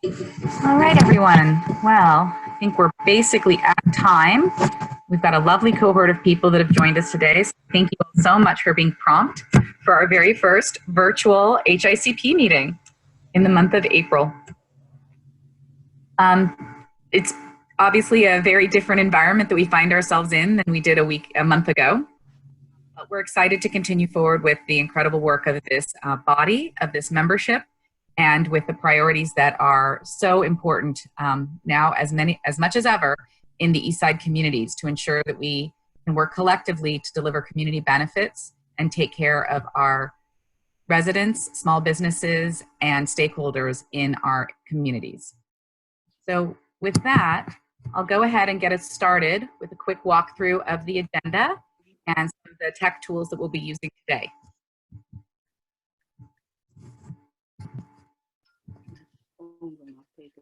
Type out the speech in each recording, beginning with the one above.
All right, everyone. Well, I think we're basically at time. We've got a lovely cohort of people that have joined us today. So thank you all so much for being prompt for our very first virtual HICP meeting in the month of April. It's obviously a very different environment that we find ourselves in than we did a month ago. But we're excited to continue forward with the incredible work of this body, of this membership, and with the priorities that are so important now as much as ever in the Eastside communities to ensure that we can work collectively to deliver community benefits and take care of our residents, small businesses, and stakeholders in our communities. So with that, I'll go ahead and get us started with a quick walkthrough of the agenda and some of the tech tools that we'll be using today.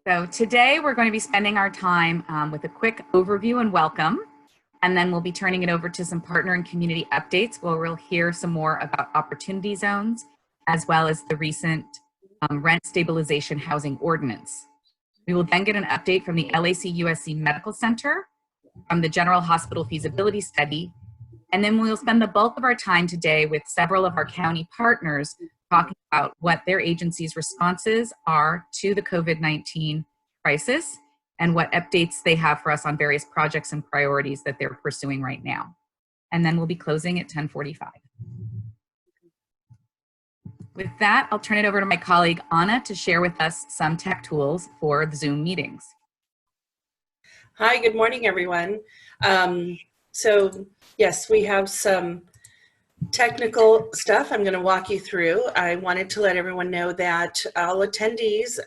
So today we're going to be spending our time with a quick overview and welcome, and then we'll be turning it over to some partner and community updates where we'll hear some more about opportunity zones, as well as the recent rent stabilization housing ordinance. We will then get an update from the LAC USC Medical Center, from the General Hospital Feasibility Study, and then we'll spend the bulk of our time today with several of our county partners talking about what their agency's responses are to the COVID-19 crisis and what updates they have for us on various projects and priorities that they're pursuing right now. And then we'll be closing at 10:45. With that, I'll turn it over to my colleague, Anna, to share with us some tech tools for the Zoom meetings. Hi, good morning, everyone. So yes, we have some technical stuff I'm going to walk you through. I wanted to let everyone know that all attendees,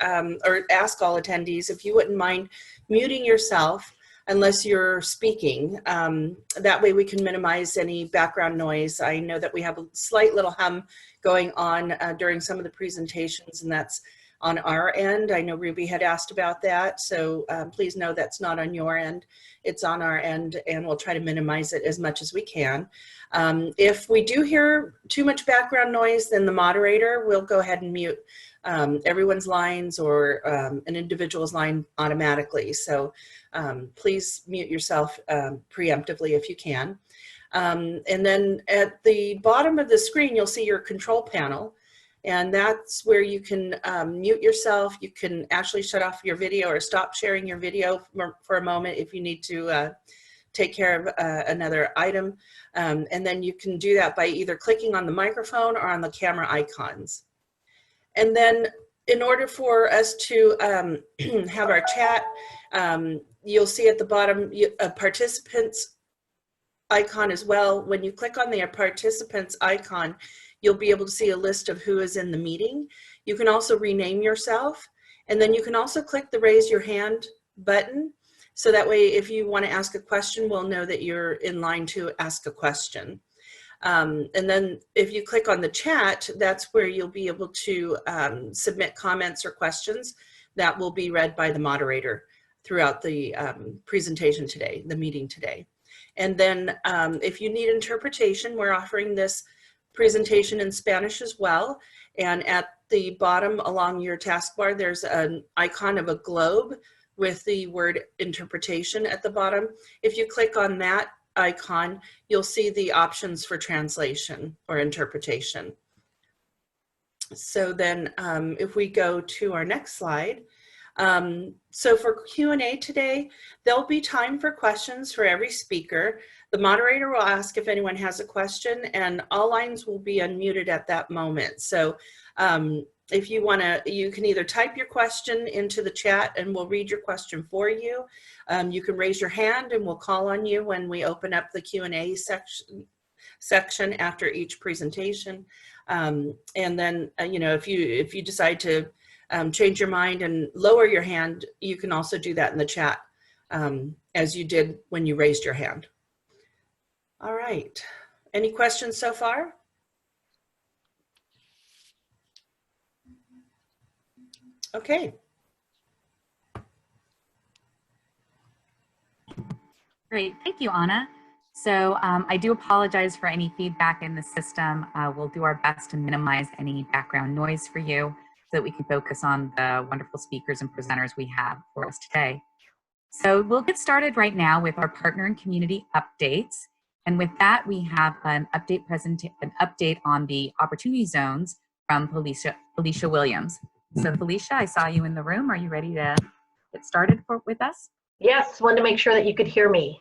or ask all attendees, if you wouldn't mind muting yourself unless you're speaking. That way we can minimize any background noise. I know that we have a slight little hum going on during some of the presentations, and that's on our end. I know Ruby had asked about that, so please know that's not on your end. It's on our end, and we'll try to minimize it as much as we can. If we do hear too much background noise, then the moderator will go ahead and mute everyone's lines or an individual's line automatically. So please mute yourself preemptively if you can. And then at the bottom of the screen, you'll see your control panel. And that's where you can mute yourself. You can actually shut off your video or stop sharing your video for a moment if you need to take care of another item. And then you can do that by either clicking on the microphone or on the camera icons. And then in order for us to have our chat, you'll see at the bottom a participants icon as well. When you click on the participants icon, you'll be able to see a list of who is in the meeting. You can also rename yourself, and then you can also click the raise your hand button. So that way, if you want to ask a question, we'll know that you're in line to ask a question. And then if you click on the chat, that's where you'll be able to submit comments or questions that will be read by the moderator throughout the presentation today, the meeting today. And then if you need interpretation, we're offering this presentation in Spanish as well. And at the bottom along your taskbar, there's an icon of a globe with the word interpretation at the bottom. If you click on that icon, you'll see the options for translation or interpretation. So then if we go to our next slide, so for Q&A today, there'll be time for questions for every speaker. The moderator will ask if anyone has a question, and all lines will be unmuted at that moment. So if you want to, you can either type your question into the chat and we'll read your question for you. You can raise your hand and we'll call on you when we open up the Q&A section after each presentation. And then, you know, if you decide to change your mind and lower your hand, you can also do that in the chat as you did when you raised your hand. All right. Any questions so far? Okay. Great, thank you, Anna. So I do apologize for any feedback in the system. We'll do our best to minimize any background noise for you. so that we can focus on the wonderful speakers and presenters we have for us today. So we'll get started right now with our partner and community updates. And with that, we have an update on the opportunity zones from Felicia Williams. So Felicia, I saw you in the room. Are you ready to get started with us? Yes, wanted to make sure that you could hear me.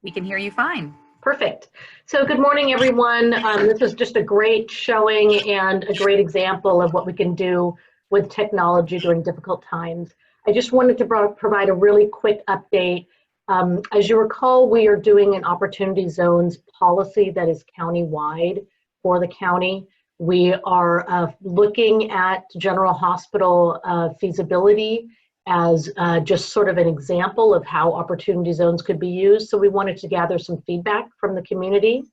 We can hear you fine. Perfect. So good morning, everyone. This was just a great showing and a great example of what we can do with technology during difficult times. I just wanted to provide a really quick update. As you recall, we are doing an opportunity zones policy that is county-wide for the county. We are looking at general hospital feasibility as just sort of an example of how opportunity zones could be used. So we wanted to gather some feedback from the community.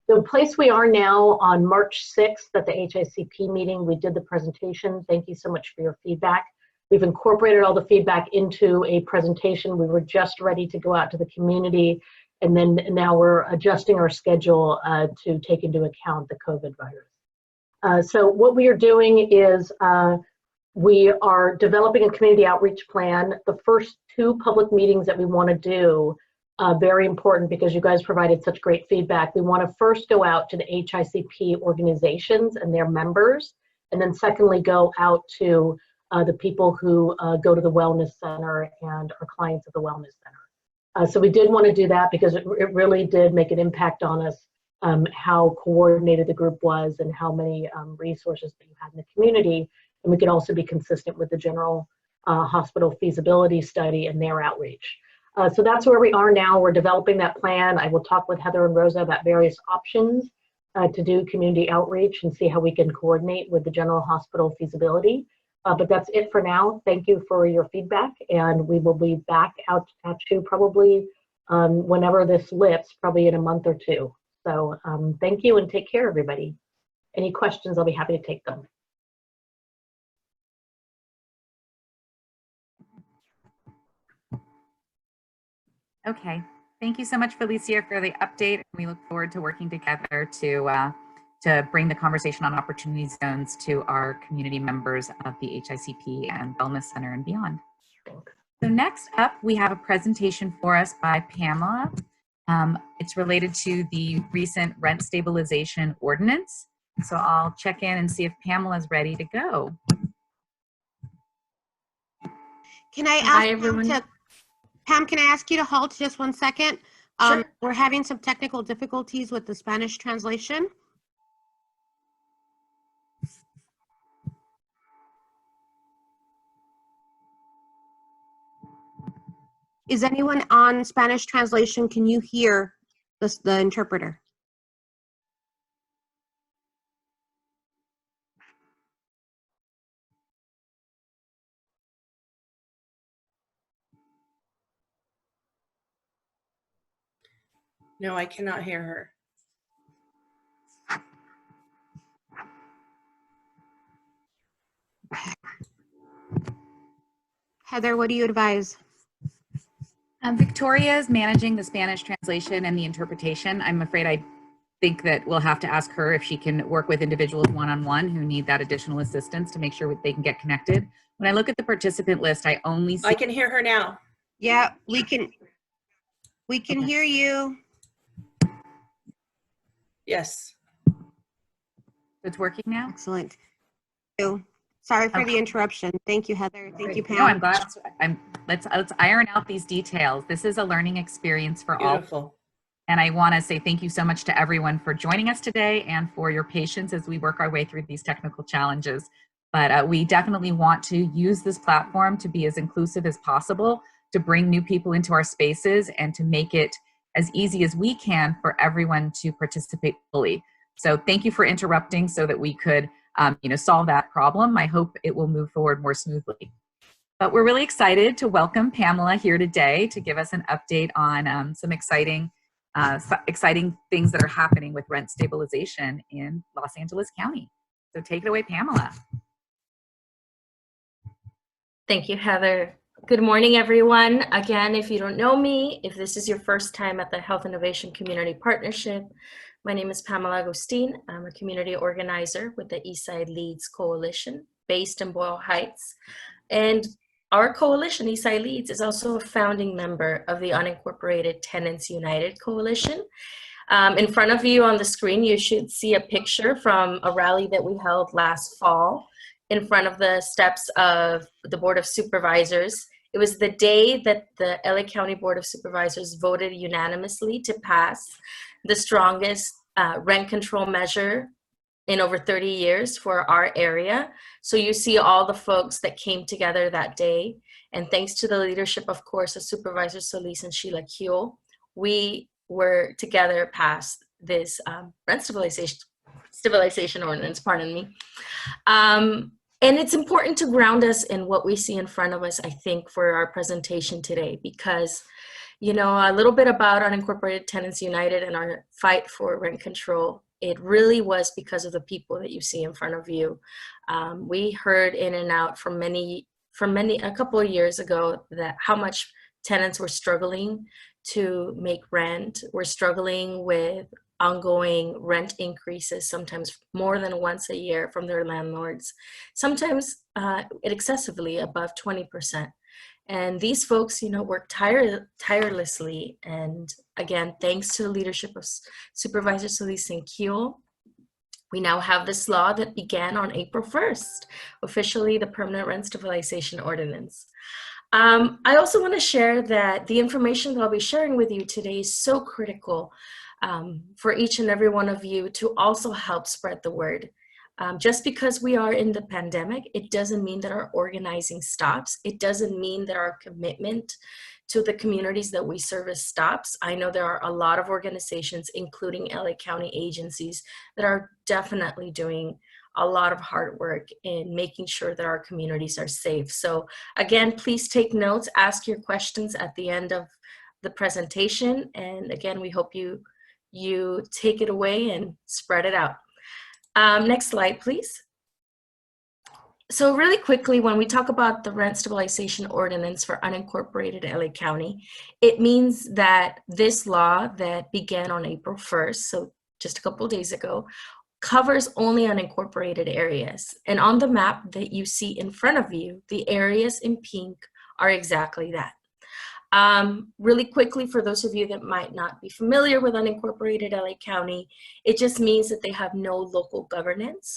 The place we are now on March 6th at the HICP meeting, we did the presentation. Thank you so much for your feedback. We've incorporated all the feedback into a presentation. We were just ready to go out to the community, and then now we're adjusting our schedule to take into account the COVID virus. So what we are doing is we are developing a community outreach plan. The first two public meetings that we want to do, very important because you guys provided such great feedback. We want to first go out to the HICP organizations and their members, and then secondly go out to the people who go to the Wellness Center and are clients of the Wellness Center. So we did want to do that because it really did make an impact on us, how coordinated the group was and how many resources that you had in the community. And we could also be consistent with the general hospital feasibility study and their outreach. So that's where we are now. We're developing that plan. I will talk with Heather and Rosa about various options to do community outreach and see how we can coordinate with the general hospital feasibility. But that's it for now. Thank you for your feedback, and we will be back out at you probably whenever this lifts, probably in a month or two. So thank you and take care, everybody. Any questions, I'll be happy to take them. Okay, thank you so much, Felicia, for the update. We look forward to working together to bring the conversation on opportunity zones to our community members of the HICP and Wellness Center and beyond. So next up, we have a presentation for us by Pamela. It's related to the recent rent stabilization ordinance. So I'll check in and see if Pamela is ready to go. Can I ask Pam, can I ask you to hold just 1 second? Sure. We're having some technical difficulties with the Spanish translation. Is anyone on Spanish translation? Can you hear the interpreter? No, I cannot hear her. Heather, what do you advise? Victoria is managing the Spanish translation and the interpretation. I'm afraid I think that we'll have to ask her if she can work with individuals one-on-one who need that additional assistance to make sure they can get connected. When I look at the participant list, I only see— I can hear her now. Yeah, we can Okay. hear you. Yes. It's working now? Excellent. Sorry for the interruption. Thank you, Heather. Thank you, Pam. No, I'm glad. Let's iron out these details. This is a learning experience for all. Beautiful. And I want to say thank you so much to everyone for joining us today and for your patience as we work our way through these technical challenges. But we definitely want to use this platform to be as inclusive as possible, to bring new people into our spaces and to make it as easy as we can for everyone to participate fully. So thank you for interrupting so that we could solve that problem. I hope it will move forward more smoothly. But we're really excited to welcome Pamela here today to give us an update on some exciting things that are happening with rent stabilization in Los Angeles County. So take it away, Pamela. Thank you, Heather. Good morning, everyone. Again, if you don't know me, if this is your first time at the Health Innovation Community Partnership, my name is Pamela Agustin. I'm a community organizer with the Eastside Leads Coalition based in Boyle Heights. And our coalition, Eastside Leads, is also a founding member of the Unincorporated Tenants United Coalition. In front of you on the screen, you should see a picture from a rally that we held last fall in front of the steps of the Board of Supervisors. It was the day that the LA County Board of Supervisors voted unanimously to pass the strongest rent control measure in over 30 years for our area. So you see all the folks that came together that day. And thanks to the leadership, of course, of Supervisor Solis and Sheila Kuehl, we were together past this rent stabilization ordinance, pardon me. And it's important to ground us in what we see in front of us, I think, for our presentation today, because, you know, a little bit about Unincorporated Tenants United and our fight for rent control. It really was because of the people that you see in front of you. We heard in and out from a couple of years ago that how much tenants were struggling to make rent. We're struggling with ongoing rent increases, sometimes more than once a year from their landlords, sometimes excessively above 20%. And these folks, you know, work tirelessly. And again, thanks to the leadership of Supervisor Solis and Kuehl, we now have this law that began on April 1st, officially the Permanent Rent Stabilization Ordinance. I also want to share that the information that I'll be sharing with you today is so critical for each and every one of you to also help spread the word. Just because we are in the pandemic, it doesn't mean that our organizing stops. It doesn't mean that our commitment to the communities that we service stops. I know there are a lot of organizations, including LA County agencies, that are definitely doing a lot of hard work in making sure that our communities are safe. So again, please take notes, ask your questions at the end of the presentation. And again, we hope you take it away and spread it out. Next slide, please. So really quickly, when we talk about the Rent Stabilization Ordinance for unincorporated LA County, it means that this law that began on April 1st, so just a couple of days ago, covers only unincorporated areas. And on the map that you see in front of you, the areas in pink are exactly that. Really quickly, for those of you that might not be familiar with unincorporated LA County, it just means that they have no local governance.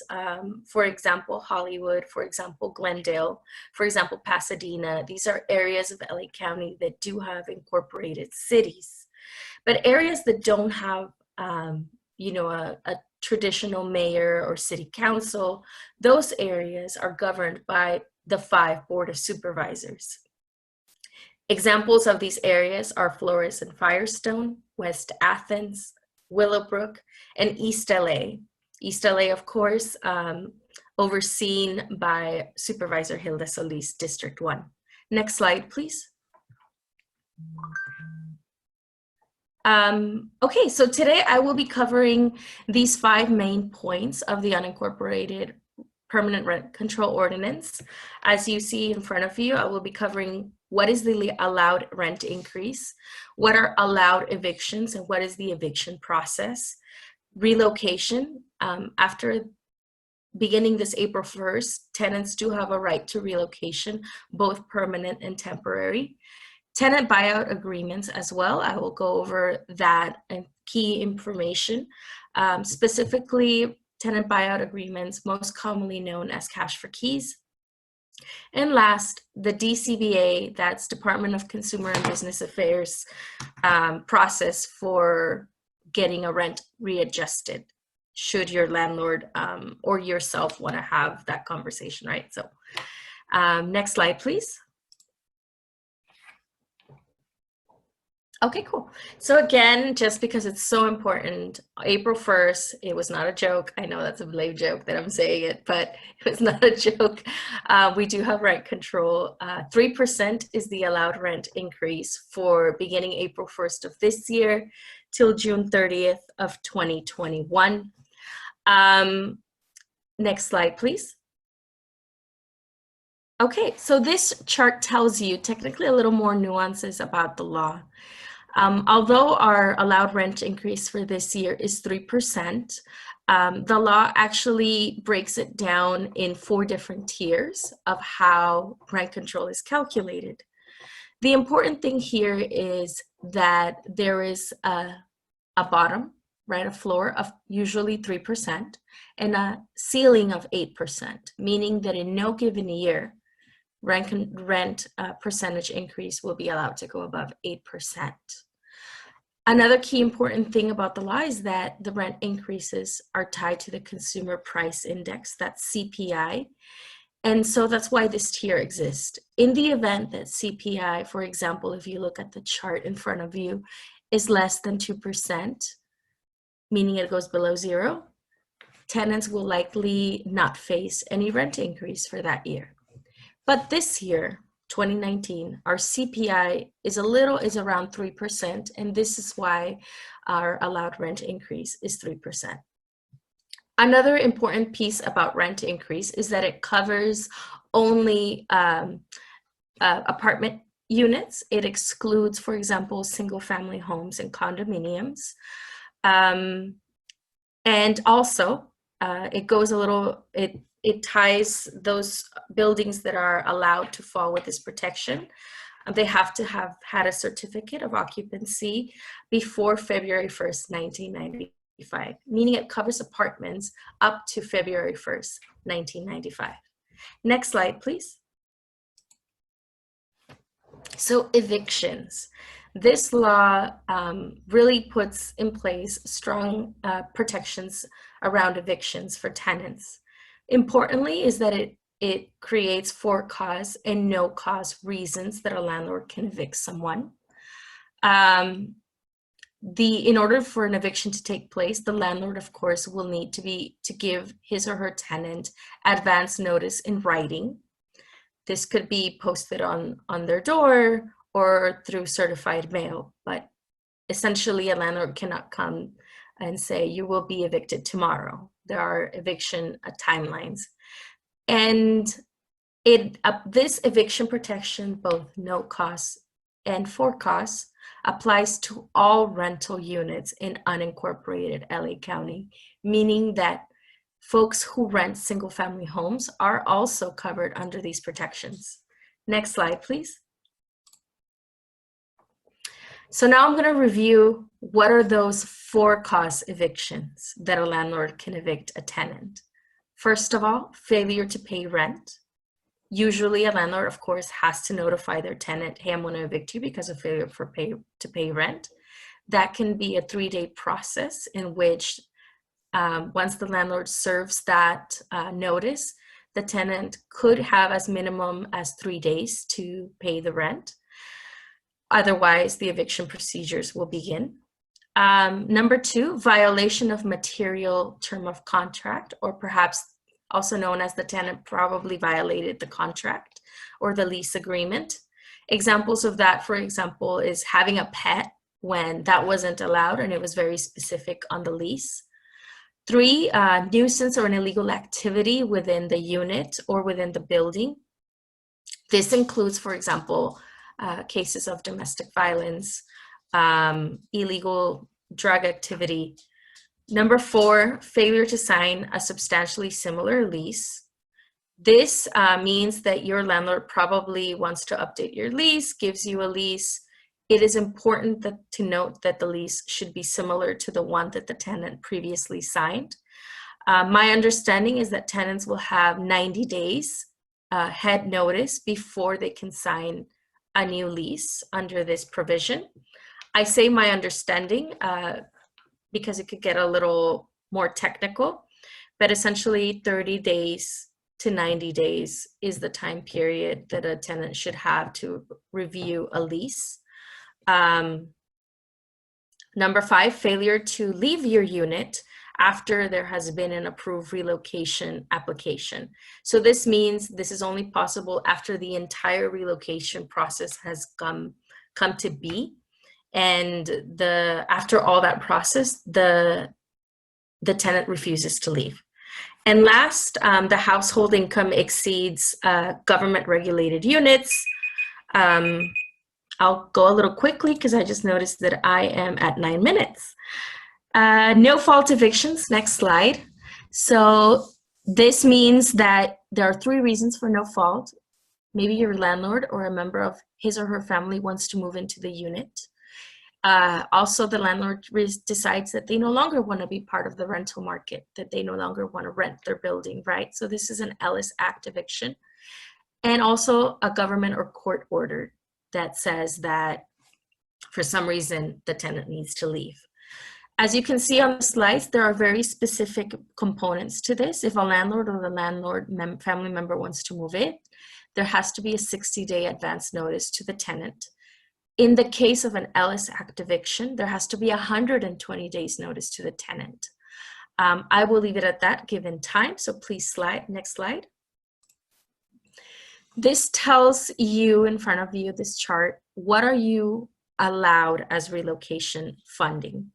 For example, Hollywood, for example, Glendale, for example, Pasadena. These are areas of LA County that do have incorporated cities. But areas that don't have, you know, a traditional mayor or city council, those areas are governed by the 5 Board of Supervisors. Examples of these areas are Flores and Firestone, West Athens, Willowbrook, and East LA. East LA, of course, overseen by Supervisor Hilda Solis, District 1. Next slide, please. Okay, so today I will be covering these 5 main points of the unincorporated Permanent Rent Control Ordinance. As you see in front of you, I will be covering what is the allowed rent increase, what are allowed evictions, and what is the eviction process. Relocation, after beginning this April 1st, tenants do have a right to relocation, both permanent and temporary. Tenant buyout agreements as well. I will go over that and key information. Specifically, tenant buyout agreements, most commonly known as cash for keys. And last, the DCBA, that's Department of Consumer and Business Affairs process for getting a rent readjusted, should your landlord or yourself want to have that conversation, right? So next slide, please. Okay, cool. So again, just because it's so important, April 1st, it was not a joke. I know that's a lame joke that I'm saying it, but it was not a joke. We do have rent control. 3% is the allowed rent increase for beginning April 1st of this year till June 30th of 2021. Next slide, please. Okay, so this chart tells you technically a little more nuances about the law. Although our allowed rent increase for this year is 3%, The law actually breaks it down in 4 different tiers of how rent control is calculated. The important thing here is that there is a bottom, right, a floor of usually 3% and a ceiling of 8%, meaning that in no given year, rent percentage increase will be allowed to go above 8%. Another key important thing about the law is that the rent increases are tied to the Consumer Price Index, that's CPI. And so that's why this tier exists. In the event that CPI, for example, if you look at the chart in front of you, is less than 2%, meaning it goes below 0, tenants will likely not face any rent increase for that year. But this year, 2019, our CPI is around 3%, and this is why our allowed rent increase is 3%. Another important piece about rent increase is that it covers only apartment units. It excludes, for example, single-family homes and condominiums. And also, it goes a little, it ties those buildings that are allowed to fall with this protection. They have to have had a certificate of occupancy before February 1st, 1995, meaning it covers apartments up to February 1st, 1995. Next slide, please. So evictions. This law really puts in place strong protections around evictions for tenants. Importantly is that it creates for cause and no cause reasons that a landlord can evict someone. In order for an eviction to take place, the landlord, of course, will need to give his or her tenant advance notice in writing. This could be posted on their door or through certified mail, but essentially a landlord cannot come and say, you will be evicted tomorrow. There are eviction timelines. And this eviction protection, both no cost and for cost, applies to all rental units in unincorporated LA County, meaning that folks who rent single-family homes are also covered under these protections. Next slide, please. So now I'm going to review what are those for-cause evictions that a landlord can evict a tenant. First of all, failure to pay rent. Usually a landlord, of course, has to notify their tenant, hey, I'm going to evict you because of failure to pay rent. That can be a 3-day process in which once the landlord serves that notice, the tenant could have as minimum as 3 days to pay the rent. Otherwise, the eviction procedures will begin. Number 2, violation of material term of contract, or perhaps also known as the tenant probably violated the contract or the lease agreement. Examples of that, for example, is having a pet when that wasn't allowed and it was very specific on the lease. 3, nuisance or an illegal activity within the unit or within the building. This includes, for example, cases of domestic violence, illegal drug activity. Number 4, failure to sign a substantially similar lease. This means that your landlord probably wants to update your lease, gives you a lease. It is important to note that the lease should be similar to the one that the tenant previously signed. My understanding is that tenants will have 90 days head notice before they can sign a new lease under this provision. I say my understanding because it could get a little more technical, but essentially 30 days to 90 days is the time period that a tenant should have to review a lease. Number 5, failure to leave your unit after there has been an approved relocation application. So this means this is only possible after the entire relocation process has come to be. And after all that process, the tenant refuses to leave. And last, the household income exceeds government regulated units. I'll go a little quickly because I just noticed that I am at 9 minutes. No fault evictions, next slide. So this means that there are 3 reasons for no fault. Maybe your landlord or a member of his or her family wants to move into the unit. Also, the landlord decides that they no longer want to be part of the rental market, that they no longer want to rent their building, right? So this is an Ellis Act eviction. And also a government or court order that says that for some reason the tenant needs to leave. As you can see on the slides, there are very specific components to this. If a landlord or the landlord family member wants to move in, there has to be a 60-day advance notice to the tenant. In the case of an Ellis Act eviction, there has to be 120 days notice to the tenant. I will leave it at that given time, so please next slide. This tells you in front of you, this chart, what are you allowed as relocation funding?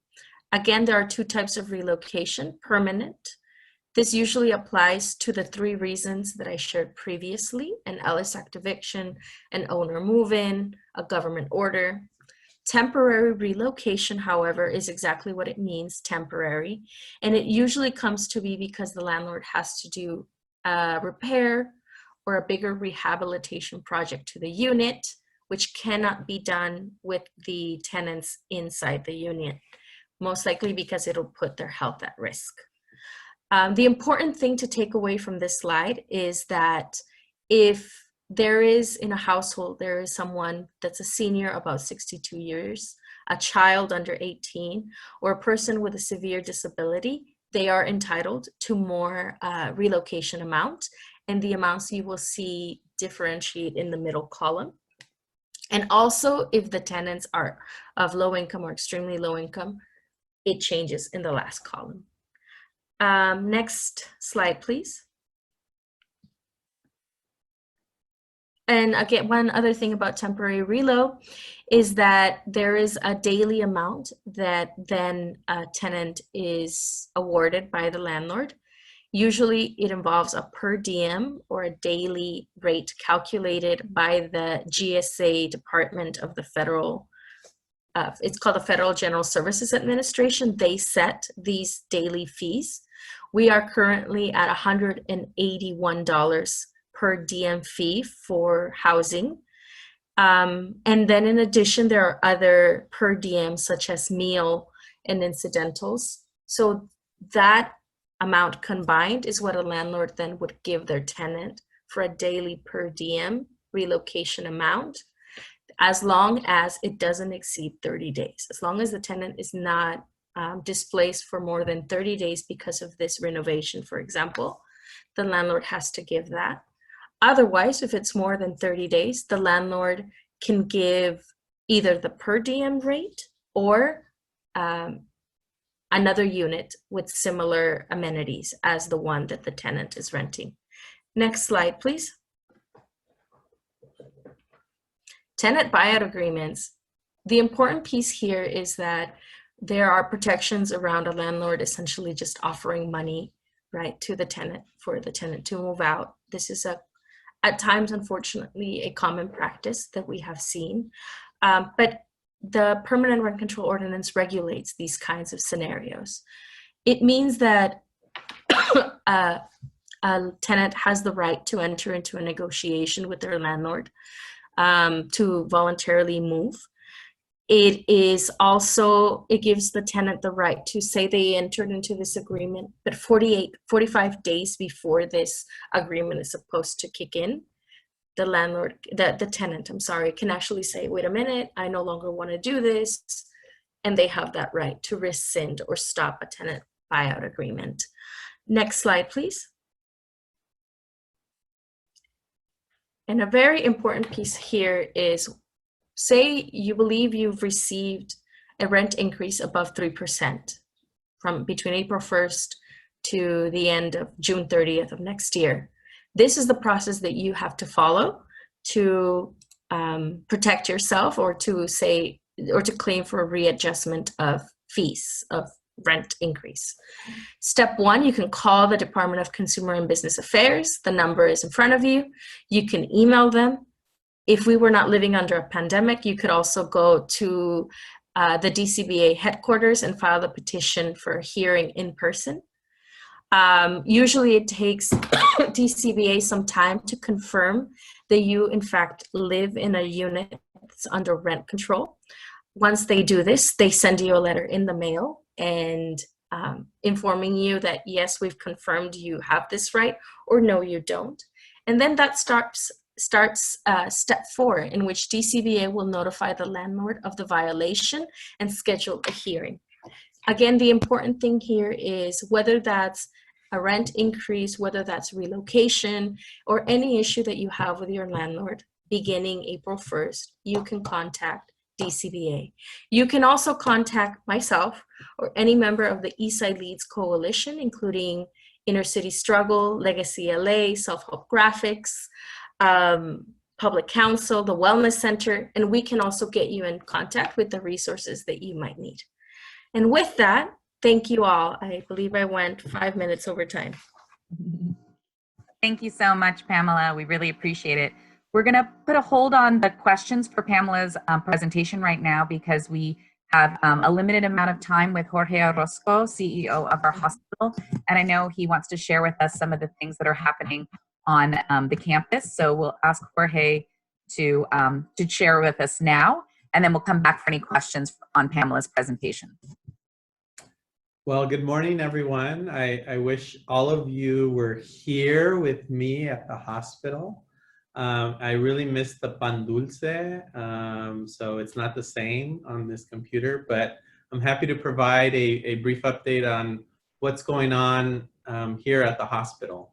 Again, there are 2 types of relocation: permanent. This usually applies to the 3 reasons that I shared previously: an Ellis Act eviction, an owner move-in, a government order. Temporary relocation, however, is exactly what it means, temporary. And it usually comes to be because the landlord has to do a repair or a bigger rehabilitation project to the unit, which cannot be done with the tenants inside the unit, most likely because it'll put their health at risk. The important thing to take away from this slide is that if there is in a household, there is someone that's a senior about 62 years, a child under 18, or a person with a severe disability, they are entitled to more relocation amount, and the amounts you will see differentiate in the middle column. And also, if the tenants are of low income or extremely low income, it changes in the last column. Next slide, please. And again, one other thing about temporary relo is that there is a daily amount that then a tenant is awarded by the landlord. Usually it involves a per diem or a daily rate calculated by the GSA department of the federal, it's called the Federal General Services Administration. They set these daily fees. We are currently at $181 per diem fee for housing. And then in addition, there are other per diems such as meal and incidentals. So that amount combined is what a landlord then would give their tenant for a daily per diem relocation amount, as long as it doesn't exceed 30 days. As long as the tenant is not displaced for more than 30 days because of this renovation, for example, the landlord has to give that. Otherwise, if it's more than 30 days, the landlord can give either the per diem rate or another unit with similar amenities as the one that the tenant is renting. Next slide, please. Tenant buyout agreements. The important piece here is that there are protections around a landlord essentially just offering money, right, to the tenant for the tenant to move out. This is at times, unfortunately, a common practice that we have seen. But the Permanent Rent Control Ordinance regulates these kinds of scenarios. It means that a tenant has the right to enter into a negotiation with their landlord to voluntarily move. It is also, it gives the tenant the right to say they entered into this agreement, but 45 days before this agreement is supposed to kick in, the landlord, the tenant, I'm sorry, can actually say, wait a minute, I no longer want to do this. And they have that right to rescind or stop a tenant buyout agreement. Next slide, please. And a very important piece here is, say you believe you've received a rent increase above 3% from between April 1st to the end of June 30th of next year. This is the process that you have to follow to protect yourself or to say, or to claim for a readjustment of fees, of rent increase. Step 1, you can call the Department of Consumer and Business Affairs. The number is in front of you. You can email them. If we were not living under a pandemic, you could also go to the DCBA headquarters and file the petition for a hearing in person. Usually it takes DCBA some time to confirm that you in fact live in a unit that's under rent control. Once they do this, they send you a letter in the mail and informing you that yes, we've confirmed you have this right, or no, you don't. And then that starts step 4, in which DCBA will notify the landlord of the violation and schedule a hearing. Again, the important thing here is whether that's a rent increase, whether that's relocation, or any issue that you have with your landlord, beginning April 1st, you can contact DCBA. You can also contact myself or any member of the Eastside Leads Coalition, including Inner City Struggle, Legacy LA, Self-Help Graphics, Public Council, the Wellness Center, and we can also get you in contact with the resources that you might need. And with that, thank you all. I believe I went 5 minutes over time. Thank you so much, Pamela. We really appreciate it. We're going to put a hold on the questions for Pamela's presentation right now because we have a limited amount of time with Jorge Orozco, CEO of our hospital. And I know he wants to share with us some of the things that are happening on the campus. So we'll ask Jorge to share with us now, and then we'll come back for any questions on Pamela's presentation. Well, good morning, everyone. I wish all of you were here with me at the hospital. I really miss the pan dulce, so it's not the same on this computer, but I'm happy to provide a brief update on what's going on here at the hospital.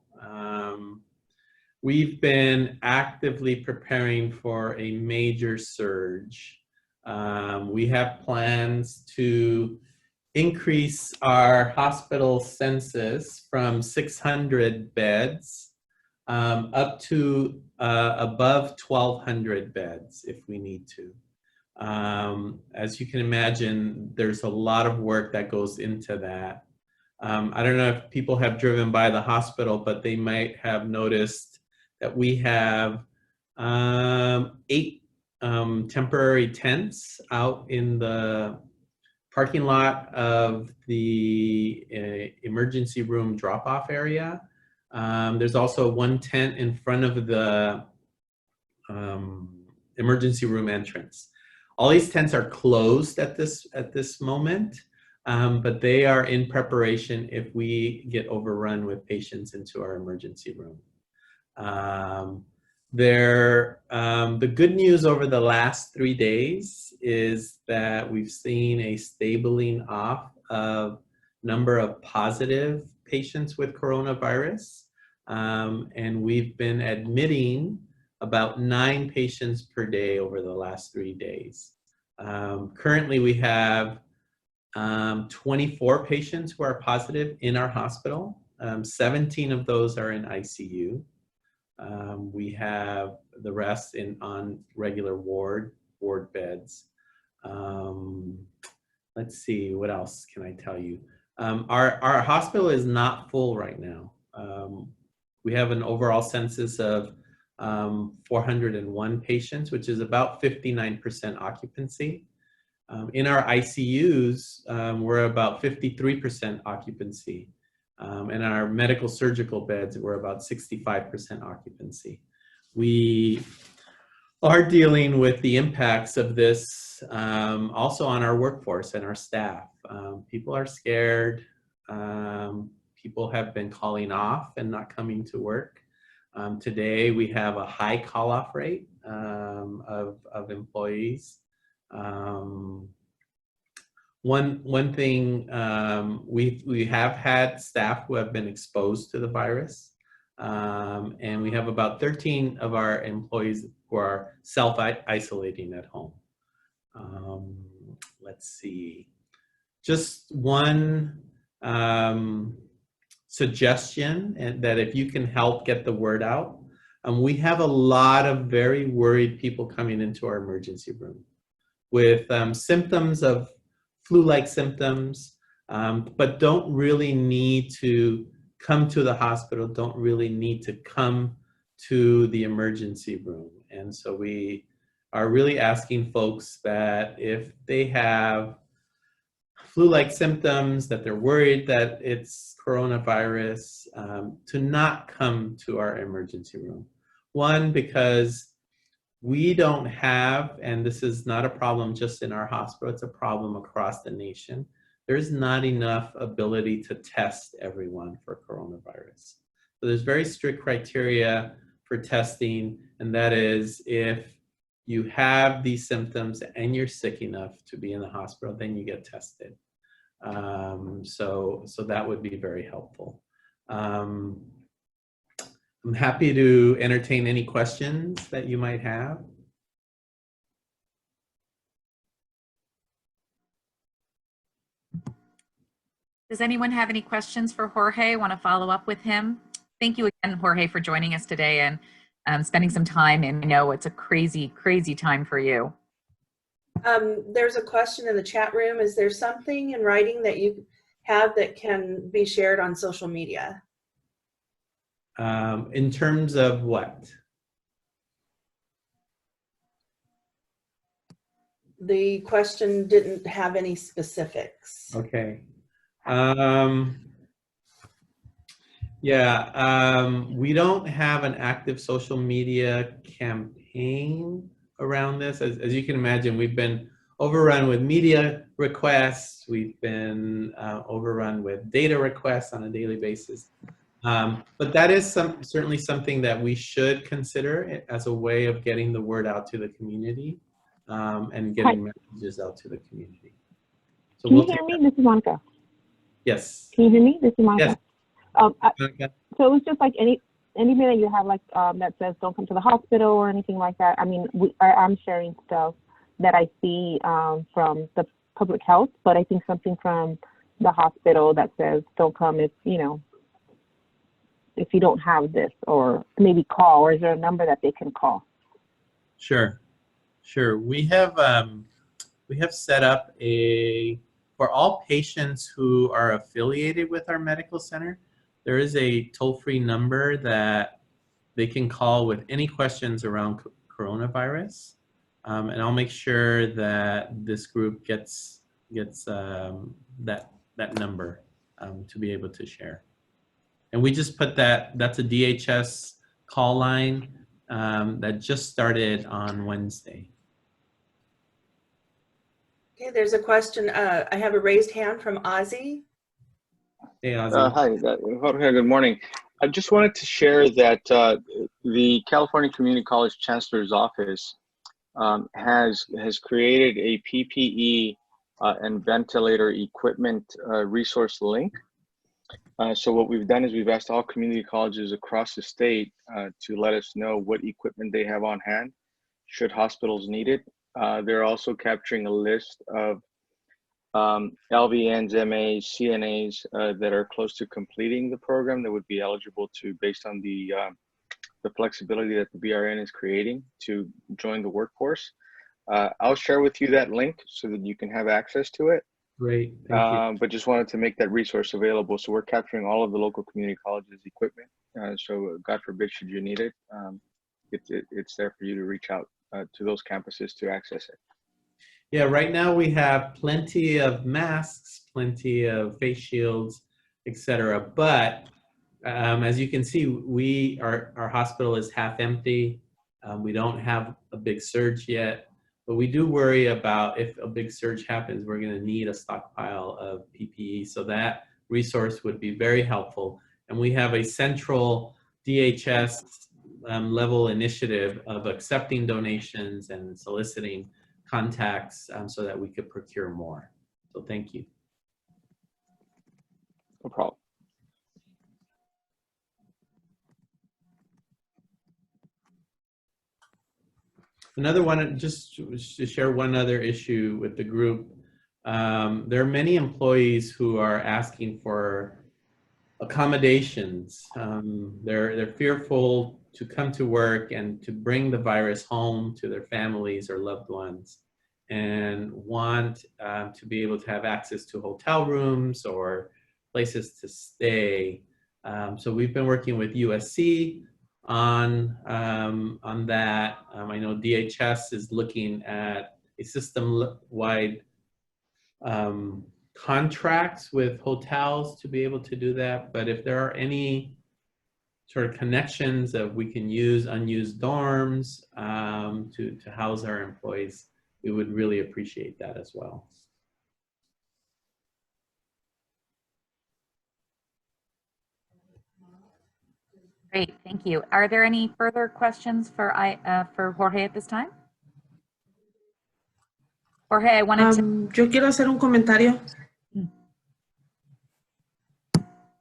We've been actively preparing for a major surge. We have plans to increase our hospital census from 600 beds up to above 1,200 beds if we need to. As you can imagine, there's a lot of work that goes into that. I don't know if people have driven by the hospital, but they might have noticed that we have 8 temporary tents out in the parking lot of the emergency room drop-off area. There's also 1 tent in front of the emergency room entrance. All these tents are closed at this moment, but they are in preparation if we get overrun with patients into our emergency room. The good news over the last 3 days is that we've seen a stabling off of number of positive patients with coronavirus, and we've been admitting about 9 patients per day over the last 3 days. Currently, we have 24 patients who are positive in our hospital. 17 of those are in ICU. We have the rest on regular ward beds. Let's see, what else can I tell you? Our hospital is not full right now. We have an overall census of 401 patients, which is about 59% occupancy. In our ICUs, we're about 53% occupancy. And our medical surgical beds, we're about 65% occupancy. We are dealing with the impacts of this also on our workforce and our staff. People are scared. People have been calling off and not coming to work. Today, we have a high call-off rate of employees. One thing, we have had staff who have been exposed to the virus, and we have about 13 of our employees who are self-isolating at home. Let's see, just one suggestion, and that if you can help get the word out, we have a lot of very worried people coming into our emergency room with symptoms of flu-like symptoms, but don't really need to come to the hospital, don't really need to come to the emergency room. And so we are really asking folks that if they have flu-like symptoms, that they're worried that it's coronavirus, to not come to our emergency room. One, because we don't have, and this is not a problem just in our hospital, it's a problem across the nation. There's not enough ability to test everyone for coronavirus. So there's very strict criteria for testing, and that is if you have these symptoms and you're sick enough to be in the hospital, then you get tested. So that would be very helpful. I'm happy to entertain any questions that you might have. Does anyone have any questions for Jorge? Want to follow up with him? Thank you again, Jorge, for joining us today and spending some time. And I know it's a crazy, crazy time for you. There's a question in the chat room. Is there something in writing that you have that can be shared on social media? In terms of what? The question didn't have any specifics. Okay. We don't have an active social media campaign around this. As you can imagine, we've been overrun with media requests. We've been overrun with data requests on a daily basis. But that is certainly something that we should consider as a way of getting the word out to the community and getting messages out to the community. So Can you hear me? This is Monica. Yes. Can you hear me? This is Monica. Yes. So it's just like anything that you have, like that says don't come to the hospital or anything like that. I mean, I'm sharing stuff that I see from the public health, but I think something from the hospital that says don't come if, you know, if you don't have this, or maybe call, or is there a number that they can call? Sure. We have set up for all patients who are affiliated with our medical center, there is a toll-free number that they can call with any questions around coronavirus. And I'll make sure that this group gets that number to be able to share. And we just put that's a DHS call line that just started on Wednesday. Okay, there's a question. I have a raised hand from Ozzy. Hey, Ozzy. Hi, Jorge, good morning. I just wanted to share that the California Community College Chancellor's Office has created a PPE and ventilator equipment resource link. So what we've done is we've asked all community colleges across the state to let us know what equipment they have on hand should hospitals need it. They're also capturing a list of LVNs, MAs, CNAs that are close to completing the program that would be eligible to, based on the flexibility that the BRN is creating, to join the workforce. I'll share with you that link so that you can have access to it. Great, thank you. But just wanted to make that resource available. So we're capturing all of the local community colleges equipment. So God forbid, should you need it, it's there for you to reach out to those campuses to access it. Yeah, right now we have plenty of masks, plenty of face shields, etc. But as you can see, our hospital is half empty. We don't have a big surge yet, but we do worry about if a big surge happens, we're going to need a stockpile of PPE. So that resource would be very helpful. And we have a central DHS level initiative of accepting donations and soliciting contacts so that we could procure more. So thank you. No problem. Another one, just to share one other issue with the group. There are many employees who are asking for accommodations. They're fearful to come to work and to bring the virus home to their families or loved ones, and want to be able to have access to hotel rooms or places to stay. So we've been working with USC on that. I know DHS is looking at a system-wide contracts with hotels to be able to do that. But if there are any sort of connections that we can use unused dorms to house our employees, we would really appreciate that as well. Great, thank you. Are there any further questions for Jorge at this time? Jorge, I wanted to... Yo quiero hacer un comentario.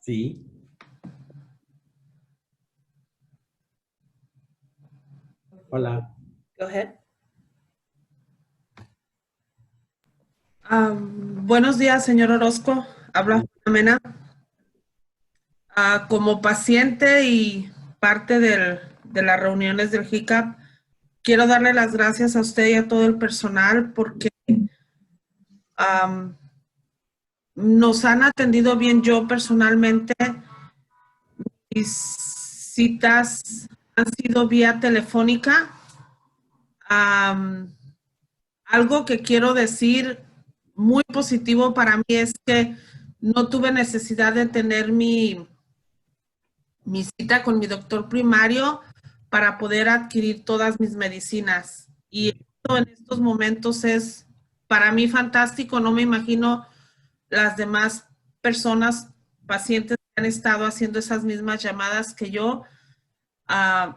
Sí. Hola. Go ahead. Buenos días, señor Orozco. Habla Mena. Como paciente y parte de las reuniones del HICP, quiero darle las gracias a usted y a todo el personal porque nos han atendido bien. Yo personalmente, mis citas han sido vía telefónica. Algo que quiero decir muy positivo para mí es que no tuve necesidad de tener mi cita con mi doctor primario para poder adquirir todas mis medicinas. Y esto en estos momentos es para mí fantástico. No me imagino las demás personas, pacientes que han estado haciendo esas mismas llamadas que yo,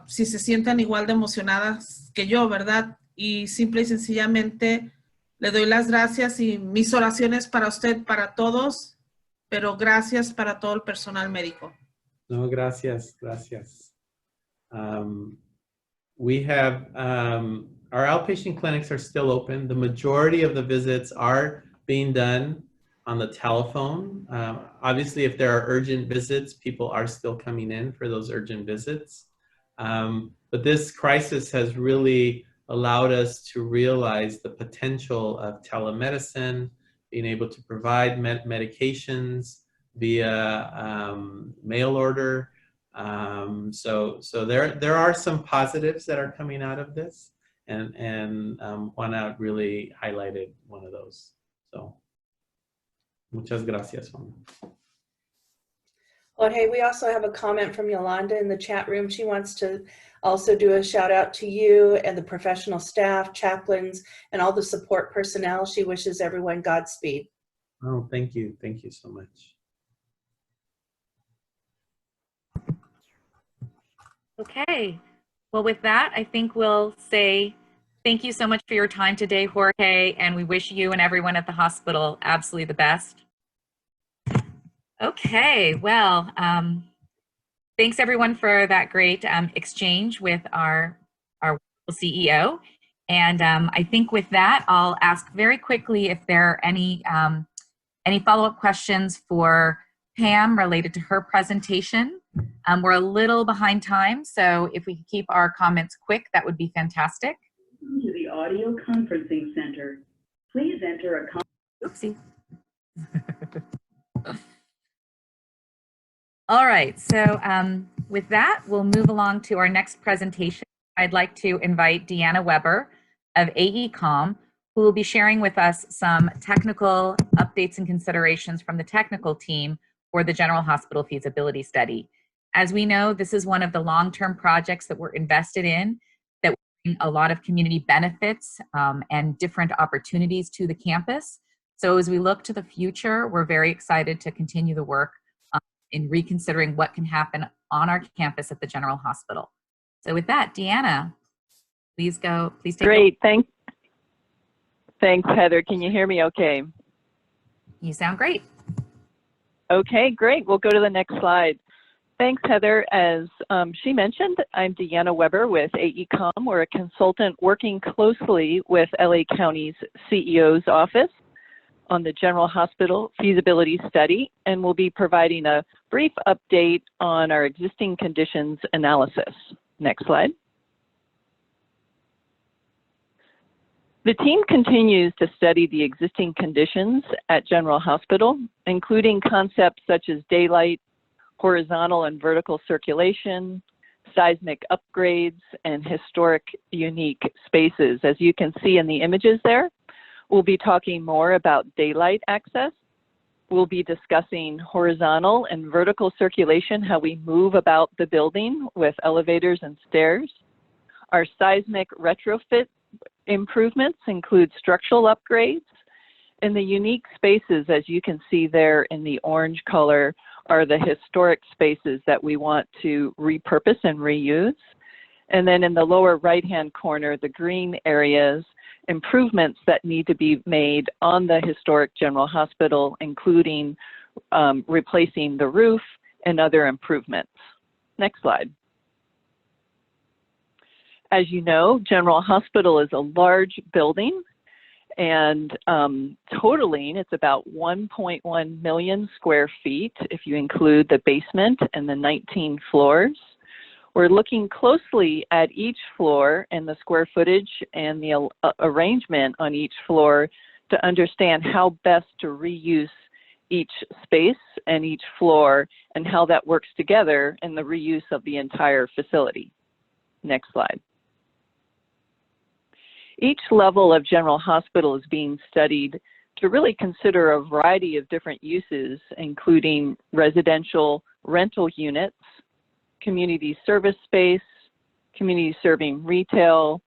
si se sientan igual de emocionadas que yo, ¿verdad? Y simple y sencillamente le doy las gracias y mis oraciones para usted, para todos, pero gracias para todo el personal médico. No, gracias, gracias. We have, our outpatient clinics are still open. The majority of the visits are being done on the telephone. Obviously, if there are urgent visits, people are still coming in for those urgent visits. But this crisis has really allowed us to realize the potential of telemedicine, being able to provide medications via mail order. So there are some positives that are coming out of this, and Juana out really highlighted one of those. So muchas gracias, Juana. Jorge, we also have a comment from Yolanda in the chat room. She wants to also do a shout out to you and the professional staff, chaplains, and all the support personnel. She wishes everyone Godspeed. Oh, thank you. Thank you so much. Okay, well with that, I think we'll say thank you so much for your time today, Jorge, and we wish you and everyone at the hospital absolutely the best. Okay, well, thanks everyone for that great exchange with our CEO. And I think with that, I'll ask very quickly if there are any follow-up questions for Pam related to her presentation. We're a little behind time, so if we could keep our comments quick, that would be fantastic. To the audio conferencing center, please enter a Oopsie. All right, so with that, we'll move along to our next presentation. I'd like to invite Deanna Weber of AECOM, who will be sharing with us some technical updates and considerations from the technical team for the General Hospital Feasibility Study. As we know, this is one of the long-term projects that we're invested in that will bring a lot of community benefits and different opportunities to the campus. So as we look to the future, we're very excited to continue the work in reconsidering what can happen on our campus at the General Hospital. So with that, Deanna, please take Great, thanks, Heather. Can you hear me okay? You sound great. Okay, great. We'll go to the next slide. Thanks, Heather. As she mentioned, I'm Deanna Weber with AECOM. We're a consultant working closely with LA County's CEO's office on the General Hospital Feasibility Study, and we'll be providing a brief update on our existing conditions analysis. Next slide. The team continues to study the existing conditions at General Hospital, including concepts such as daylight, horizontal and vertical circulation, seismic upgrades, and historic unique spaces. As you can see in the images there, we'll be talking more about daylight access. We'll be discussing horizontal and vertical circulation, how we move about the building with elevators and stairs. Our seismic retrofit improvements include structural upgrades. And the unique spaces, as you can see there in the orange color, are the historic spaces that we want to repurpose and reuse. And then in the lower right-hand corner, the green areas, improvements that need to be made on the historic General Hospital, including replacing the roof and other improvements. Next slide. As you know, General Hospital is a large building, and totaling, it's about 1.1 million square feet if you include the basement and the 19 floors. We're looking closely at each floor and the square footage and the arrangement on each floor to understand how best to reuse each space and each floor and how that works together in the reuse of the entire facility. Next slide. Each level of General Hospital is being studied to really consider a variety of different uses, including residential rental units, community service space, community serving retail,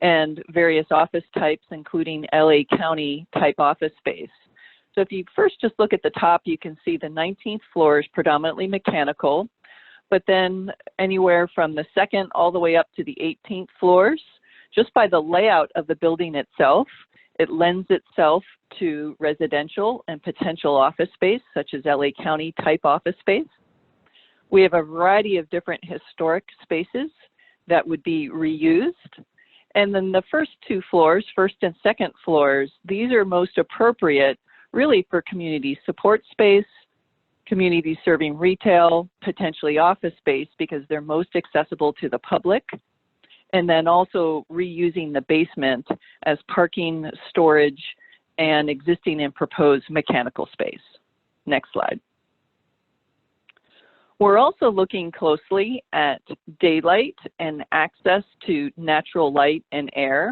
and various office types, including LA County type office space. So if you first just look at the top, you can see the 19th floor is predominantly mechanical, but then anywhere from the second all the way up to the 18th floors, just by the layout of the building itself, it lends itself to residential and potential office space, such as LA County type office space. We have a variety of different historic spaces that would be reused. And then the first two floors, first and second floors, these are most appropriate really for community support space, community serving retail, potentially office space, because they're most accessible to the public. And then also reusing the basement as parking, storage, and existing and proposed mechanical space. Next slide. We're also looking closely at daylight and access to natural light and air.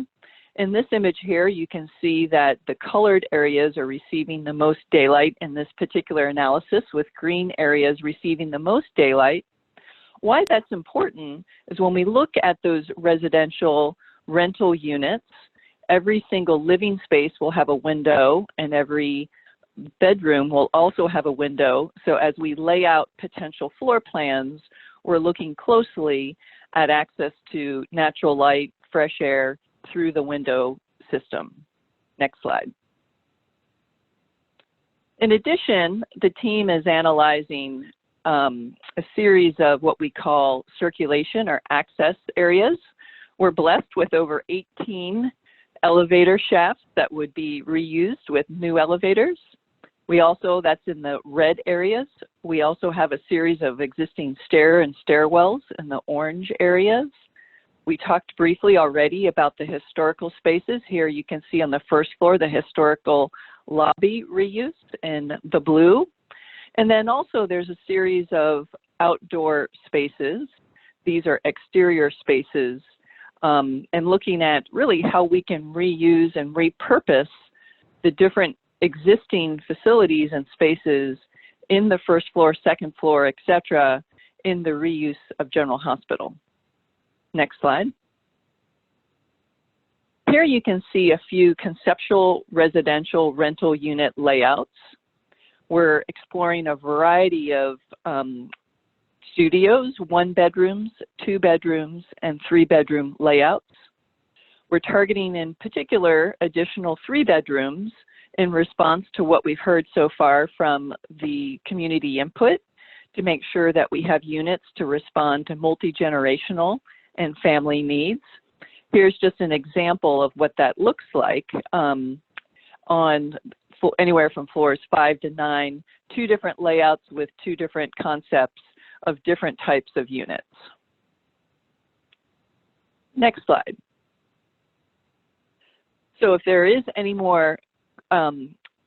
In this image here, you can see that the colored areas are receiving the most daylight in this particular analysis, with green areas receiving the most daylight. Why that's important is when we look at those residential rental units, every single living space will have a window and every bedroom will also have a window. So as we lay out potential floor plans, we're looking closely at access to natural light, fresh air through the window system. Next slide. In addition, the team is analyzing a series of what we call circulation or access areas. We're blessed with over 18 elevator shafts that would be reused with new elevators. We also, that's in the red areas. We also have a series of existing stair and stairwells in the orange areas. We talked briefly already about the historical spaces. Here you can see on the first floor the historical lobby reuse in the blue. And then also there's a series of outdoor spaces. These are exterior spaces, and looking at really how we can reuse and repurpose the different existing facilities and spaces in the first floor, second floor, et cetera, in the reuse of General Hospital. Next slide. Here you can see a few conceptual residential rental unit layouts. We're exploring a variety of studios, 1 bedrooms, 2 bedrooms, and 3 bedroom layouts. We're targeting in particular additional 3 bedrooms in response to what we've heard so far from the community input to make sure that we have units to respond to multi-generational and family needs. Here's just an example of what that looks like on anywhere from floors 5 to 9, 2 different layouts with 2 different concepts of different types of units. Next slide. So if there is any more,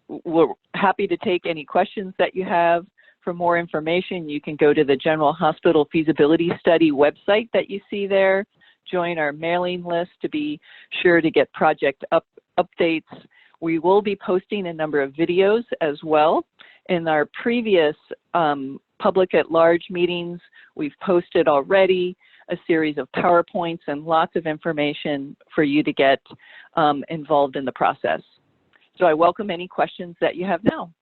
we're happy to take any questions that you have For more information, you can go to the General Hospital Feasibility Study website that you see there. Join our mailing list to be sure to get project updates. We will be posting a number of videos as well. In our previous public at large meetings, we've posted already a series of PowerPoints and lots of information for you to get involved in the process. So I welcome any questions that you have now.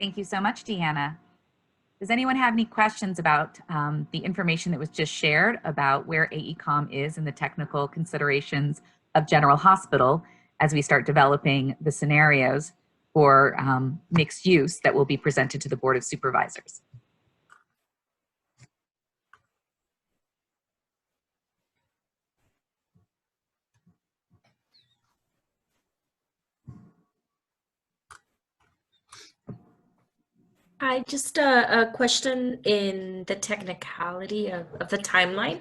Thank you so much, Deanna. Does anyone have any questions about the information that was just shared about where AECOM is in the technical considerations of General Hospital as we start developing the scenarios for mixed use that will be presented to the Board of Supervisors? Hi, just a question in the technicality of the timeline.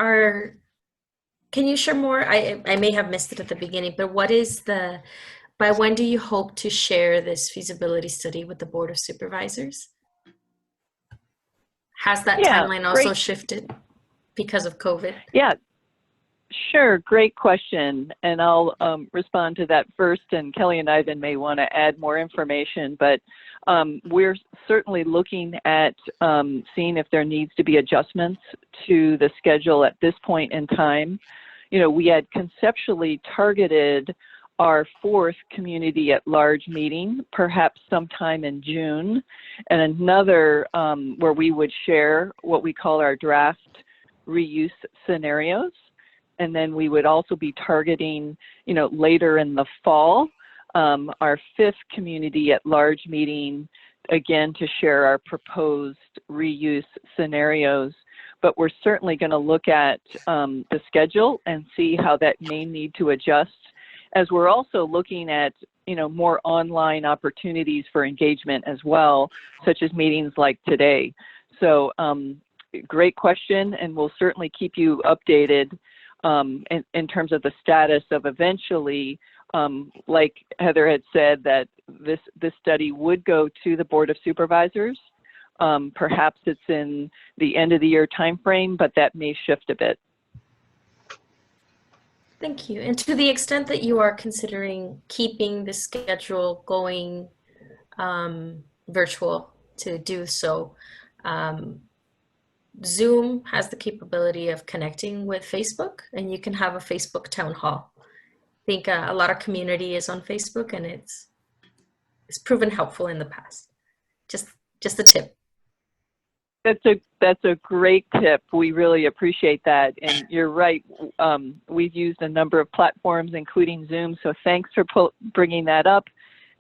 Can you share more? I may have missed it at the beginning, but what is by when do you hope to share this feasibility study with the Board of Supervisors? Has that timeline also shifted because of COVID? Yeah, sure, great question. And I'll respond to that first, and Kelly and Ivan may want to add more information, but we're certainly looking at seeing if there needs to be adjustments to the schedule at this point in time. You know, we had conceptually targeted our 4th community at large meeting, perhaps sometime in June, and another where we would share what we call our draft reuse scenarios. And then we would also be targeting, you know, later in the fall, our 5th community at large meeting, again, to share our proposed reuse scenarios. But we're certainly going to look at the schedule and see how that may need to adjust, as we're also looking at, you know, more online opportunities for engagement as well, such as meetings like today. So great question, and we'll certainly keep you updated in terms of the status of eventually, like Heather had said, that this study would go to the Board of Supervisors. Perhaps it's in the end of the year timeframe, but that may shift a bit. Thank you. And to the extent that you are considering keeping the schedule going virtual to do so, Zoom has the capability of connecting with Facebook, and you can have a Facebook town hall. I think a lot of community is on Facebook, and it's proven helpful in the past. Just a tip. That's a great tip. We really appreciate that. And you're right. We've used a number of platforms, including Zoom. So thanks for bringing that up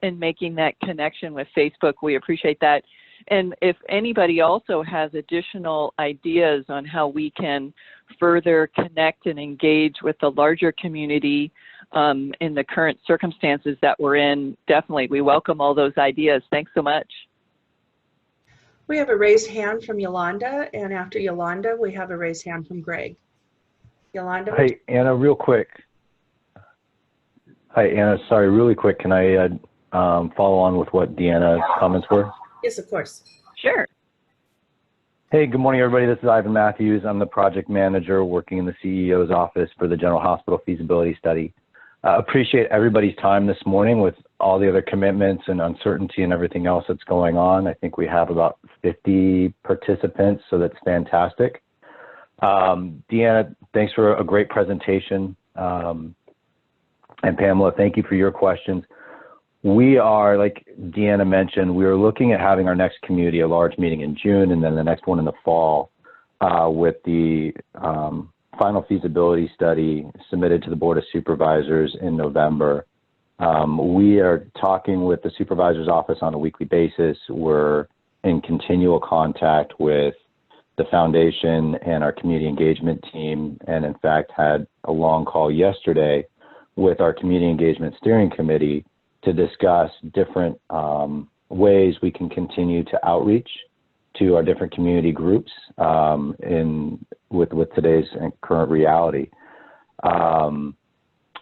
and making that connection with Facebook. We appreciate that. And if anybody also has additional ideas on how we can further connect and engage with the larger community in the current circumstances that we're in, definitely, we welcome all those ideas. Thanks so much. We have a raised hand from Yolanda, and after Yolanda, we have a raised hand from Greg. Yolanda? Hey, Anna, real quick. Hi, Anna. Sorry, really quick. Can I follow on with what Deanna's comments were? Yes, of course. Sure. Hey, good morning, everybody. This is Ivan Matthews. I'm the project manager working in the CEO's office for the General Hospital Feasibility Study. Appreciate everybody's time this morning with all the other commitments and uncertainty and everything else that's going on. I think we have about 50 participants, so that's fantastic. Deanna, thanks for a great presentation. And Pamela, thank you for your questions. We are, like Deanna mentioned, we are looking at having our next community, a large meeting in June, and then the next one in the fall with the final feasibility study submitted to the Board of Supervisors in November. We are talking with the supervisor's office on a weekly basis. We're in continual contact with the foundation and our community engagement team, and in fact had a long call yesterday with our community engagement steering committee to discuss different ways we can continue to outreach to our different community groups with today's current reality.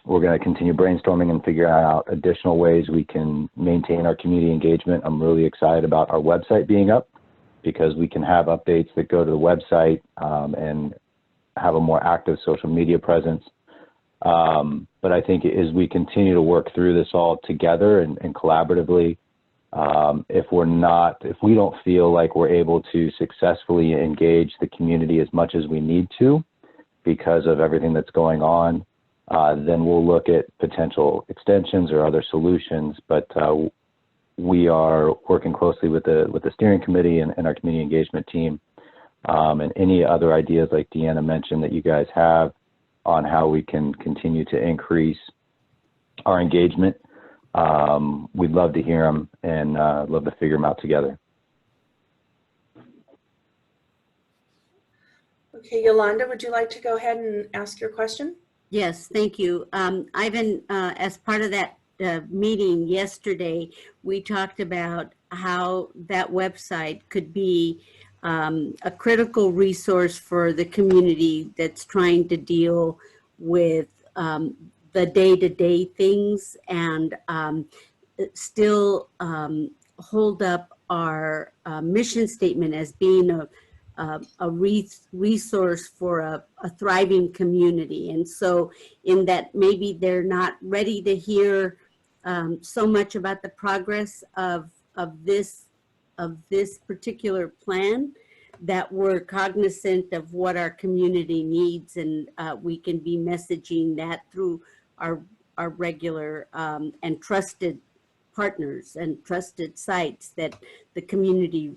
We're going to continue brainstorming and figuring out additional ways we can maintain our community engagement. I'm really excited about our website being up because we can have updates that go to the website and have a more active social media presence. But I think as we continue to work through this all together and collaboratively, if we don't feel like we're able to successfully engage the community as much as we need to because of everything that's going on, then we'll look at potential extensions or other solutions. But we are working closely with the steering committee and our community engagement team, and any other ideas like Deanna mentioned that you guys have on how we can continue to increase our engagement. We'd love to hear them and love to figure them out together. Okay, Yolanda, would you like to go ahead and ask your question? Yes, thank you. Ivan, as part of that meeting yesterday, we talked about how that website could be a critical resource for the community that's trying to deal with the day-to-day things and still hold up our mission statement as being a resource for a thriving community. And so in that maybe they're not ready to hear so much about the progress of this particular plan, that we're cognizant of what our community needs, and we can be messaging that through our regular and trusted partners and trusted sites that the community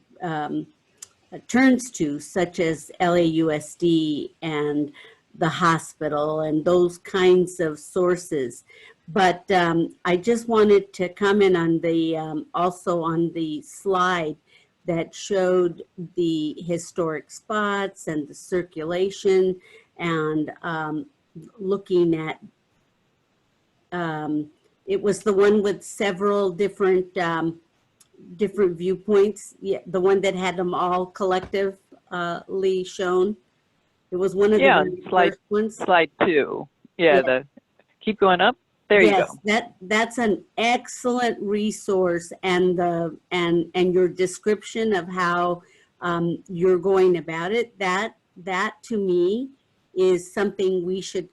turns to, such as LAUSD and the hospital and those kinds of sources. But I just wanted to comment on the also on the slide that showed the historic spots and the circulation, and looking at it was the one with several different viewpoints. Yeah, the one that had them all collectively shown. It was one of the first ones. Slide 2. Yeah. Keep going up. There you go. Yes, that's an excellent resource, and your description of how you're going about it. That to me is something we should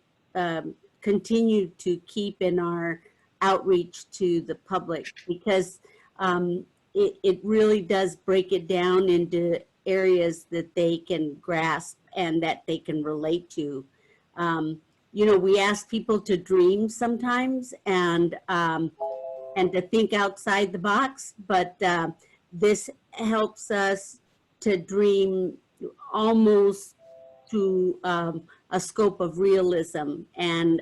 continue to keep in our outreach to the public, because it really does break it down into areas that they can grasp and that they can relate to. You know, we ask people to dream sometimes and to think outside the box, but this helps us to dream almost to a scope of realism, and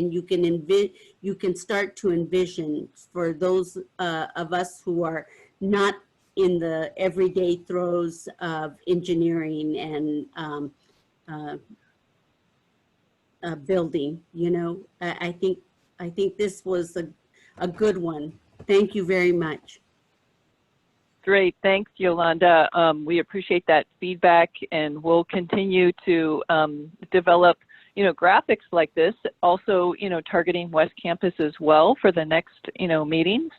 you can start to envision, for those of us who are not in the everyday throes of engineering and building. You know, I think this was a good one. Thank you very much. Great, thanks, Yolanda. We appreciate that feedback, and we'll continue to develop, graphics like this. Also, targeting West Campus as well for the next, meetings,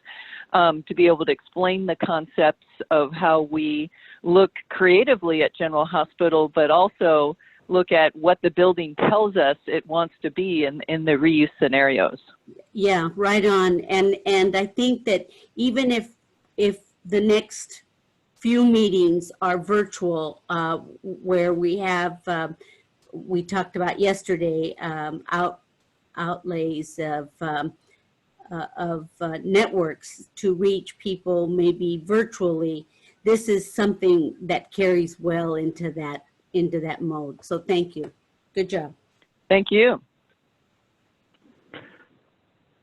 to be able to explain the concepts of how we look creatively at General Hospital, but also look at what the building tells us it wants to be in the reuse scenarios. Yeah, right on. And I think that even if the next few meetings are virtual, where we have, we talked about yesterday, outlays of networks to reach people maybe virtually, this is something that carries well into that mode. So thank you. Good job. Thank you.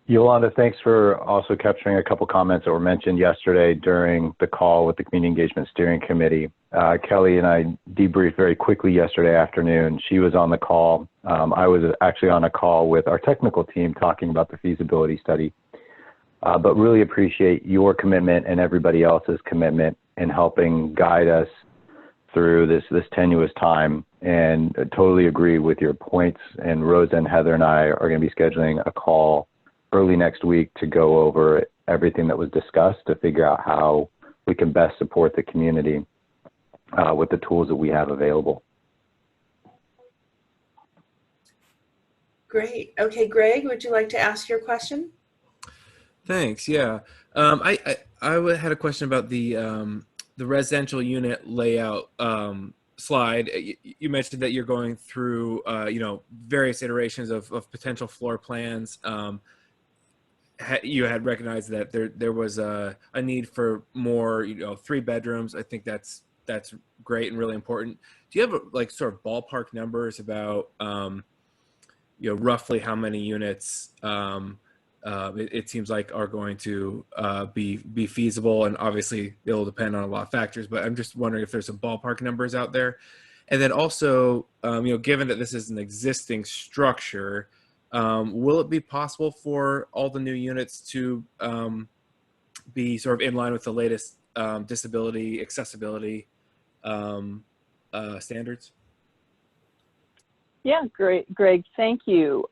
Yolanda, thanks for also capturing a couple comments that were mentioned yesterday during the call with the Community Engagement Steering Committee. Kelly and I debriefed very quickly yesterday afternoon. She was on the call. I was actually on a call with our technical team talking about the feasibility study, but really appreciate your commitment and everybody else's commitment in helping guide us through this tenuous time and totally agree with your points. And Rosa and Heather and I are going to be scheduling a call early next week to go over everything that was discussed to figure out how we can best support the community with the tools that we have available. Great. Okay, Greg, would you like to ask your question? Thanks. Yeah, I had a question about the residential unit layout slide. You mentioned that you're going through various iterations of potential floor plans. You had recognized that there was a need for more 3 bedrooms. I think that's great and really important. Do you have like sort of ballpark numbers about roughly how many units it seems like are going to be feasible? And obviously it'll depend on a lot of factors, but I'm just wondering if there's some ballpark numbers out there. And then also, given that this is an existing structure, will it be possible for all the new units to be sort of in line with the latest disability accessibility standards? Yeah, great, Greg, thank you.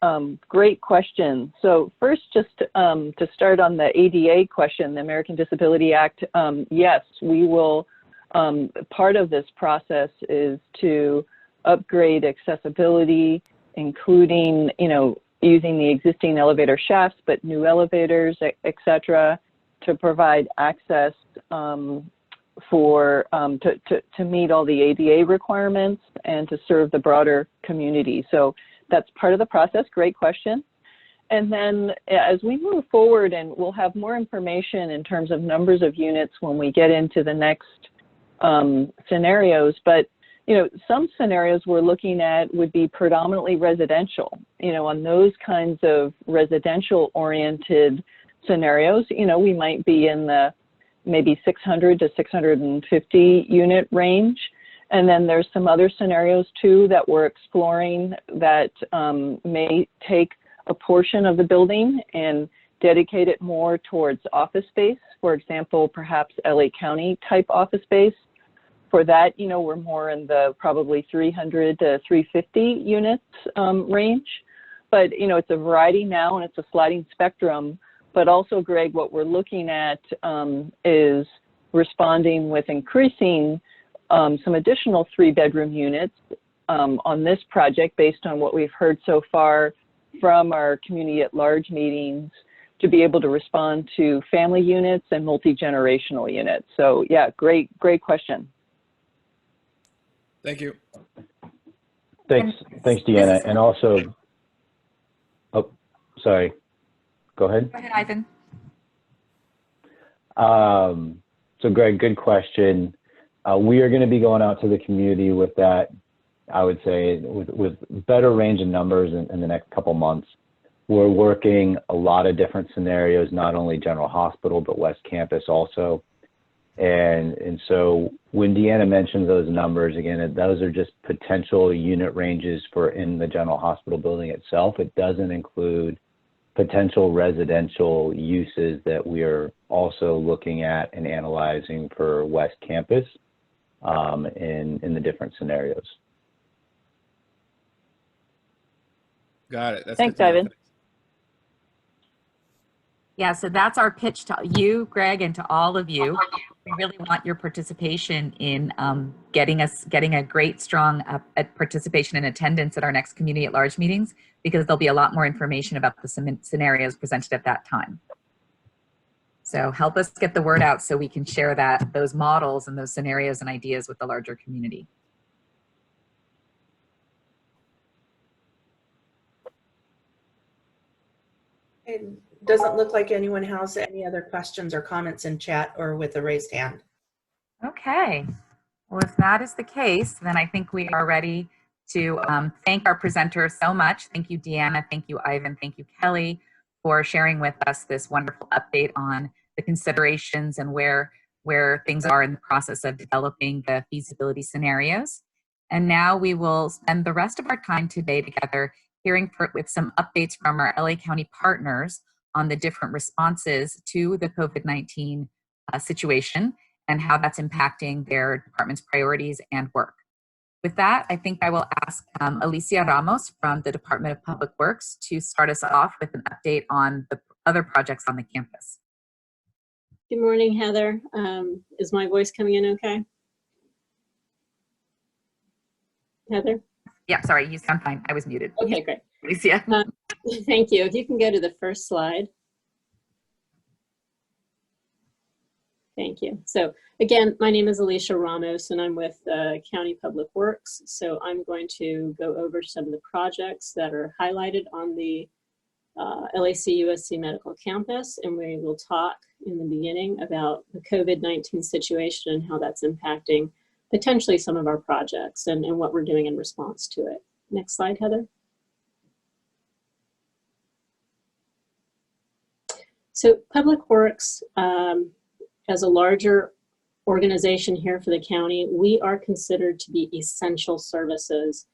Great question. So first, just to start on the ADA question, the American Disability Act, yes, we will, part of this process is to upgrade accessibility, including, using the existing elevator shafts, but new elevators, et cetera, to provide access to meet all the ADA requirements and to serve the broader community. So that's part of the process. Great question. And then as we move forward, and we'll have more information in terms of numbers of units when we get into the next scenarios, but some scenarios we're looking at would be predominantly residential. On those kinds of residential oriented scenarios, we might be in the maybe 600 to 650 unit range. And then there's some other scenarios too that we're exploring that may take a portion of the building and dedicate it more towards office space. For example, perhaps LA County type office space. For that, we're more in the probably 300 to 350 units range. But, it's a variety now and it's a sliding spectrum. But also, Greg, what we're looking at is responding with increasing some additional 3-bedroom units on this project based on what we've heard so far from our community at large meetings to be able to respond to family units and multi-generational units. So yeah, great question. Thank you. Thanks, Deanna. And also, oh, sorry. Go ahead. Go ahead, Ivan. So Greg, good question. We are going to be going out to the community with that, I would say, with better range of numbers in the next couple months. We're working a lot of different scenarios, not only General Hospital, but West Campus also. And so when Deanna mentions those numbers, again, those are just potential unit ranges for in the General Hospital building itself. It doesn't include potential residential uses that we are also looking at and analyzing for West Campus in the different scenarios. Got it. That's Thanks, Ivan. Yeah, so that's our pitch to you, Greg, and to all of you. We really want your participation in getting a great, strong participation and attendance at our next community at large meetings, because there'll be a lot more information about the scenarios presented at that time. So help us get the word out so we can share those models and those scenarios and ideas with the larger community. It doesn't look like anyone has any other questions or comments in chat or with a raised hand. Okay. Well, if that is the case, then I think we are ready to thank our presenters so much. Thank you, Deanna. Thank you, Ivan. Thank you, Kelly, for sharing with us this wonderful update on the considerations and where things are in the process of developing the feasibility scenarios. And now we will spend the rest of our time today together hearing with some updates from our LA County partners on the different responses to the COVID-19 situation and how that's impacting their department's priorities and work. With that, I think I will ask Alicia Ramos from the Department of Public Works to start us off with an update on the other projects on the campus. Good morning, Heather. Is my voice coming in okay? Heather? Yeah, sorry, you sound fine. I was muted. Okay, great. Alicia. Thank you. If you can go to the first slide. Thank you. So again, my name is Alicia Ramos and I'm with County Public Works. So I'm going to go over some of the projects that are highlighted on the LAC USC Medical Campus, and we will talk in the beginning about the COVID-19 situation and how that's impacting potentially some of our projects and what we're doing in response to it. Next slide, Heather. So Public Works, as a larger organization here for the county, we are considered to be essential services.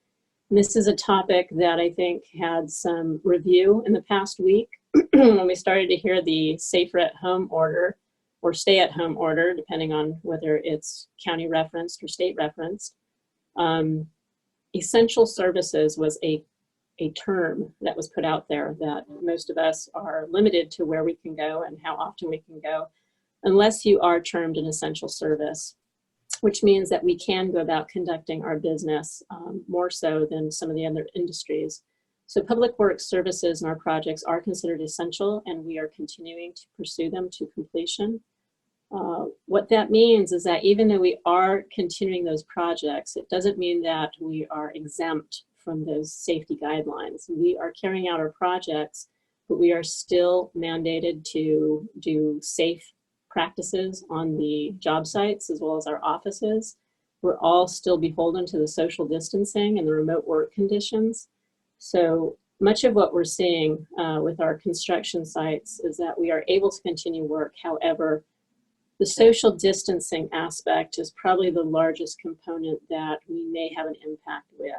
And this is a topic that I think had some review in the past week when we started to hear the safer at home order or stay at home order, depending on whether it's county referenced or state referenced. Essential services was a term that was put out there that most of us are limited to where we can go and how often we can go, unless you are termed an essential service, which means that we can go about conducting our business more so than some of the other industries. So Public Works services and our projects are considered essential, and we are continuing to pursue them to completion. What that means is that even though we are continuing those projects, it doesn't mean that we are exempt from those safety guidelines. We are carrying out our projects, but we are still mandated to do safe practices on the job sites as well as our offices. We're all still beholden to the social distancing and the remote work conditions. So much of what we're seeing with our construction sites is that we are able to continue work. However, the social distancing aspect is probably the largest component that we may have an impact with.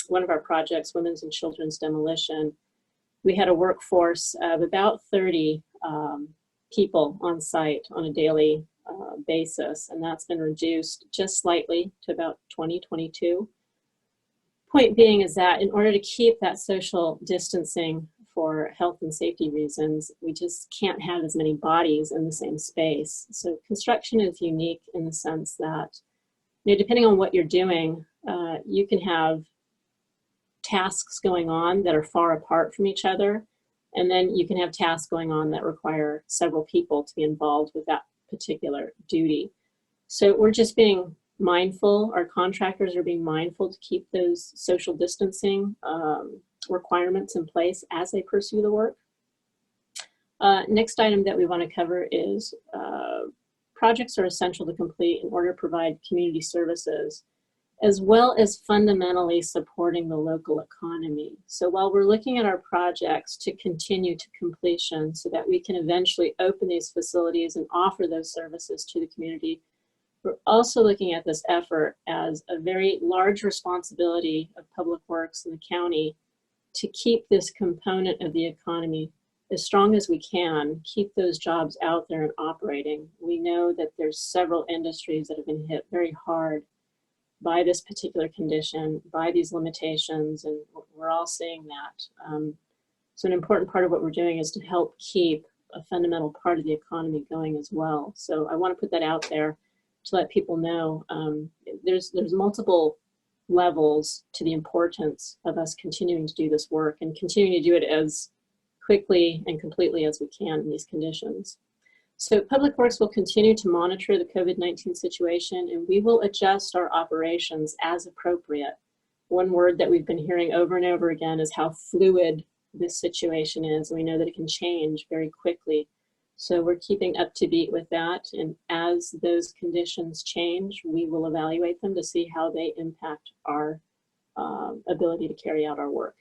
One of our projects, Women's and Children's Demolition, we had a workforce of about 30 people on site on a daily basis, and that's been reduced just slightly to about 20, 22. Point being is that in order to keep that social distancing for health and safety reasons, we just can't have as many bodies in the same space. So construction is unique in the sense that, you know, depending on what you're doing, you can have tasks going on that are far apart from each other, and then you can have tasks going on that require several people to be involved with that particular duty. So we're just being mindful, our contractors are being mindful to keep those social distancing requirements in place as they pursue the work. Next item that we want to cover is projects are essential to complete in order to provide community services, as well as fundamentally supporting the local economy. So while we're looking at our projects to continue to completion so that we can eventually open these facilities and offer those services to the community, we're also looking at this effort as a very large responsibility of Public Works in the county to keep this component of the economy as strong as we can, keep those jobs out there and operating. We know that there's several industries that have been hit very hard by this particular condition, by these limitations, and we're all seeing that. So an important part of what we're doing is to help keep a fundamental part of the economy going as well. So I want to put that out there to let people know there's multiple levels to the importance of us continuing to do this work and continuing to do it as quickly and completely as we can in these conditions. So Public Works will continue to monitor the COVID-19 situation, and we will adjust our operations as appropriate. One word that we've been hearing over and over again is how fluid this situation is. We know that it can change very quickly. So we're keeping up to date with that, and as those conditions change, we will evaluate them to see how they impact our ability to carry out our work.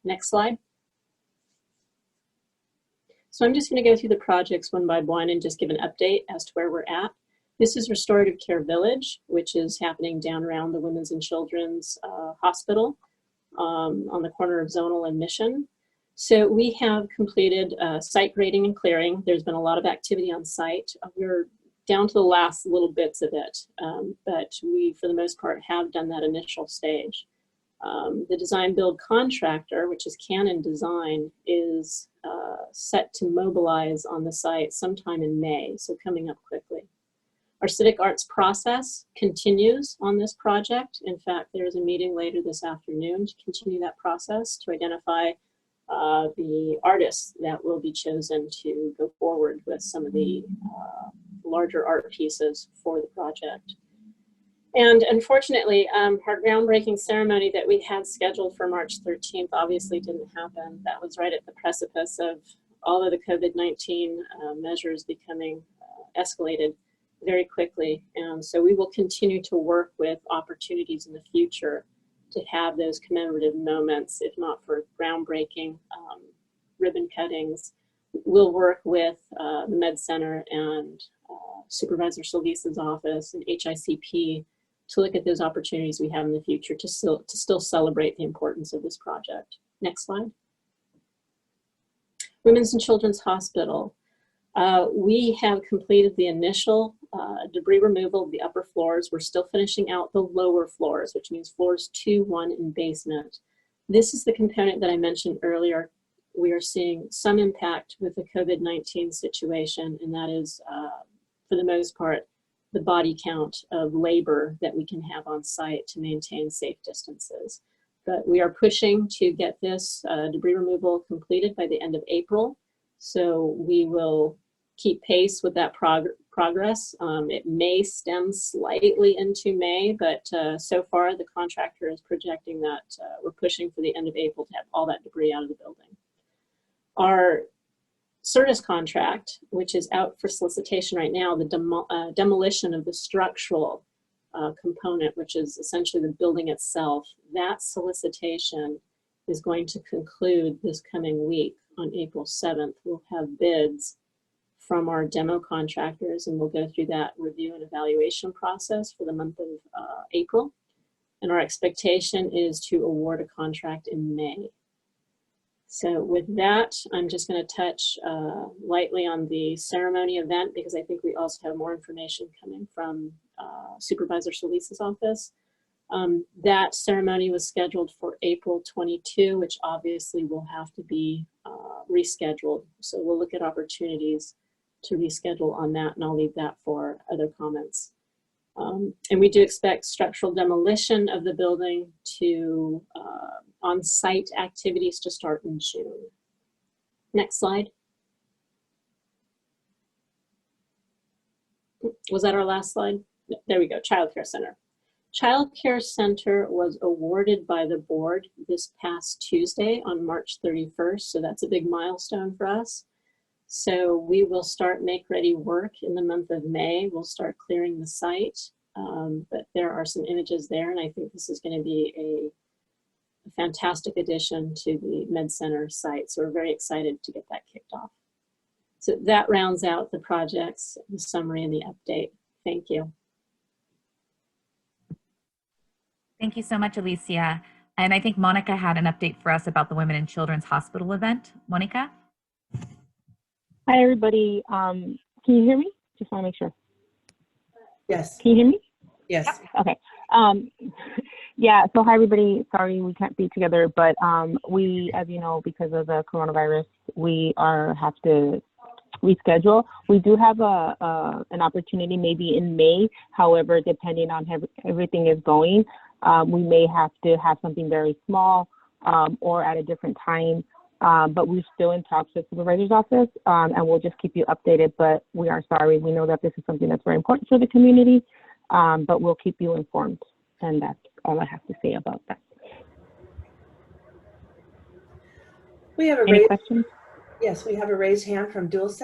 Next slide. So I'm just going to go through the projects one by one and just give an update as to where we're at. This is Restorative Care Village, which is happening down around the Women's and Children's Hospital on the corner of Zonal and Mission. So we have completed site grading and clearing. There's been a lot of activity on site. We're down to the last little bits of it. But we, for the most part, have done that initial stage. The design build contractor, which is Canon Design, is set to mobilize on the site sometime in May, so coming up quickly. Our civic arts process continues on this project. In fact, there's a meeting later this afternoon to continue that process to identify the artists that will be chosen to go forward with some of the larger art pieces for the project. And unfortunately, our groundbreaking ceremony that we had scheduled for March 13th obviously didn't happen. That was right at the precipice of all of the COVID-19 measures becoming escalated very quickly. And so we will continue to work with opportunities in the future to have those commemorative moments, if not for groundbreaking ribbon cuttings. We'll work with the Med Center and Supervisor Solis's office and HICP to look at those opportunities we have in the future to still celebrate the importance of this project. Next slide. Women's and Children's Hospital. We have completed the initial debris removal of the upper floors. We're still finishing out the lower floors, which means floors 2, 1, and basement. This is the component that I mentioned earlier. We are seeing some impact with the COVID-19 situation, and that is, for the most part, the body count of labor that we can have on site to maintain safe distances. But we are pushing to get this debris removal completed by the end of April. So we will keep pace with that progress. It may stem slightly into May, but so far the contractor is projecting that we're pushing for the end of April to have all that debris out of the building. Our service contract, which is out for solicitation right now, the demolition of the structural component, which is essentially the building itself, that solicitation is going to conclude this coming week on April 7th. We'll have bids from our demo contractors, and we'll go through that review and evaluation process for the month of April. And our expectation is to award a contract in May. So with that, I'm just going to touch lightly on the ceremony event, because I think we also have more information coming from Supervisor Solis's office. That ceremony was scheduled for April 22, which obviously will have to be rescheduled. So we'll look at opportunities to reschedule on that, and I'll leave that for other comments. And we do expect structural demolition of the building to on-site activities to start in June. Next slide. Was that our last slide? There we go, Child Care Center. Child Care Center was awarded by the board this past Tuesday on March 31st, so that's a big milestone for us. So we will start make-ready work in the month of May. We'll start clearing the site, but there are some images there, and I think this is going to be a fantastic addition to the Med Center site. So we're very excited to get that kicked off. So that rounds out the projects, the summary, and the update. Thank you. Thank you so much, Alicia. And I think Monica had an update for us about the Women and Children's Hospital event. Monica? Hi, everybody. Can you hear me? Just want to make sure. Yes. Can you hear me? Yes. Okay. Yeah, so hi, everybody. Sorry we can't be together, but we, as you know, because of the coronavirus, we have to reschedule. We do have an opportunity maybe in May. However, depending on how everything is going, we may have to have something very small or at a different time. But we're still in talks with the supervisor's office, and we'll just keep you updated. But we are sorry. We know that this is something that's very important for the community, but we'll keep you informed. And that's all I have to say about that. We have a Any questions? Yes, we have a raised hand from Dulce.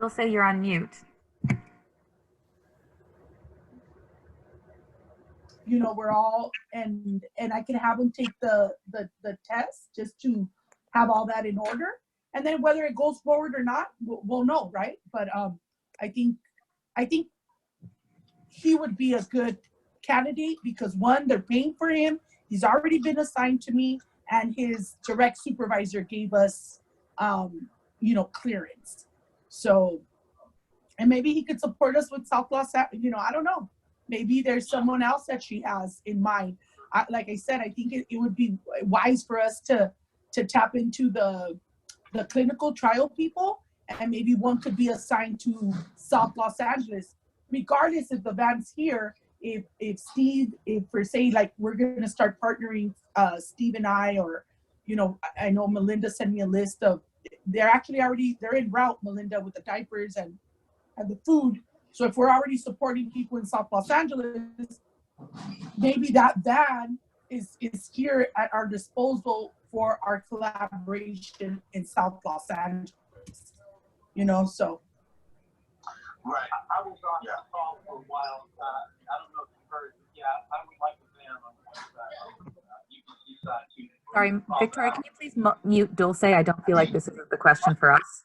Dulce, you're on mute. You know, we're all, and I can have them take the test just to have all that in order. And then whether it goes forward or not, we'll know, right? But I think he would be a good candidate because one, they're paying for him. He's already been assigned to me, and his direct supervisor gave us, clearance. So, and maybe he could support us with South Los Angeles, I don't know. Maybe there's someone else that she has in mind. Like I said, I think it would be wise for us to tap into the clinical trial people, and maybe one could be assigned to South Los Angeles, regardless if the van's here. If for say, like, we're going to start partnering, Steve and I, or, I know Melinda sent me a list of, they're in route, Melinda, with the diapers and the food. So if we're already supporting people in South Los Angeles, maybe that van is here at our disposal for our collaboration in South Los Angeles. So. Right. I was on that call for a while. I don't know if you heard, I would like a van on the website. UPC side too. Sorry, Victoria, can you please mute Dulce? I don't feel like this is the question for us.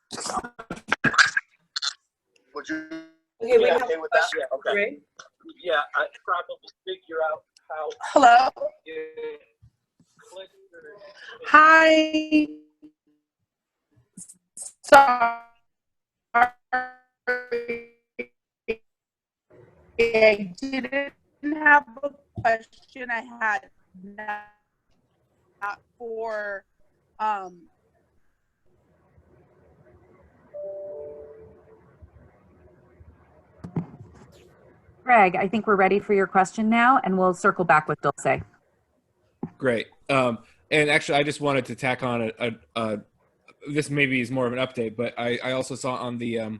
Would you Okay, we be have okay a with that? question. Yeah, okay. Right? Yeah, I probably figure out how. Hello? Hi. Sorry. I didn't have a question. I had not for Greg, I think we're ready for your question now, and we'll circle back with Dulce. Great. And actually, I just wanted to tack on this maybe is more of an update, but I also saw on the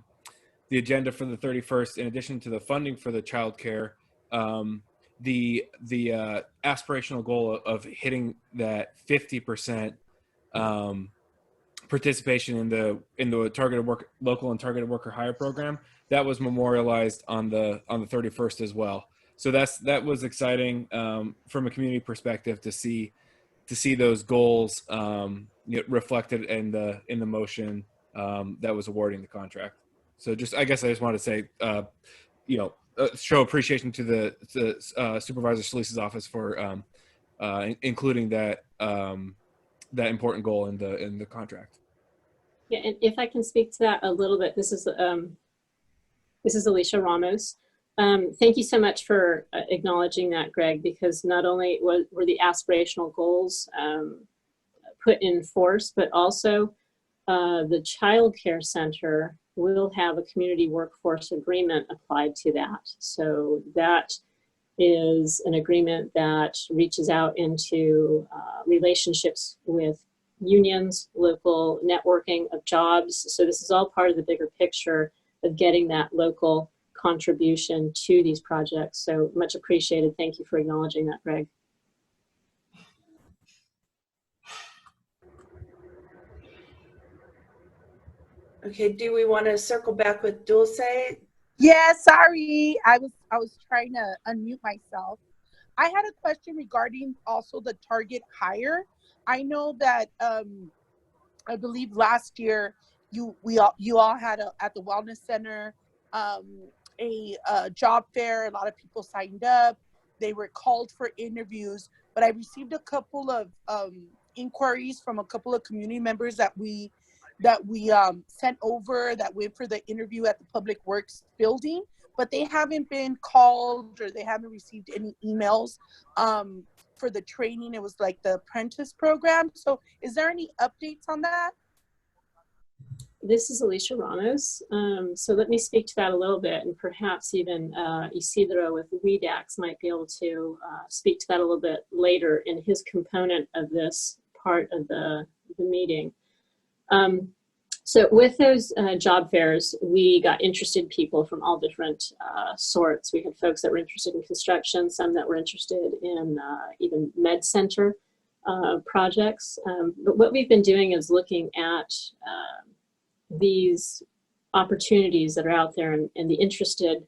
agenda for the 31st, in addition to the funding for the childcare, the aspirational goal of hitting that 50% participation in the targeted work, local and targeted worker hire program, that was memorialized on the 31st as well. So that was exciting from a community perspective to see those goals reflected in the motion that was awarding the contract. So I guess I just wanted to say, show appreciation to the Supervisor Solis's office for including that important goal in the contract. Yeah, and if I can speak to that a little bit, this is Alicia Ramos. Thank you so much for acknowledging that, Greg, because not only were the aspirational goals put in force, but also the Child Care Center will have a community workforce agreement applied to that. So that is an agreement that reaches out into relationships with unions, local networking of jobs. So this is all part of the bigger picture of getting that local contribution to these projects. So much appreciated. Thank you for acknowledging that, Greg. Okay, do we want to circle back with Dulce? Yeah, sorry. I was trying to unmute myself. I had a question regarding also the target hire. I know that I believe last year you all had at the Wellness Center a job fair. A lot of people signed up. They were called for interviews, but I received a couple of inquiries from a couple of community members that we sent over that went for the interview at the Public Works building, but they haven't been called or they haven't received any emails for the training. It was like the apprentice program. So is there any updates on that? This is Alicia Ramos. So let me speak to that a little bit, and perhaps even Isidro with WEDAX might be able to speak to that a little bit later in his component of this part of the meeting. So with those job fairs, we got interested people from all different sorts. We had folks that were interested in construction, some that were interested in even med center projects. But what we've been doing is looking at these opportunities that are out there and the interested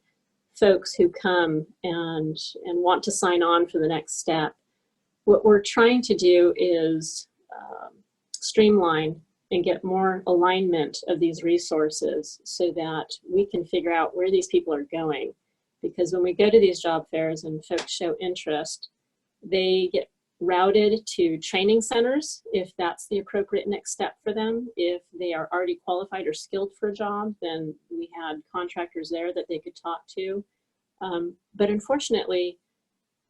folks who come and want to sign on for the next step. What we're trying to do is streamline and get more alignment of these resources so that we can figure out where these people are going. Because when we go to these job fairs and folks show interest, they get routed to training centers if that's the appropriate next step for them. If they are already qualified or skilled for a job, then we had contractors there that they could talk to. But unfortunately,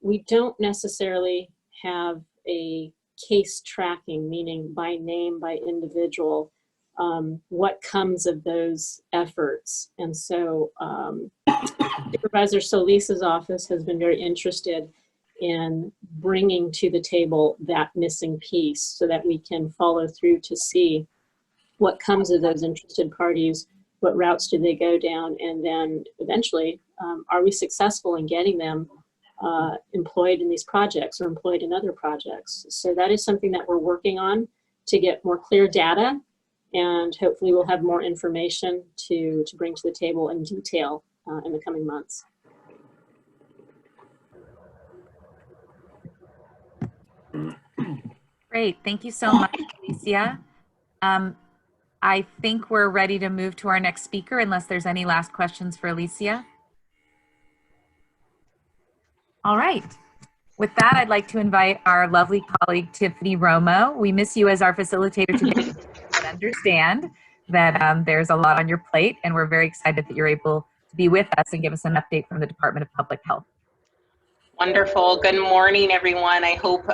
we don't necessarily have a case tracking, meaning by name, by individual, what comes of those efforts. And so Supervisor Solis's office has been very interested in bringing to the table that missing piece so that we can follow through to see what comes of those interested parties, what routes do they go down, and then eventually, are we successful in getting them employed in these projects or employed in other projects? So that is something that we're working on to get more clear data, and hopefully we'll have more information to bring to the table in detail in the coming months. Great, thank you so much, Alicia. I think we're ready to move to our next speaker unless there's any last questions for Alicia. All right. With that, I'd like to invite our lovely colleague, Tiffany Romo. We miss you as our facilitator today, but understand that there's a lot on your plate, and we're very excited that you're able to be with us and give us an update from the Department of Public Health. Wonderful. Good morning, everyone. I hope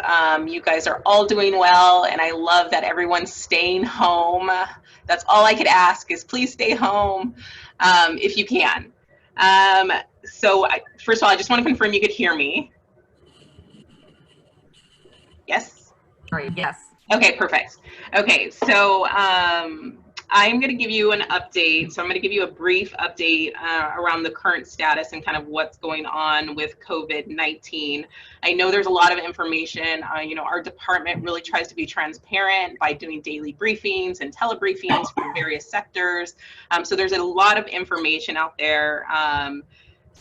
you guys are all doing well, and I love that everyone's staying home. That's all I could ask is please stay home if you can. First of all, I just want to confirm you could hear me. Yes? Sorry, yes. Okay, perfect. Okay, so I'm going to give you an update. So I'm going to give you a brief update around the current status and kind of what's going on with COVID-19. I know there's a lot of information. You know, our department really tries to be transparent by doing daily briefings and telebriefings for various sectors. So there's a lot of information out there.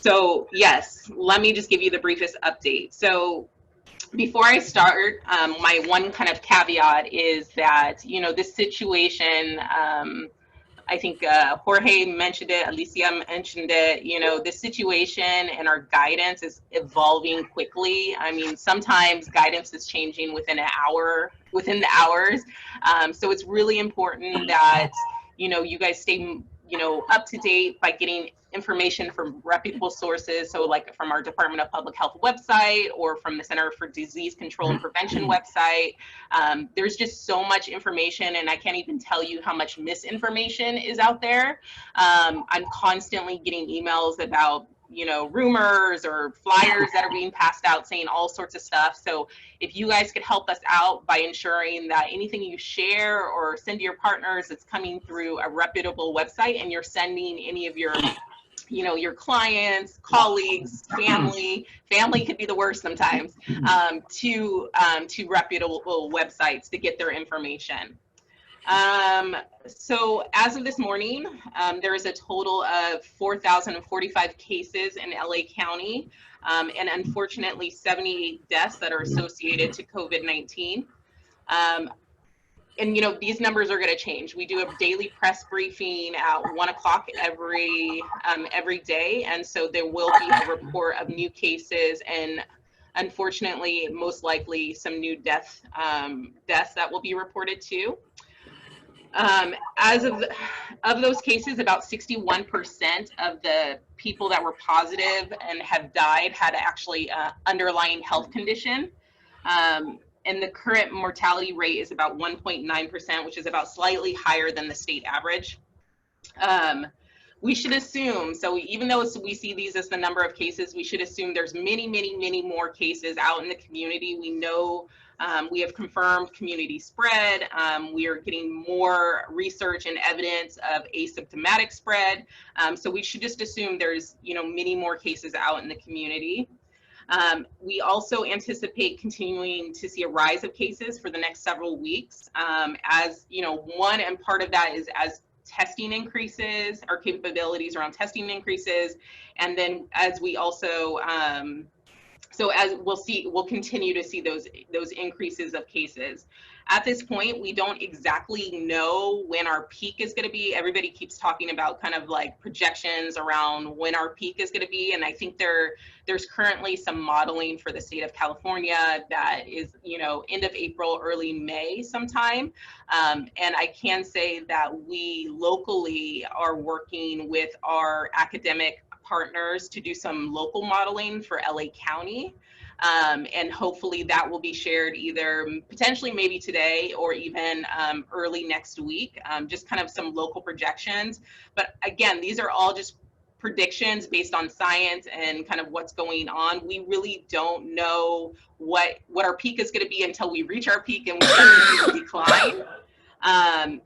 So yes, let me just give you the briefest update. So before I start, my one kind of caveat is that, you know, this situation, I think Jorge mentioned it, Alicia mentioned it, you know, the situation and our guidance is evolving quickly. I mean, sometimes guidance is changing within the hours. So it's really important that, you know, you guys stay, you know, up to date by getting information from reputable sources. So like from our Department of Public Health website or from the Center for Disease Control and Prevention website. There's just so much information, and I can't even tell you how much misinformation is out there. I'm constantly getting emails about, you know, rumors or flyers that are being passed out saying all sorts of stuff. So if you guys could help us out by ensuring that anything you share or send to your partners, it's coming through a reputable website, and you're sending any of your, you know, your clients, colleagues, family could be the worst sometimes, to reputable websites to get their information. So as of this morning, there is a total of 4,045 cases in LA County, and unfortunately 78 deaths that are associated to COVID-19. And you know, these numbers are going to change. We do a daily press briefing at 1 o'clock every day, and so there will be a report of new cases and, unfortunately, most likely some new deaths that will be reported too. As of those cases, about 61% of the people that were positive and have died had actually underlying health condition. And the current mortality rate is about 1.9%, which is about slightly higher than the state average. We should assume, so even though we see these as the number of cases, we should assume there's many more cases out in the community. We know we have confirmed community spread. We are getting more research and evidence of asymptomatic spread. So we should just assume there's, you know, many more cases out in the community. We also anticipate continuing to see a rise of cases for the next several weeks. As you know, one and part of that is as testing increases, our capabilities around testing increases, and then as we also So as we'll continue to see those increases of cases. At this point, we don't exactly know when our peak is going to be. Everybody keeps talking about kind of like projections around when our peak is going to be, and I think there's currently some modeling for the state of California that is, end of April, early May sometime. And I can say that we locally are working with our academic partners to do some local modeling for LA County. And hopefully that will be shared either potentially maybe today or even early next week, just kind of some local projections. But again, these are all just predictions based on science and kind of what's going on. We really don't know what our peak is going to be until we reach our peak and we start to see the decline. And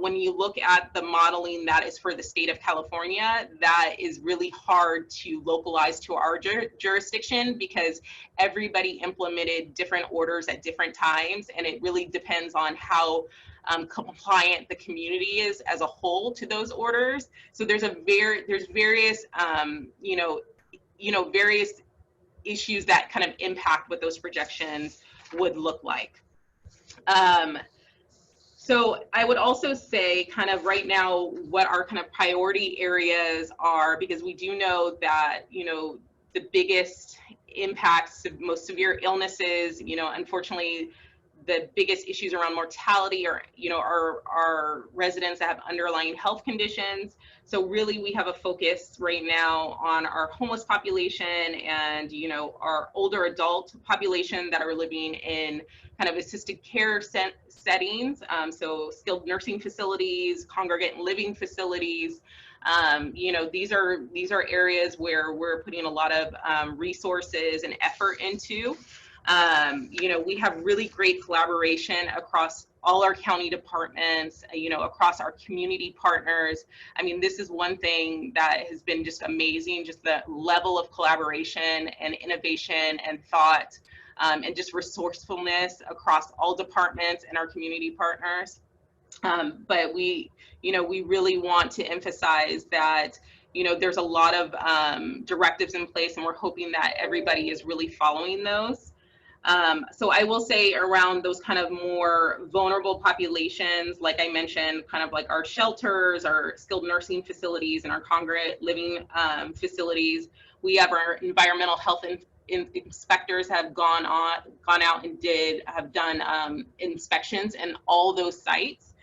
when you look at the modeling that is for the state of California, that is really hard to localize to our jurisdiction because everybody implemented different orders at different times, and it really depends on how compliant the community is as a whole to those orders. So there's various various issues that kind of impact what those projections would look like. So I would also say kind of right now what our kind of priority areas are, because we do know that, the biggest impacts of most severe illnesses, unfortunately, the biggest issues around mortality are, our residents that have underlying health conditions. So really we have a focus right now on our homeless population and, our older adult population that are living in kind of assisted care settings. So skilled nursing facilities, congregate living facilities. These are areas where we're putting a lot of resources and effort into. We have really great collaboration across all our county departments, across our community partners. I mean, this is one thing that has been just amazing, just the level of collaboration and innovation and thought and just resourcefulness across all departments and our community partners. But we really want to emphasize that, there's a lot of directives in place, and we're hoping that everybody is really following those. So I will say around those kind of more vulnerable populations, like I mentioned, kind of like our shelters, our skilled nursing facilities, and our congregate living facilities, we have our environmental health inspectors have gone out and have done inspections in all those sites.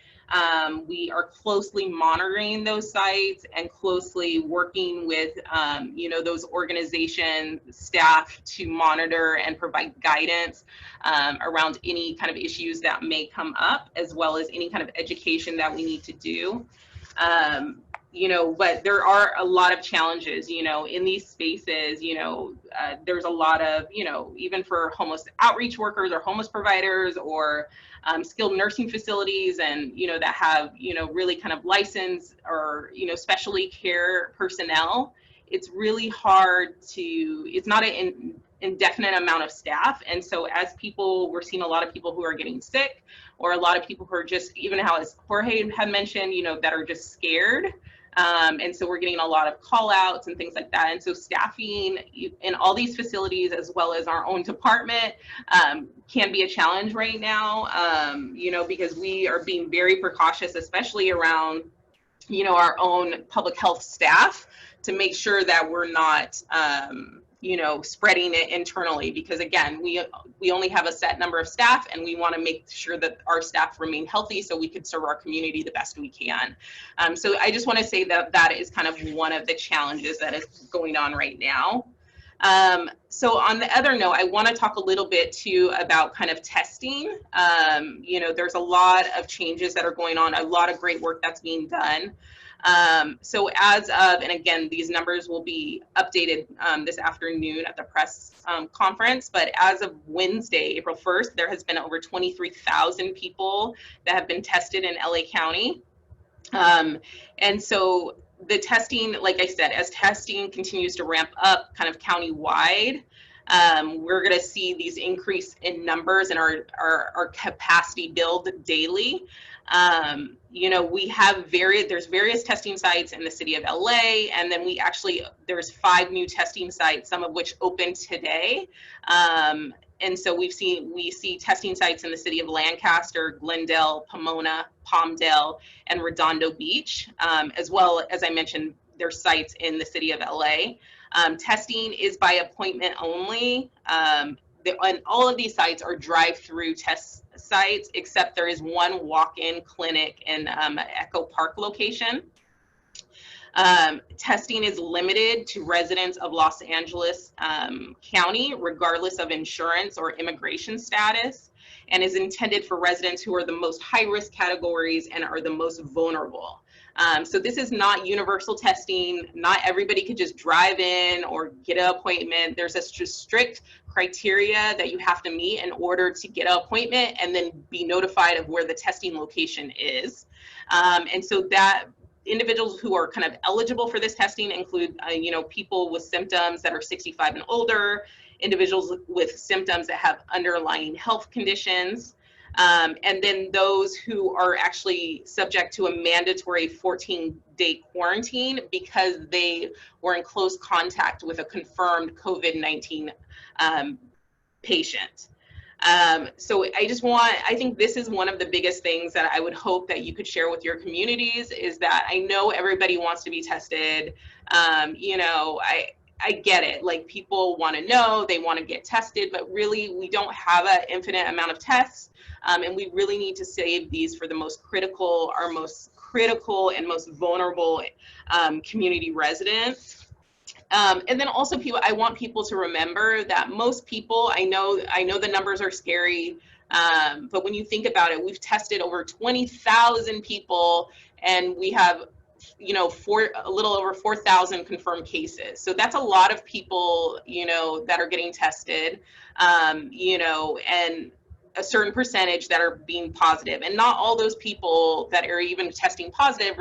We are closely monitoring those sites and closely working with, those organization staff to monitor and provide guidance around any kind of issues that may come up, as well as any kind of education that we need to do. But there are a lot of challenges, in these spaces. There's a lot of, even for homeless outreach workers or homeless providers or skilled nursing facilities and, that have, really kind of licensed or, specialty care personnel, it's really hard it's not an indefinite amount of staff. And so as we're seeing a lot of people who are getting sick, or a lot of people who are just, even how as Jorge had mentioned, that are just scared. And so we're getting a lot of call outs and things like that. And so staffing in all these facilities, as well as our own department, can be a challenge right now, because we are being very precautious, especially around, our own public health staff, to make sure that we're not, spreading it internally, because again, we only have a set number of staff, and we want to make sure that our staff remain healthy so we can serve our community the best we can. So I just want to say that is kind of one of the challenges that is going on right now. So on the other note, I want to talk a little bit too about kind of testing. There's a lot of changes that are going on, a lot of great work that's being done. So as of, and again, these numbers will be updated this afternoon at the press conference, but as of Wednesday, April 1st, there has been over 23,000 people that have been tested in LA County. And so the testing, like I said, as testing continues to ramp up kind of county-wide, We're going to see these increase in numbers and our capacity build daily. You know, we have there's various testing sites in the city of LA, and then there's 5 new testing sites, some of which opened today. And so we see testing sites in the city of Lancaster, Glendale, Pomona, Palmdale, and Redondo Beach, as well as I mentioned, there's sites in the city of LA. Testing is by appointment only. And all of these sites are drive-through test sites, except there is one walk-in clinic in Echo Park location. Testing is limited to residents of Los Angeles County, regardless of insurance or immigration status, and is intended for residents who are the most high-risk categories and are the most vulnerable. So this is not universal testing. Not everybody could just drive in or get an appointment. There's a strict criteria that you have to meet in order to get an appointment and then be notified of where the testing location is. And so that individuals who are kind of eligible for this testing include, you know, people with symptoms that are 65 and older, individuals with symptoms that have underlying health conditions, and then those who are actually subject to a mandatory 14-day quarantine because they were in close contact with a confirmed COVID-19 patient. So I think this is one of the biggest things that I would hope that you could share with your communities is that I know everybody wants to be tested. You know, I get it. Like people want to know, they want to get tested, but really we don't have an infinite amount of tests. And we really need to save these for the most critical, our most critical and most vulnerable community residents. And then also I want people to remember that most people, I know the numbers are scary, but when you think about it, we've tested over 20,000 people and we have, you know, a little over 4,000 confirmed cases. So that's a lot of people, you know, that are getting tested, you know, and a certain percentage that are being positive, and not all those people that are even testing positive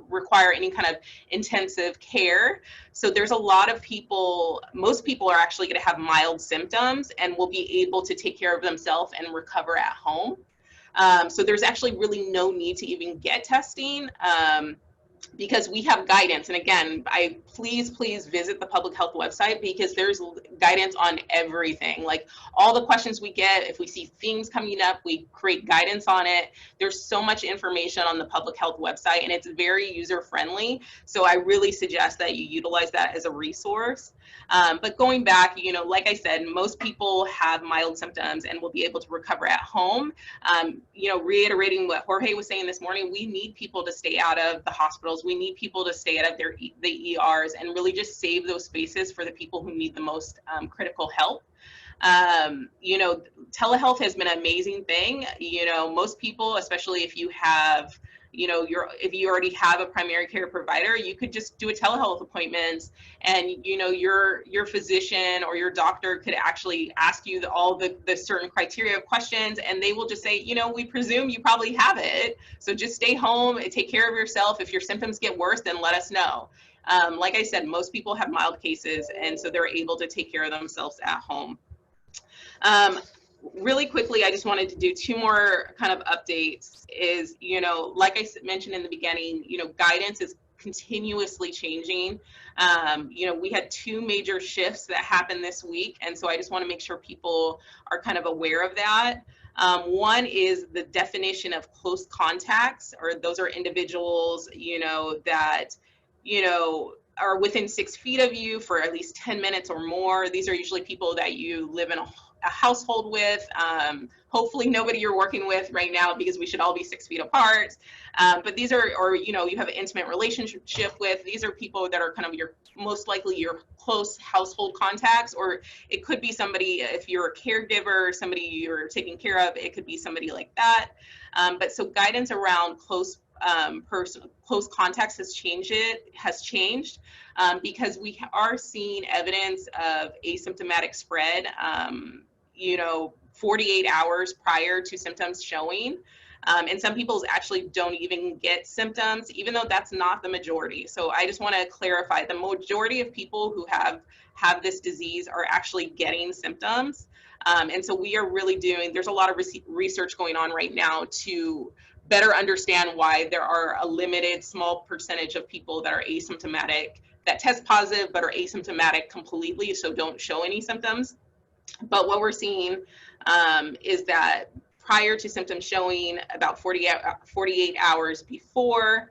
require any kind of intensive care. So there's a lot of people, most people are actually going to have mild symptoms and will be able to take care of themselves and recover at home. So there's actually really no need to even get testing. Because we have guidance, and again, please visit the public health website because there's guidance on everything. Like all the questions we get, if we see things coming up, we create guidance on it. There's so much information on the public health website, and it's very user friendly. So I really suggest that you utilize that as a resource. But going back, you know, like I said, most people have mild symptoms and will be able to recover at home. You know, reiterating what Jorge was saying this morning, we need people to stay out of the hospitals. We need people to stay out of the ERs and really just save those spaces for the people who need the most critical help. You know, telehealth has been an amazing thing. You know, most people, especially if you have, you know, if you already have a primary care provider, you could just do a telehealth appointment, and you know your physician or your doctor could actually ask you all the certain criteria of questions, and they will just say, you know, we presume you probably have it, so just stay home and take care of yourself. If your symptoms get worse, then let us know. Like I said, most people have mild cases, and so they're able to take care of themselves at home. Really quickly, I just wanted to do 2 more kind of updates is, you know, like I mentioned in the beginning, you know, guidance is continuously changing. You know, we had 2 major shifts that happened this week. And so I just want to make sure people are kind of aware of that. One is the definition of close contacts, or those are individuals, you know, that, you know, are within 6 feet of you for at least 10 minutes or more. These are usually people that you live in a household with. Hopefully nobody you're working with right now, because we should all be 6 feet apart. But these are, or, you know, you have an intimate relationship with, these are people that are kind of most likely your close household contacts, or it could be somebody, if you're a caregiver, somebody you're taking care of, it could be somebody like that. But so guidance around close contacts has changed because we are seeing evidence of asymptomatic spread, you know, 48 hours prior to symptoms showing. And some people actually don't even get symptoms, even though that's not the majority. So I just want to clarify, the majority of people who have this disease are actually getting symptoms. And so we are really there's a lot of research going on right now to better understand why there are a limited small percentage of people that are asymptomatic, that test positive but are asymptomatic completely, so don't show any symptoms. But what we're seeing is that prior to symptoms showing, about 48 hours before,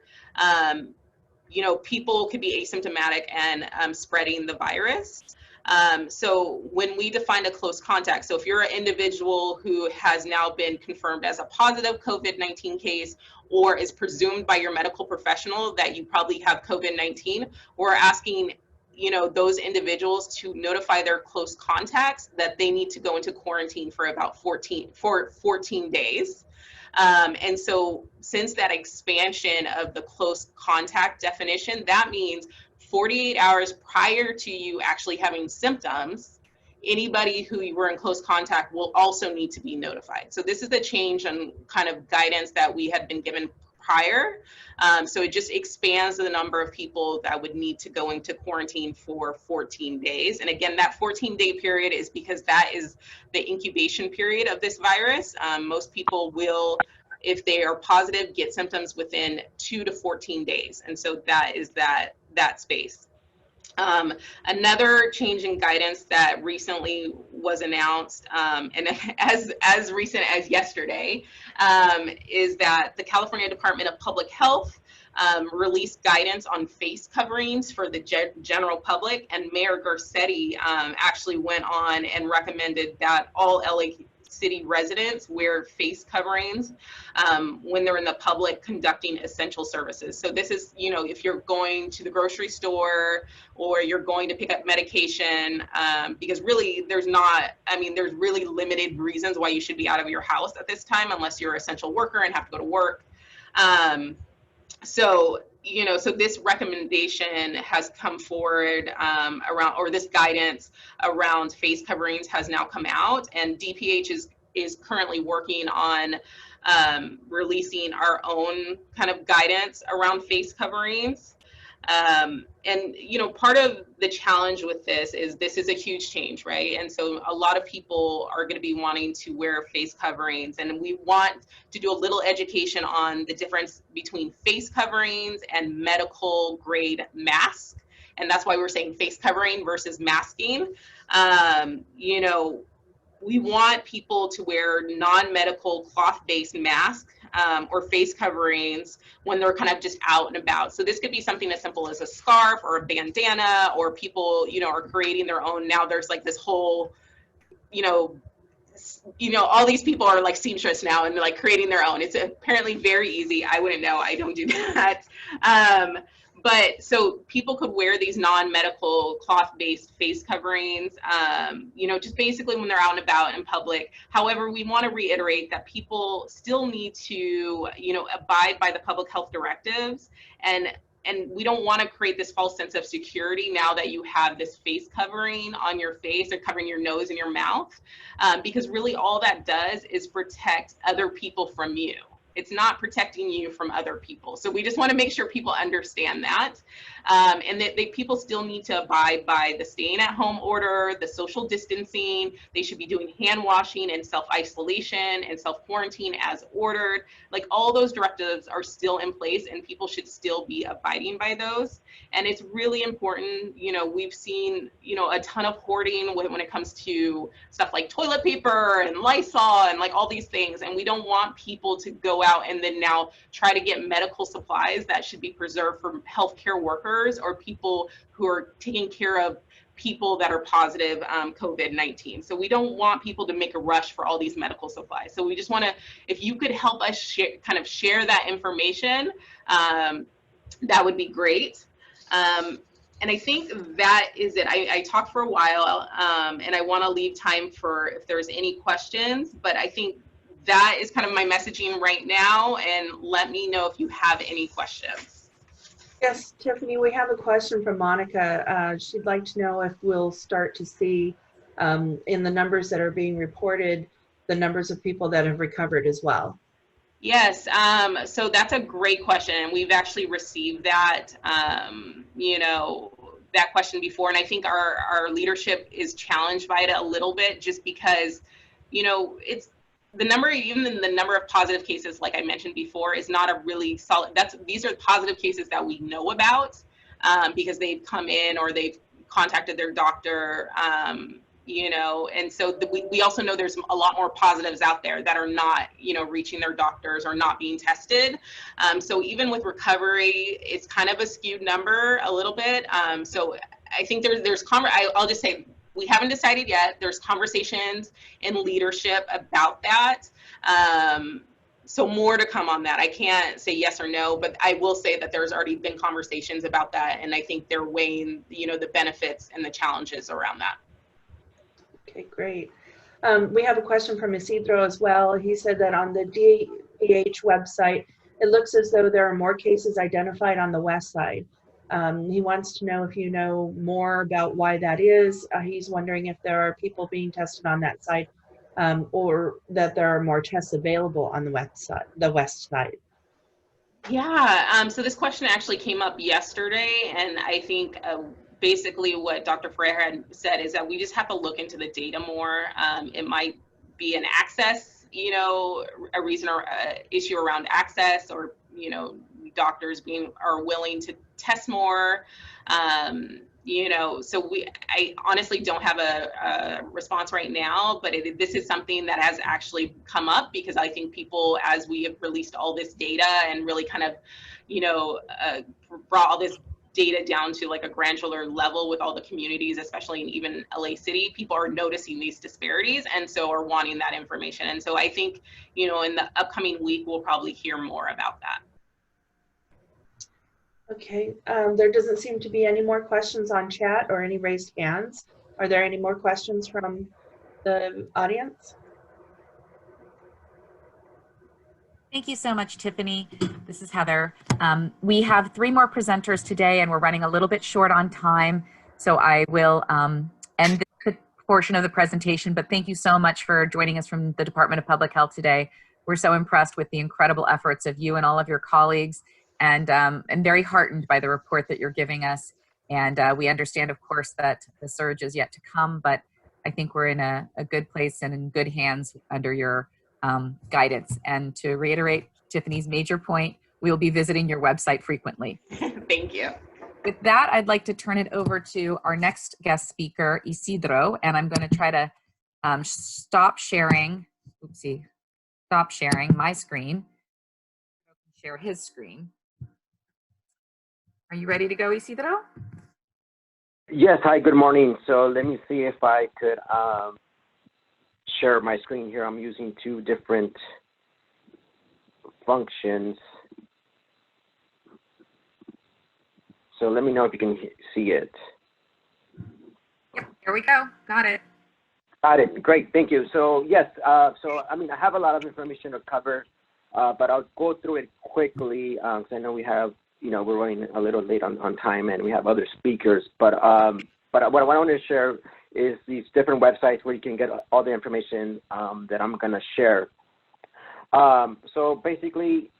people could be asymptomatic and spreading the virus. So when we define a close contact, so if you're an individual who has now been confirmed as a positive COVID-19 case, or is presumed by your medical professional that you probably have COVID-19, we're asking those individuals to notify their close contacts that they need to go into quarantine for about 14 days. And so since that expansion of the close contact definition, that means 48 hours prior to you actually having symptoms, anybody who you were in close contact will also need to be notified. So this is the change on kind of guidance that we had been given prior. So it just expands the number of people that would need to go into quarantine for 14 days. And again, that 14-day period is because that is the incubation period of this virus. Most people will, if they are positive, get symptoms within 2 to 14 days. And so that is that space. Another change in guidance that recently was announced, and as recent as yesterday, is that the California Department of Public Health released guidance on face coverings for the general public, and Mayor Garcetti actually went on and recommended that all LA City residents wear face coverings when they're in the public conducting essential services. So this is, if you're going to the grocery store or you're going to pick up medication, because really there's really limited reasons why you should be out of your house at this time unless you're an essential worker and have to go to work. So this recommendation has come forward around, or this guidance around face coverings has now come out, and DPH is currently working on releasing our own kind of guidance around face coverings. And part of the challenge with this is a huge change, right? And so a lot of people are going to be wanting to wear face coverings, and we want to do a little education on the difference between face coverings and medical grade masks. And that's why we're saying face covering versus masking. We want people to wear non-medical cloth-based masks or face coverings when they're kind of just out and about. So this could be something as simple as a scarf or a bandana, or people, are creating their own. Now there's like this whole, all these people are like seamstress now and like creating their own. It's apparently very easy. I wouldn't know. I don't do that. But so people could wear these non-medical cloth-based face coverings, just basically when they're out and about in public. However, we want to reiterate that people still need to, abide by the public health directives, and we don't want to create this false sense of security now that you have this face covering on your face or covering your nose and your mouth, because really all that does is protect other people from you. It's not protecting you from other people. So we just want to make sure people understand that, and that people still need to abide by the staying at home order, the social distancing. They should be doing hand washing and self-isolation and self-quarantine as ordered. Like all those directives are still in place, and people should still be abiding by those. And it's really important, we've seen, a ton of hoarding when it comes to stuff like toilet paper and Lysol and like all these things. And we don't want people to go out and then now try to get medical supplies that should be preserved for healthcare workers or people who are taking care of people that are positive COVID-19. So we don't want people to make a rush for all these medical supplies. So we just want to, if you could help us share that information, that would be great. And I think that is it. I talked for a while, and I want to leave time for if there's any questions, but I think that is kind of my messaging right now, and let me know if you have any questions. Yes, Tiffany, we have a question from Monica. She'd like to know if we'll start to see in the numbers that are being reported, the numbers of people that have recovered as well. Yes, so that's a great question, and we've actually received that, you know, that question before, and I think our leadership is challenged by it a little bit, just because, you know, it's the number, even the number of positive cases, like I mentioned before, is not a really solid. These are positive cases that we know about, because they've come in or they've contacted their doctor. You know, and so we also know there's a lot more positives out there that are not, you know, reaching their doctors or not being tested. So even with recovery, it's kind of a skewed number a little bit. So I think I'll just say, we haven't decided yet. There's conversations in leadership about that. So more to come on that. I can't say yes or no, but I will say that there's already been conversations about that. And I think they're weighing, you know, the benefits and the challenges around that. Okay, great. We have a question from Isidro as well. He said that on the DH website, it looks as though there are more cases identified on the west side. He wants to know if you know more about why that is. He's wondering if there are people being tested on that side, or that there are more tests available on the west side. Yeah, so this question actually came up yesterday, and I think basically what Dr. Ferrer had said is that we just have to look into the data more. It might be an access, you know, a reason or issue around access, or, you know, doctors are willing to test more. You know, so I honestly don't have a response right now, but this is something that has actually come up, because I think people, as we have released all this data and really kind of, you know, brought all this data down to like a granular level with all the communities, especially in even LA City, people are noticing these disparities, and so are wanting that information. And so I think, you know, in the upcoming week, we'll probably hear more about that. Okay, there doesn't seem to be any more questions on chat or any raised hands. Are there any more questions from the audience? Thank you so much, Tiffany. This is Heather. We have 3 more presenters today, and we're running a little bit short on time. So I will end this portion of the presentation, but thank you so much for joining us from the Department of Public Health today. We're so impressed with the incredible efforts of you and all of your colleagues, and very heartened by the report that you're giving us. And we understand, of course, that the surge is yet to come, but I think we're in a good place and in good hands under your guidance. And to reiterate Tiffany's major point, we will be visiting your website frequently. Thank you. With that, I'd like to turn it over to our next guest speaker, Isidro, and I'm going to try to stop sharing my screen, share his screen. Are you ready to go, Isidro? Yes, hi, good morning. So let me see if I could share my screen here. I'm using 2 different functions. So let me know if you can see it. Yep, here we go. Got it. Got it. Great. Thank you. So yes, so I mean, I have a lot of information to cover, but I'll go through it quickly because I know we have, you know, we're running a little late on time and we have other speakers. But what I want to share is these different websites where you can get all the information that I'm going to share. So basically,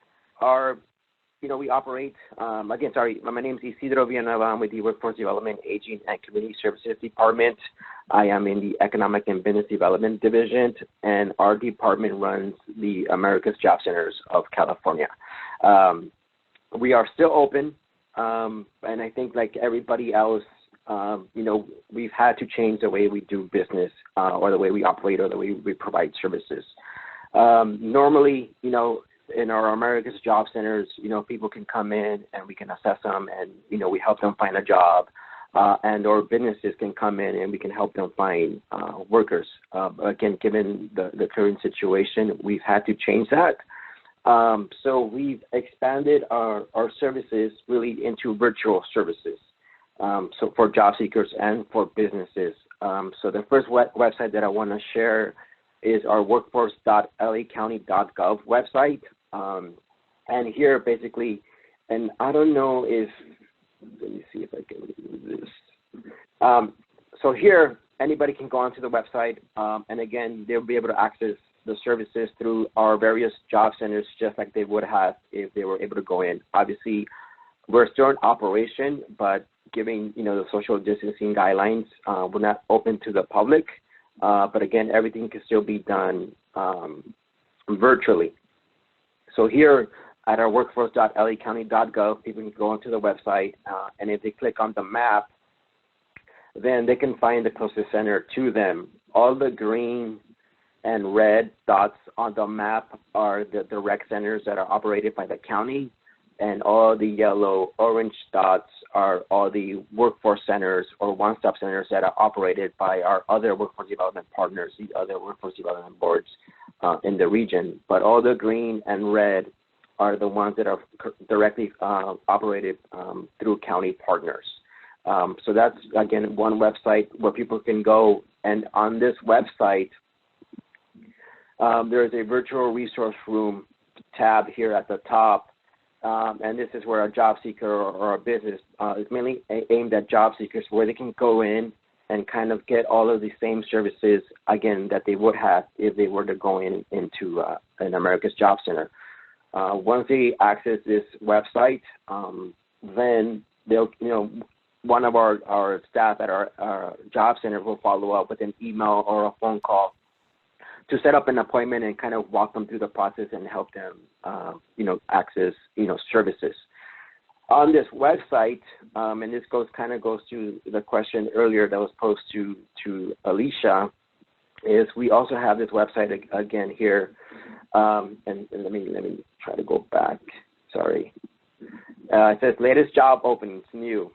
we operate, again, sorry, my name is Isidro Villanueva. I'm with the Workforce Development, Aging, and Community Services Department. I am in the Economic and Business Development Division, and our department runs the America's Job Centers of California. We are still open, and I think like everybody else, you know, we've had to change the way we do business or the way we operate or the way we provide services. Normally, you know, in our America's Job Centers, you know, people can come in and we can assess them and, you know, we help them find a job, and or businesses can come in and we can help them find workers. Again, given the current situation, we've had to change that. So we've expanded our services really into virtual services. So for job seekers and for businesses. So the first website that I want to share is our workforce.lacounty.gov website. And here basically, and I don't know if, let me see if I can do this. So here, anybody can go onto the website, and again, they'll be able to access the services through our various job centers just like they would have if they were able to go in. Obviously, we're still in operation, but given the social distancing guidelines, we're not open to the public. But again, everything can still be done virtually. So here at our workforce.lacounty.gov, people can go onto the website, and if they click on the map, then they can find the closest center to them. All the green and red dots on the map are the direct centers that are operated by the county, and all the yellow, orange dots are all the workforce centers or one-stop centers that are operated by our other workforce development partners, the other workforce development boards in the region. But all the green and red are the ones that are directly operated through county partners. So that's, again, one website where people can go. And on this website, there is a virtual resource room tab here at the top. And this is where a job seeker or a business is mainly aimed at job seekers, where they can go in and kind of get all of the same services, again, that they would have if they were to go into an America's Job Center. Once they access this website, then they'll, one of our staff at our job center will follow up with an email or a phone call to set up an appointment and kind of walk them through the process and help them, access, services. On this website, and this goes to the question earlier that was posed to Alicia, is we also have this website again here, and let me try to go back. Sorry, it says latest job openings new.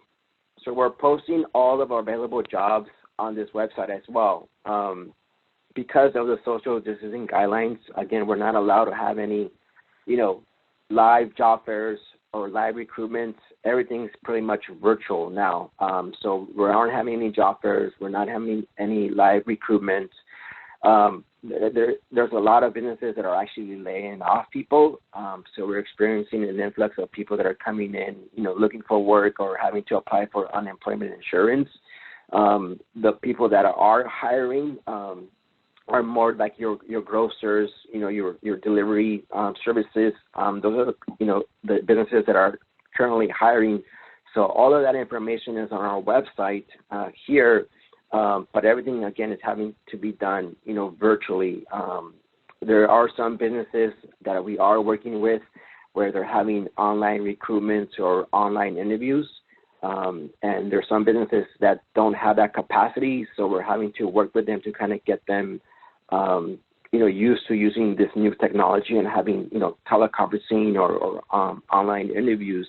So we're posting all of our available jobs on this website as well. Because of the social distancing guidelines, again, we're not allowed to have any, live job fairs or live recruitments. Everything's pretty much virtual now. So we aren't having any job fairs. We're not having any live recruitments. There's a lot of businesses that are actually laying off people. So we're experiencing an influx of people that are coming in, looking for work or having to apply for unemployment insurance. The people that are hiring are more like your grocers, your delivery services. Those are the businesses that are currently hiring. So all of that information is on our website here. But everything, again, is having to be done, virtually. There are some businesses that we are working with where they're having online recruitments or online interviews. And there's some businesses that don't have that capacity. So we're having to work with them to kind of get them, used to using this new technology and having, teleconferencing or online interviews.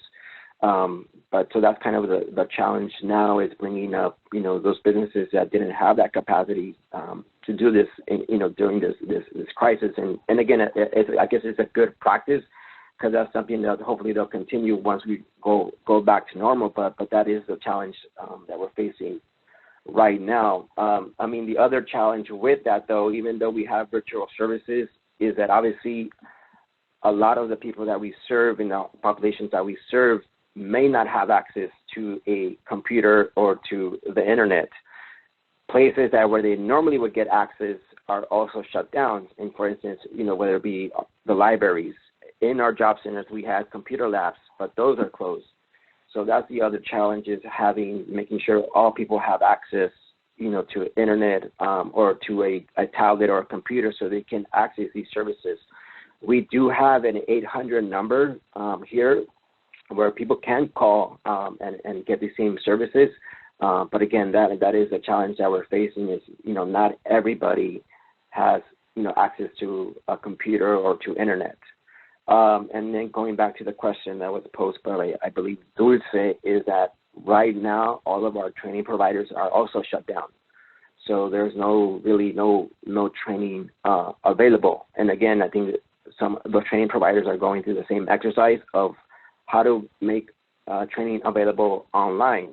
But so that's kind of the challenge now, is bringing up, those businesses that didn't have that capacity to do this, during this crisis. And again, I guess it's a good practice, because that's something that hopefully they'll continue once we go back to normal. But that is the challenge that we're facing right now. The other challenge with that, though, even though we have virtual services, is that obviously a lot of the people that we serve in the populations that we serve may not have access to a computer or to the internet. Places that where they normally would get access are also shut down. And for instance, whether it be the libraries. In our job centers, we had computer labs, but those are closed. So that's the other challenge, is making sure all people have access, to internet or to a tablet or a computer so they can access these services. We do have an 800 number here where people can call and get the same services. But again, that is a challenge that we're facing, is, not everybody has, access to a computer or to internet. And then going back to the question that was posed by, I believe, Dulce, is that right now all of our training providers are also shut down. So there's no training available. And again, I think that some of the training providers are going through the same exercise of how to make training available online.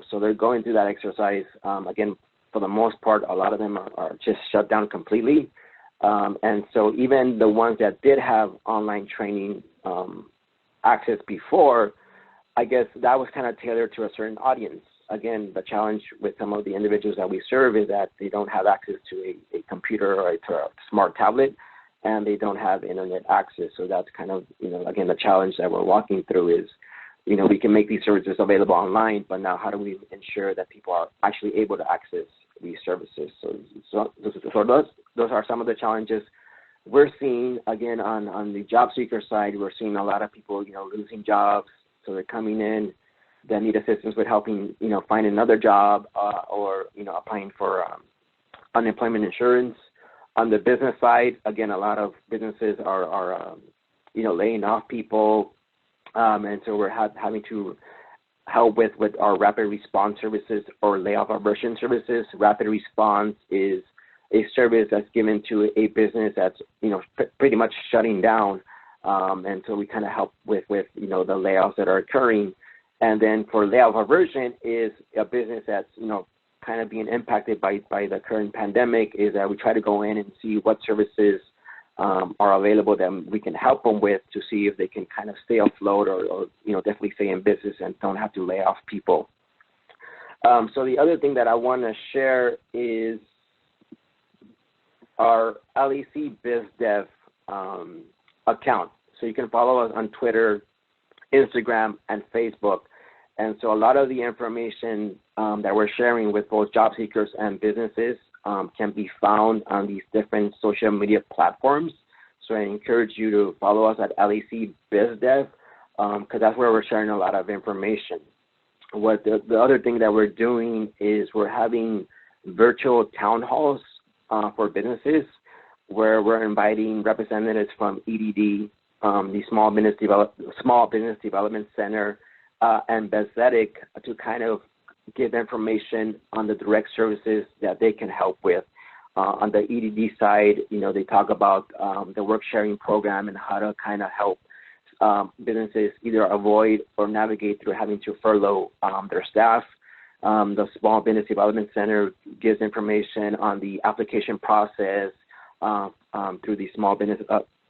So they're going through that exercise. Again, for the most part, a lot of them are just shut down completely. And so even the ones that did have online training access before, I guess that was kind of tailored to a certain audience. again, the challenge with some of the individuals that we serve is that they don't have access to a computer or to a smart tablet, and they don't have internet access. So that's kind of, again, the challenge that we're walking through is, we can make these services available online, but now how do we ensure that people are actually able to access these services? So those are some of the challenges we're seeing. Again, on the job seeker side, we're seeing a lot of people, losing jobs. So they're coming in that need assistance with helping, find another job or, applying for unemployment insurance. On the business side, again, a lot of businesses are laying off people. And so we're having to help with our rapid response services or layoff aversion services. Rapid response is a service that's given to a business that's, pretty much shutting down. And so we kind of help with the layoffs that are occurring. And then for layoff aversion is a business that's, kind of being impacted by the current pandemic, is that we try to go in and see what services are available that we can help them with to see if they can kind of stay afloat or definitely stay in business and don't have to lay off people. So the other thing that I want to share is our LEC BizDev account. So you can follow us on Twitter, Instagram, and Facebook. And so a lot of the information that we're sharing with both job seekers and businesses can be found on these different social media platforms. So I encourage you to follow us at LEC BizDev because that's where we're sharing a lot of information. What the other thing that we're doing is we're having virtual town halls for businesses where we're inviting representatives from EDD, the Small Business Development Center, and Bezetic to kind of give information on the direct services that they can help with. On the EDD side, they talk about the work sharing program and how to kind of help businesses either avoid or navigate through having to furlough their staff. The Small Business Development Center gives information on the application process through the Small Business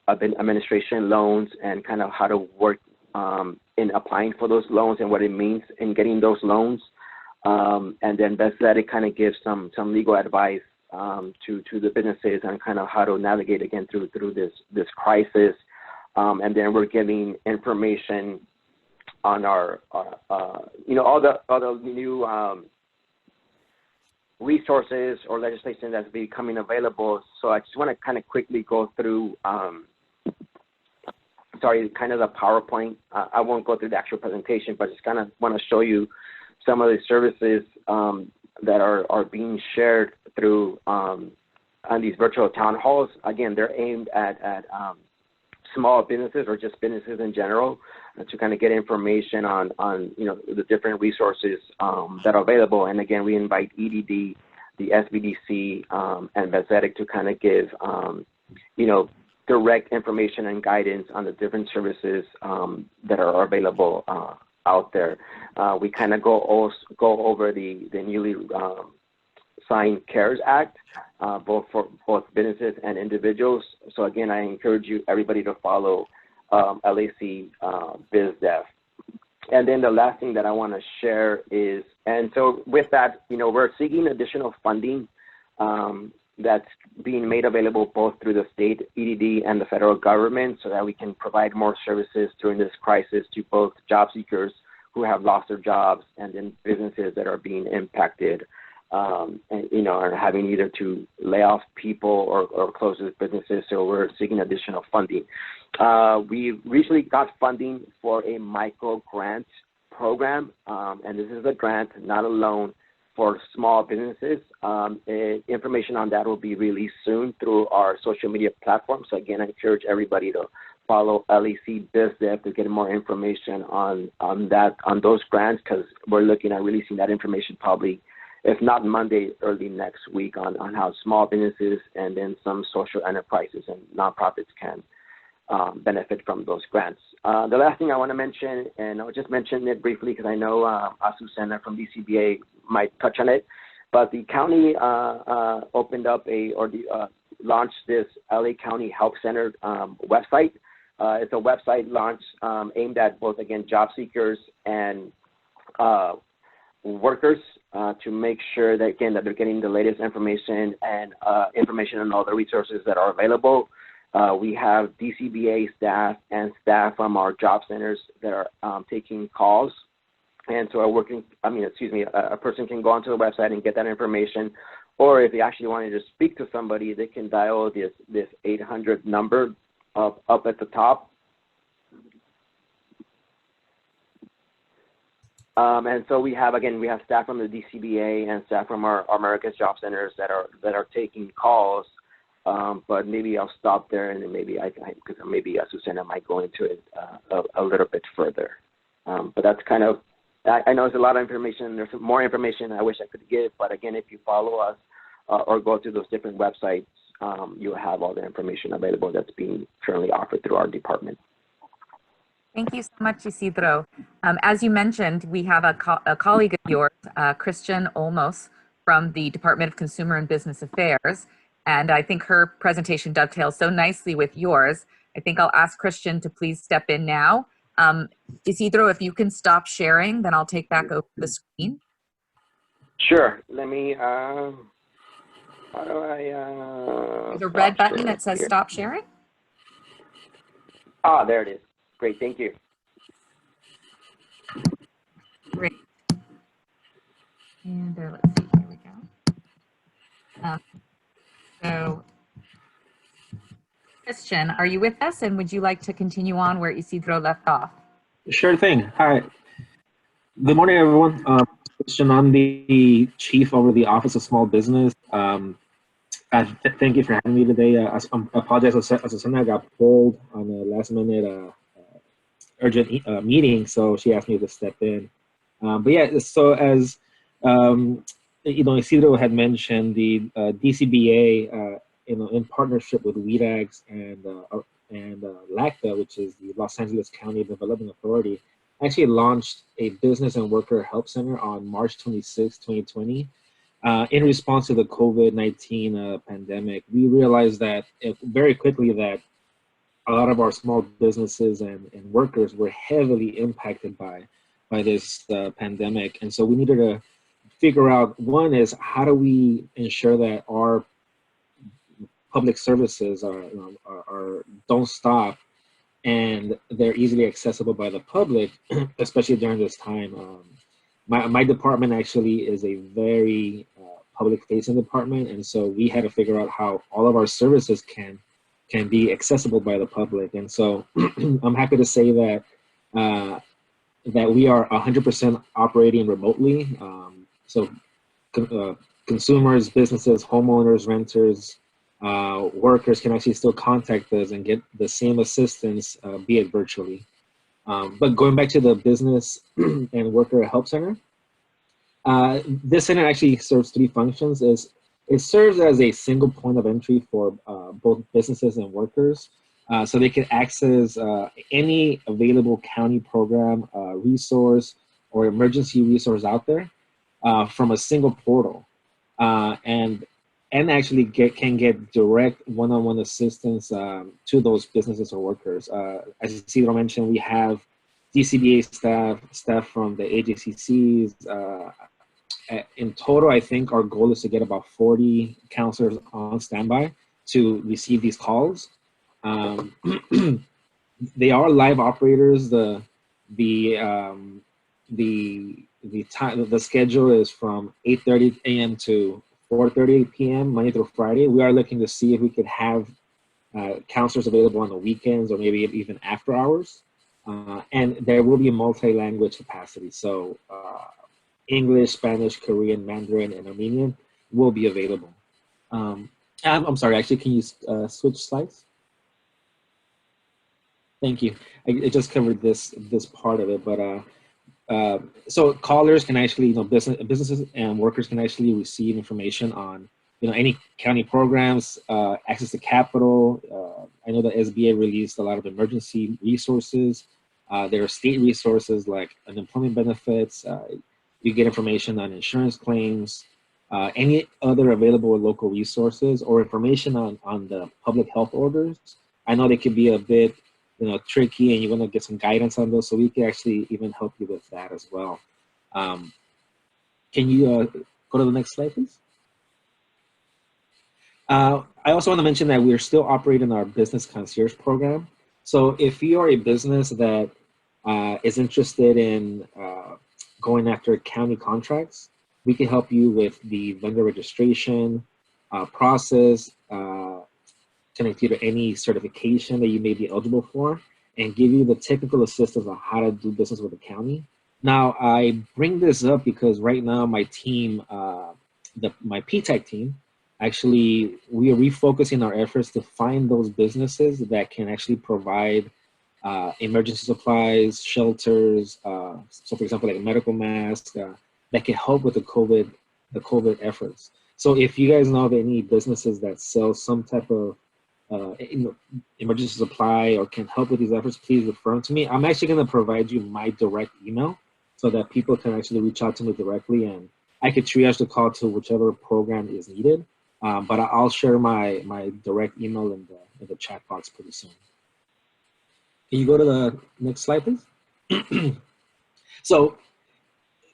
Administration loans and kind of how to work in applying for those loans and what it means in getting those loans. And then Bezetic kind of gives some legal advice to the businesses on kind of how to navigate again through this crisis. And then we're giving information on our all the new resources or legislation that's becoming available. So I just want to kind of quickly go through kind of the PowerPoint. I won't go through the actual presentation, but just kind of want to show you some of the services that are being shared through on these virtual town halls. Again, they're aimed at small businesses or just businesses in general to kind of get information on the different resources that are available. And again, we invite EDD, the SBDC, and Bezetic to kind of give direct information and guidance on the different services that are available out there. We kind of go over the newly signed CARES Act, both for both businesses and individuals. So again, I encourage everybody to follow LEC BizDev. And then the last thing that I want to share is, and so with that, we're seeking additional funding that's being made available both through the state EDD and the federal government so that we can provide more services during this crisis to both job seekers who have lost their jobs and then businesses that are being impacted and are having either to lay off people or close their businesses. So we're seeking additional funding. We recently got funding for a micro grant program, and this is a grant, not a loan, for small businesses. Information on that will be released soon through our social media platform. So again, I encourage everybody to follow LEC BizDev to get more information on those grants, because we're looking at releasing that information probably, if not Monday, early next week on how small businesses and then some social enterprises and nonprofits can benefit from those grants. The last thing I want to mention, and I'll just mention it briefly because I know Azucena from DCBA might touch on it, but the county opened up launched this LA County Help Center website. It's a website launch aimed at both, again, job seekers and workers to make sure that, again, that they're getting the latest information and information on all the resources that are available. We have DCBA staff and staff from our job centers that are taking calls. And so a person can go onto the website and get that information. Or if they actually wanted to speak to somebody, they can dial this 800 number up at the top. And so we have staff from the DCBA and staff from our America's Job Centers that are taking calls. But maybe I'll stop there, and then maybe because maybe Susana might go into it a little bit further. But that's kind of, I know there's a lot of information. There's more information I wish I could give, but again, if you follow us or go to those different websites, you'll have all the information available that's being currently offered through our department. Thank you so much, Isidro. As you mentioned, we have a colleague of yours, Christian Olmos, from the Department of Consumer and Business Affairs, and I think her presentation dovetails so nicely with yours. I think I'll ask Christian to please step in now. Isidro, if you can stop sharing, then I'll take back over the screen. Sure. Let me, how do I... There's a red button that says stop sharing. Ah, there it is. Great, thank you. Great. And let's see, here we go. So, Christian, are you with us? And would you like to continue on where Isidro left off? Sure thing. Hi. Good morning, everyone. Christian, I'm the chief over the Office of Small Business. Thank you for having me today. I apologize, Susana got pulled on a last minute urgent meeting, so she asked me to step in. But yeah, so as Isidro had mentioned, the DCBA, in partnership with WEDAGS and LACTA, which is the Los Angeles County Development Authority, actually launched a Business and Worker Help Center on March 26, 2020. In response to the COVID-19 pandemic, we realized that very quickly that a lot of our small businesses and workers were heavily impacted by this pandemic. And so we needed to figure out, one is, how do we ensure that our public services don't stop and they're easily accessible by the public, especially during this time. My department actually is a very public-facing department, and so we had to figure out how all of our services can be accessible by the public. And so I'm happy to say that that we are 100% operating remotely. Consumers, businesses, homeowners, renters, workers can actually still contact us and get the same assistance, be it virtually. But going back to the Business and Worker Help Center, this center actually serves three functions. It serves as a single point of entry for both businesses and workers, so they can access any available county program, resource, or emergency resource out there from a single portal, and actually can get direct one-on-one assistance to those businesses or workers. As Isidro mentioned, we have DCBA staff from the AJCCs. In total, I think our goal is to get about 40 counselors on standby to receive these calls. They are live operators. The schedule is from 8:30 a.m. to 4:30 p.m. Monday through Friday. We are looking to see if we could have counselors available on the weekends or maybe even after hours. And there will be a multi-language capacity. So English, Spanish, Korean, Mandarin, and Armenian will be available. I'm sorry, actually, can you switch slides? Thank you. I just covered this part of it, but so callers can actually, businesses and workers can actually receive information on, any county programs, access to capital. I know the SBA released a lot of emergency resources. There are state resources like unemployment benefits. You get information on insurance claims, any other available local resources, or information on the public health orders. I know they can be a bit tricky, and you want to get some guidance on those, so we can actually even help you with that as well. Can you go to the next slide, please? I also want to mention that we're still operating our business concierge program. So if you are a business that is interested in going after county contracts, we can help you with the vendor registration process, connect you to any certification that you may be eligible for, and give you the technical assistance on how to do business with the county. Now, I bring this up because right now my team, my PTech team, actually, we are refocusing our efforts to find those businesses that can actually provide emergency supplies, shelters, so for example, like medical masks, that can help with the COVID efforts. So if you guys know of any businesses that sell some type of emergency supply or can help with these efforts, please refer them to me. I'm actually going to provide you my direct email so that people can actually reach out to me directly, and I could triage the call to whichever program is needed. But I'll share my direct email in the chat box pretty soon. Can you go to the next slide, please? So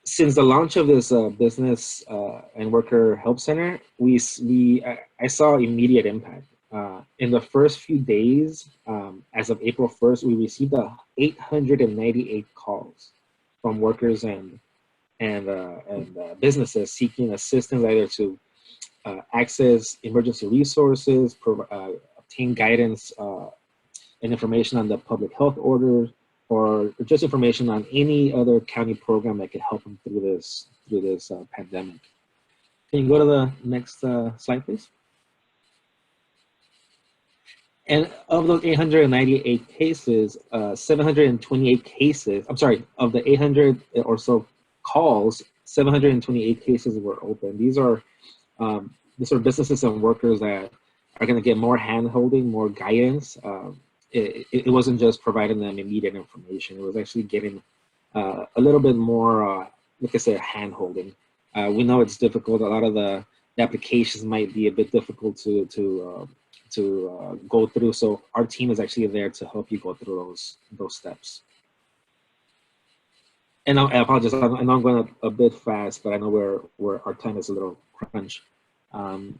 since the launch of this business and worker help center, I saw immediate impact. In the first few days, as of April 1st, we received 898 calls from workers and businesses seeking assistance either to access emergency resources, obtain guidance and information on the public health order, or just information on any other county program that could help them through this pandemic. Can you go to the next slide, please? And of those 898 cases, 728 cases, I'm sorry, of the 800 or so calls, 728 cases were open. These are businesses and workers that are going to get more hand-holding, more guidance. It wasn't just providing them immediate information. It was actually getting a little bit more, like I said, hand-holding. We know it's difficult. A lot of the applications might be a bit difficult to go through. So our team is actually there to help you go through those steps. And I apologize. I know I'm going a bit fast, but I know our time is a little crunch. Can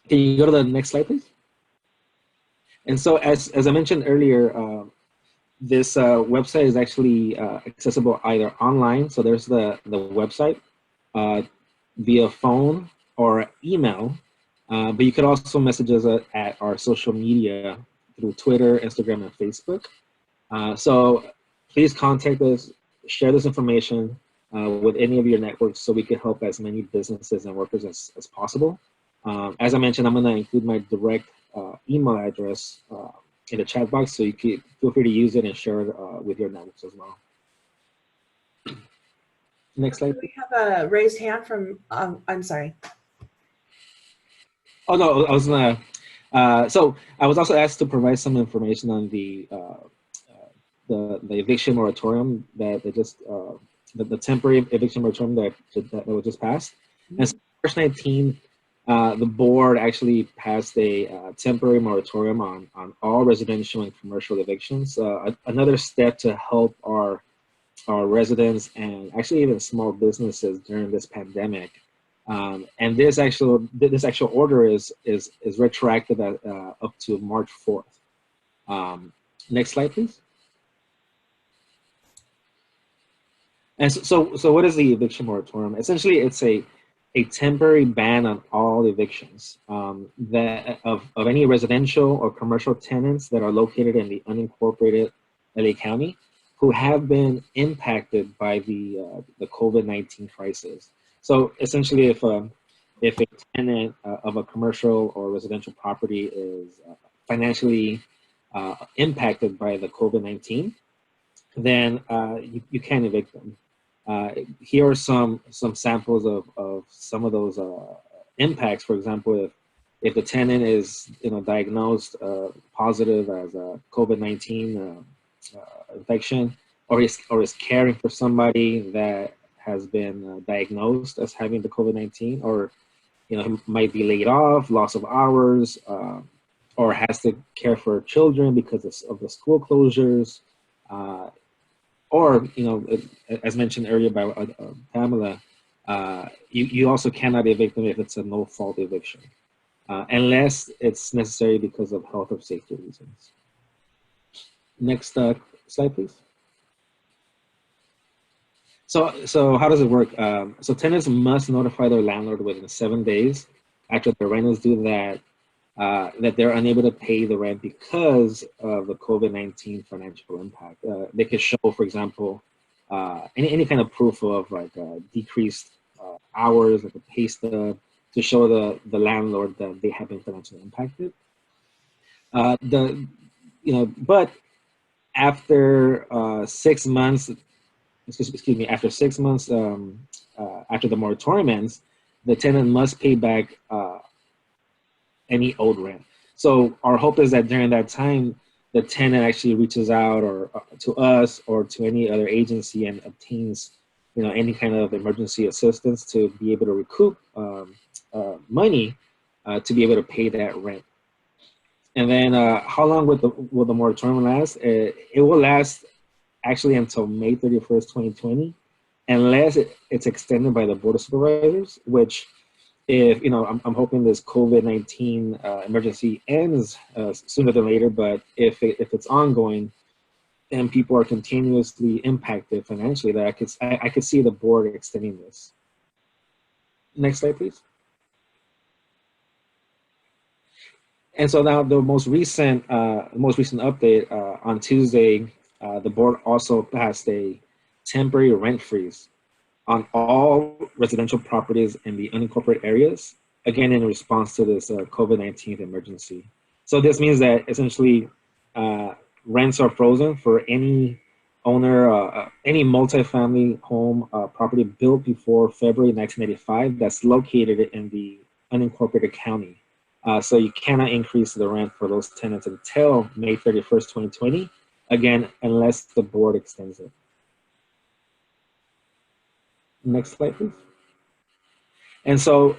you go to the next slide, please? And so, as I mentioned earlier, this website is actually accessible either online. So there's the website via phone or email. But you could also message us at our social media through Twitter, Instagram, and Facebook. So please contact us, share this information with any of your networks so we can help as many businesses and workers as possible. As I mentioned, I'm going to include my direct email address in the chat box, so you can feel free to use it and share it with your networks as well. Next slide. We have a raised hand from, I'm sorry. Oh no, I was gonna. So I was also asked to provide some information on the eviction moratorium that they just the temporary eviction moratorium that was just passed. And so March 19, the board actually passed a temporary moratorium on all residential and commercial evictions. Another step to help our residents and actually even small businesses during this pandemic. And this actual order is retroactive up to March 4th. Next slide, please. And so what is the eviction moratorium? Essentially, it's a temporary ban on all evictions that of any residential or commercial tenants that are located in the unincorporated LA County who have been impacted by the COVID-19 crisis. So essentially, if a tenant of a commercial or residential property is financially impacted by the COVID-19, then you can evict them. Here are some samples of some of those impacts. For example, if the tenant is diagnosed positive as a COVID-19 infection, or is caring for somebody that has been diagnosed as having the COVID-19, or might be laid off, loss of hours, or has to care for children because of the school closures, or as mentioned earlier by Pamela, you also cannot evict them if it's a no-fault eviction, unless it's necessary because of health or safety reasons. Next slide, please. So how does it work? So tenants must notify their landlord within 7 days after the rent is due that they're unable to pay the rent because of the COVID-19 financial impact. They could show, for example, any kind of proof of like decreased hours, like a pay stub, to show the landlord that they have been financially impacted. But after 6 months, excuse me, after 6 months after the moratorium ends, the tenant must pay back any owed rent. So our hope is that during that time, the tenant actually reaches out or to us or to any other agency and obtains, any kind of emergency assistance to be able to recoup money to be able to pay that rent. And then how long will the moratorium last? It will last actually until May 31st, 2020, unless it's extended by the Board of Supervisors, which if, I'm hoping this COVID-19 emergency ends sooner than later, but if it's ongoing and people are continuously impacted financially, that I could see the board extending this. Next slide, please. And so now the most recent update on Tuesday, the board also passed a temporary rent freeze on all residential properties in the unincorporated areas, again, in response to this COVID-19 emergency. So this means that essentially rents are frozen for any owner, any multifamily home property built before February 1985 that's located in the unincorporated county. So you cannot increase the rent for those tenants until May 31st, 2020, again, unless the board extends it. Next slide, please. And so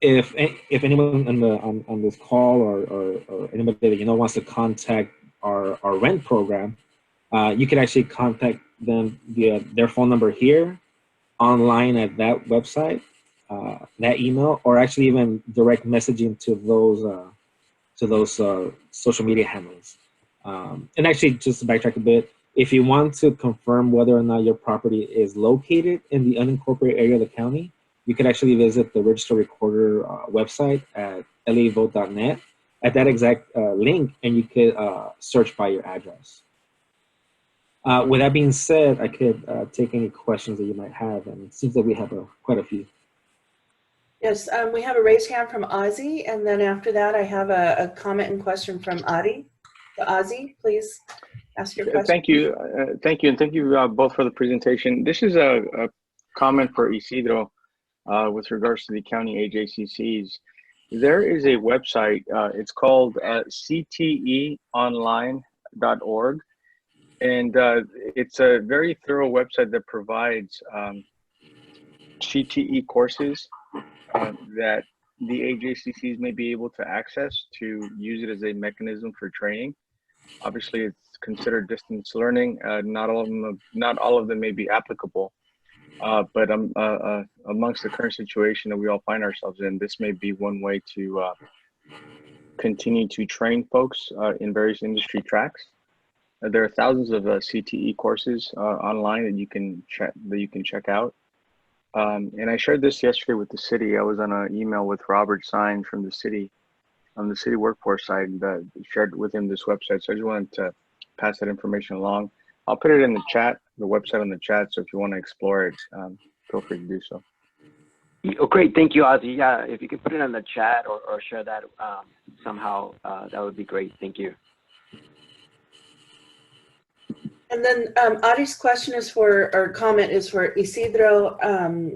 if anyone on this call or anybody that wants to contact our rent program, you can actually contact them via their phone number here, online at that website, that email, or actually even direct messaging to those social media handles. And actually, just to backtrack a bit, if you want to confirm whether or not your property is located in the unincorporated area of the county, you could actually visit the Register Recorder website at lavote.net at that exact link, and you could search by your address. With that being said, I could take any questions that you might have, and it seems that we have quite a few. Yes, we have a raised hand from Ozzy, and then after that, I have a comment and question from Adi. So Ozzy, please ask your question. Thank you, and thank you both for the presentation. This is a comment for Isidro with regards to the county AJCCs. There is a website, it's called cteonline.org, and it's a very thorough website that provides CTE courses that the AJCCs may be able to access to use it as a mechanism for training. Obviously, it's considered distance learning. Not all of them may be applicable, but amongst the current situation that we all find ourselves in, this may be one way to continue to train folks in various industry tracks. There are thousands of CTE courses online that you can check out. And I shared this yesterday with the city. I was on an email with Robert Sines from the city, on the city workforce side, that shared with him this website. So I just wanted to pass that information along. I'll put it in the chat, the website on the chat. So if you want to explore it, feel free to do so. Oh, great. Thank you, Ozzy. Yeah, if you can put it in the chat or share that somehow, that would be great. Thank you. And then Adi's question is or comment is for Isidro.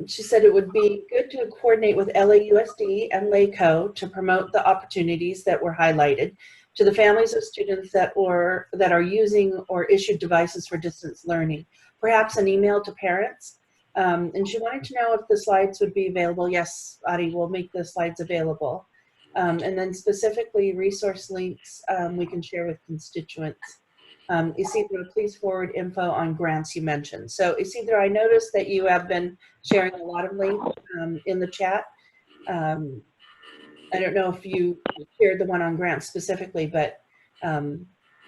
She said it would be good to coordinate with LAUSD and LACO to promote the opportunities that were highlighted to the families of students that are using or issued devices for distance learning. Perhaps an email to parents. And she wanted to know if the slides would be available. Yes, Adi, we'll make the slides available. And then specifically resource links we can share with constituents. Isidro, please forward info on grants you mentioned. So Isidro, I noticed that you have been sharing a lot of links in the chat. I don't know if you shared the one on grants specifically, but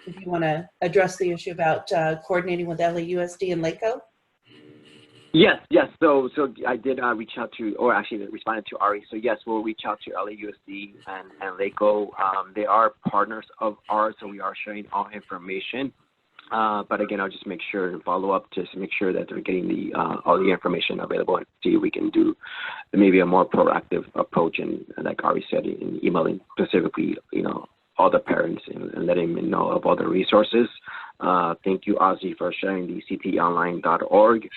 if you want to address the issue about coordinating with LAUSD and LACO. Yes. So I did reach out to, or actually responded to Ari. So yes, we'll reach out to LAUSD and LACO. They are partners of ours, so we are sharing all information. But again, I'll just make sure and follow up just to make sure that they're getting all the information available and see if we can do maybe a more proactive approach. And like Ari said, in emailing specifically, all the parents and letting them know of all the resources. Thank you, Ozzy, for sharing the ctonline.org.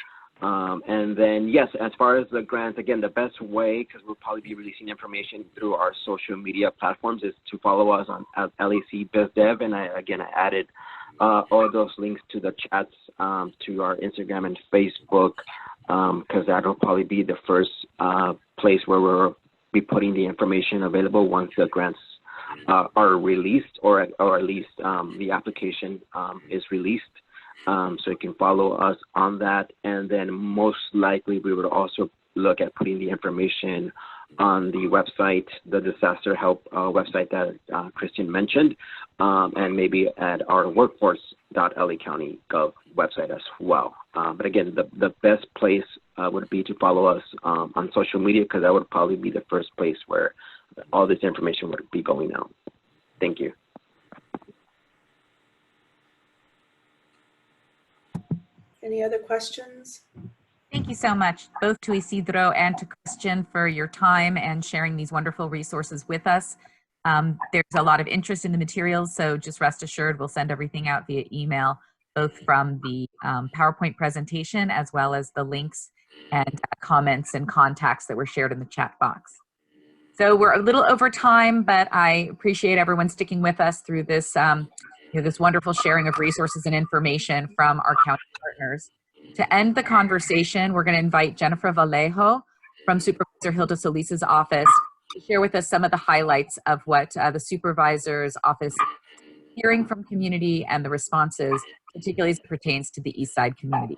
And then, yes, as far as the grants, again, the best way, because we'll probably be releasing information through our social media platforms, is to follow us on LAC BizDev. And I added all of those links to the chats to our Instagram and Facebook, because that'll probably be the first place where we'll be putting the information available once the grants are released, or at least the application is released. So you can follow us on that. And then most likely we would also look at putting the information on the website, the disaster help website that Christian mentioned, and maybe at our workforce.lacounty.gov website as well. But again, the best place would be to follow us on social media, because that would probably be the first place where all this information would be going out. Thank you. Any other questions? Thank you so much, both to Isidro and to Christian, for your time and sharing these wonderful resources with us. There's a lot of interest in the materials, so just rest assured we'll send everything out via email, both from the PowerPoint presentation as well as the links and comments and contacts that were shared in the chat box. So we're a little over time, but I appreciate everyone sticking with us through this, this wonderful sharing of resources and information from our county partners. To end the conversation, we're going to invite Jennifer Vallejo from Supervisor Hilda Solis's office to share with us some of the highlights of what the supervisor's office is hearing from community and the responses, particularly as it pertains to the East Side community.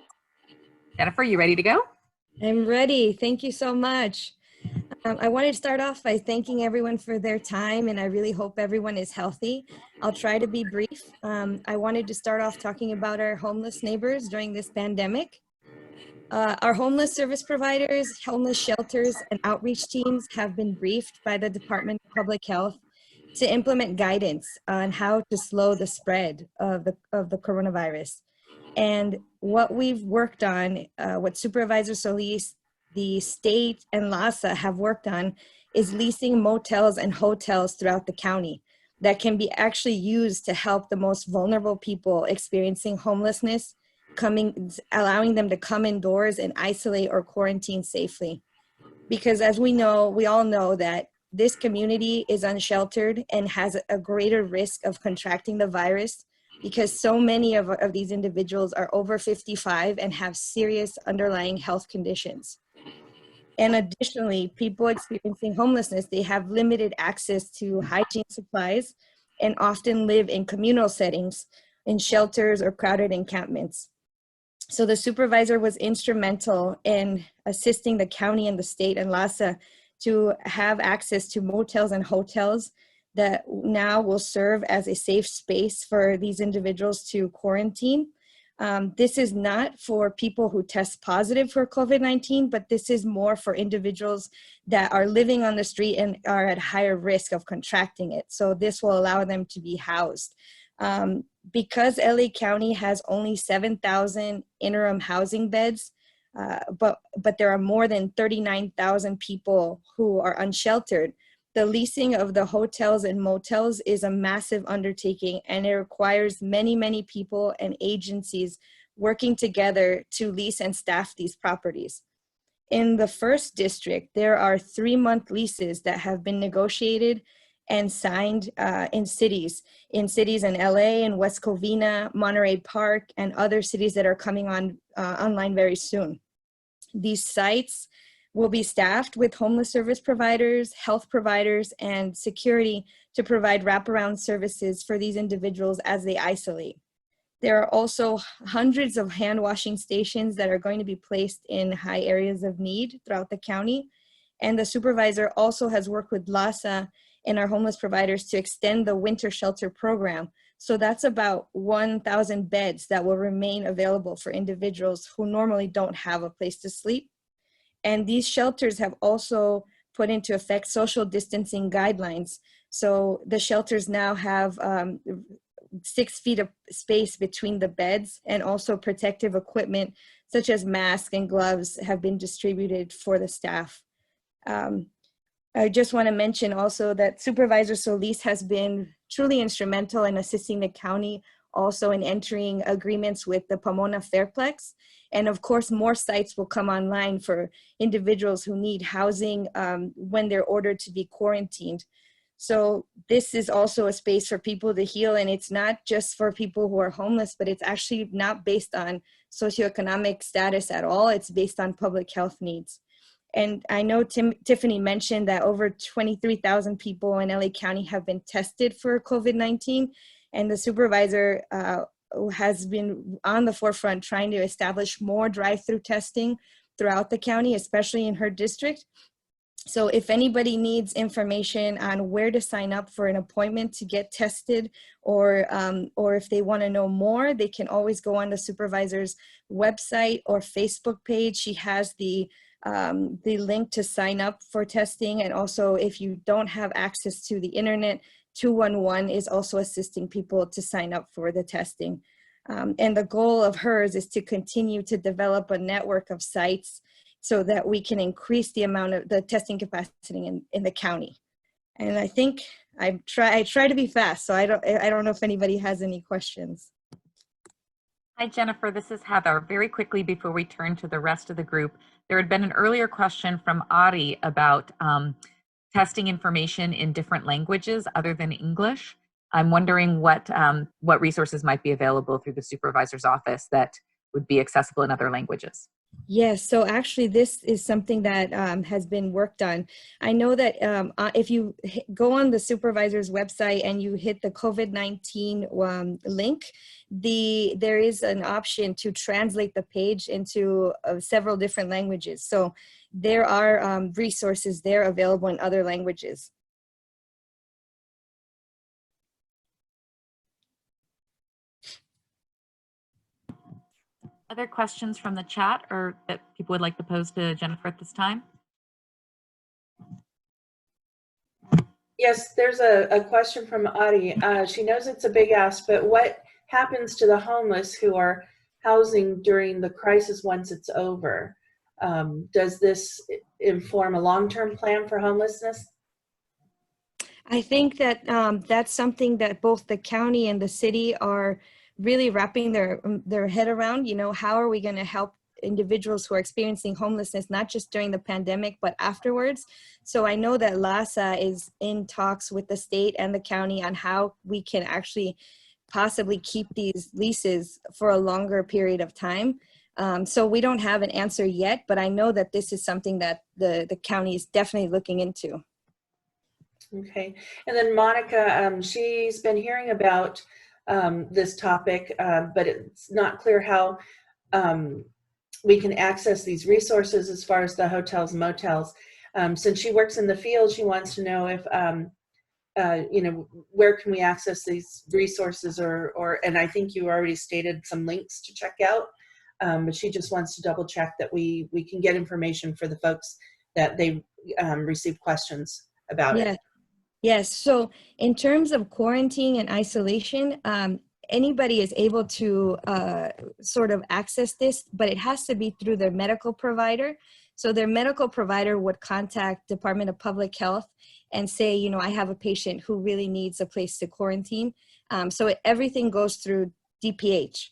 Jennifer, you ready to go? I'm ready. Thank you so much. I wanted to start off by thanking everyone for their time, and I really hope everyone is healthy. I'll try to be brief. I wanted to start off talking about our homeless neighbors during this pandemic. Our homeless service providers, homeless shelters, and outreach teams have been briefed by the Department of Public Health to implement guidance on how to slow the spread of the coronavirus. And what we've worked on, what Supervisor Solis, the state, and LASA have worked on, is leasing motels and hotels throughout the county that can be actually used to help the most vulnerable people experiencing homelessness, allowing them to come indoors and isolate or quarantine safely. Because as we all know that this community is unsheltered and has a greater risk of contracting the virus, because so many of these individuals are over 55 and have serious underlying health conditions. And additionally, people experiencing homelessness, they have limited access to hygiene supplies and often live in communal settings, in shelters or crowded encampments. So the supervisor was instrumental in assisting the county and the state and LASA to have access to motels and hotels that now will serve as a safe space for these individuals to quarantine. This is not for people who test positive for COVID-19, but this is more for individuals that are living on the street and are at higher risk of contracting it. So this will allow them to be housed. Because LA County has only 7,000 interim housing beds, but there are more than 39,000 people who are unsheltered. The leasing of the hotels and motels is a massive undertaking, and it requires many, many people and agencies working together to lease and staff these properties. In the first district, there are 3-month leases that have been negotiated and signed in cities in LA and West Covina, Monterey Park, and other cities that are coming online very soon. These sites will be staffed with homeless service providers, health providers, and security to provide wraparound services for these individuals as they isolate. There are also hundreds of hand washing stations that are going to be placed in high areas of need throughout the county. And the supervisor also has worked with LASA and our homeless providers to extend the winter shelter program. So that's about 1,000 beds that will remain available for individuals who normally don't have a place to sleep. And these shelters have also put into effect social distancing guidelines. So the shelters now have 6 feet of space between the beds, and also protective equipment such as masks and gloves have been distributed for the staff. I just want to mention also that Supervisor Solis has been truly instrumental in assisting the county also in entering agreements with the Pomona Fairplex. And of course, more sites will come online for individuals who need housing when they're ordered to be quarantined. So this is also a space for people to heal, and it's not just for people who are homeless, but it's actually not based on socioeconomic status at all. It's based on public health needs. And I know Tiffany mentioned that over 23,000 people in LA County have been tested for COVID-19, and the supervisor has been on the forefront trying to establish more drive-through testing throughout the county, especially in her district. So if anybody needs information on where to sign up for an appointment to get tested, or if they want to know more, they can always go on the supervisor's website or Facebook page. She has the link to sign up for testing. And also, if you don't have access to the internet, 211 is also assisting people to sign up for the testing. And the goal of hers is to continue to develop a network of sites so that we can increase the amount of the testing capacity in the county. And I think I try to be fast, so I don't know if anybody has any questions. Hi, Jennifer, this is Heather. Very quickly before we turn to the rest of the group, there had been an earlier question from Ari about testing information in different languages other than English. I'm wondering what resources might be available through the supervisor's office that would be accessible in other languages. Yes, so actually this is something that has been worked on. I know that if you go on the supervisor's website and you hit the COVID-19 link, there is an option to translate the page into several different languages. So there are resources there available in other languages. Other questions from the chat or that people would like to pose to Jennifer at this time? Yes, there's a question from Adi. She knows it's a big ask, but what happens to the homeless who are housing during the crisis once it's over? Does this inform a long-term plan for homelessness? I think that that's something that both the county and the city are really wrapping their head around. You know, how are we going to help individuals who are experiencing homelessness, not just during the pandemic, but afterwards? So I know that LASA is in talks with the state and the county on how we can actually possibly keep these leases for a longer period of time. So we don't have an answer yet, but I know that this is something that the county is definitely looking into. Okay, and then Monica, she's been hearing about this topic, but it's not clear how we can access these resources as far as the hotels and motels. Since she works in the field, she wants to know if, you know, where can we access these resources, and I think you already stated some links to check out, but she just wants to double check that we can get information for the folks that they receive questions about it. Yes, so in terms of quarantine and isolation, anybody is able to sort of access this, but it has to be through their medical provider. So their medical provider would contact Department of Public Health and say, you know, I have a patient who really needs a place to quarantine. So everything goes through DPH.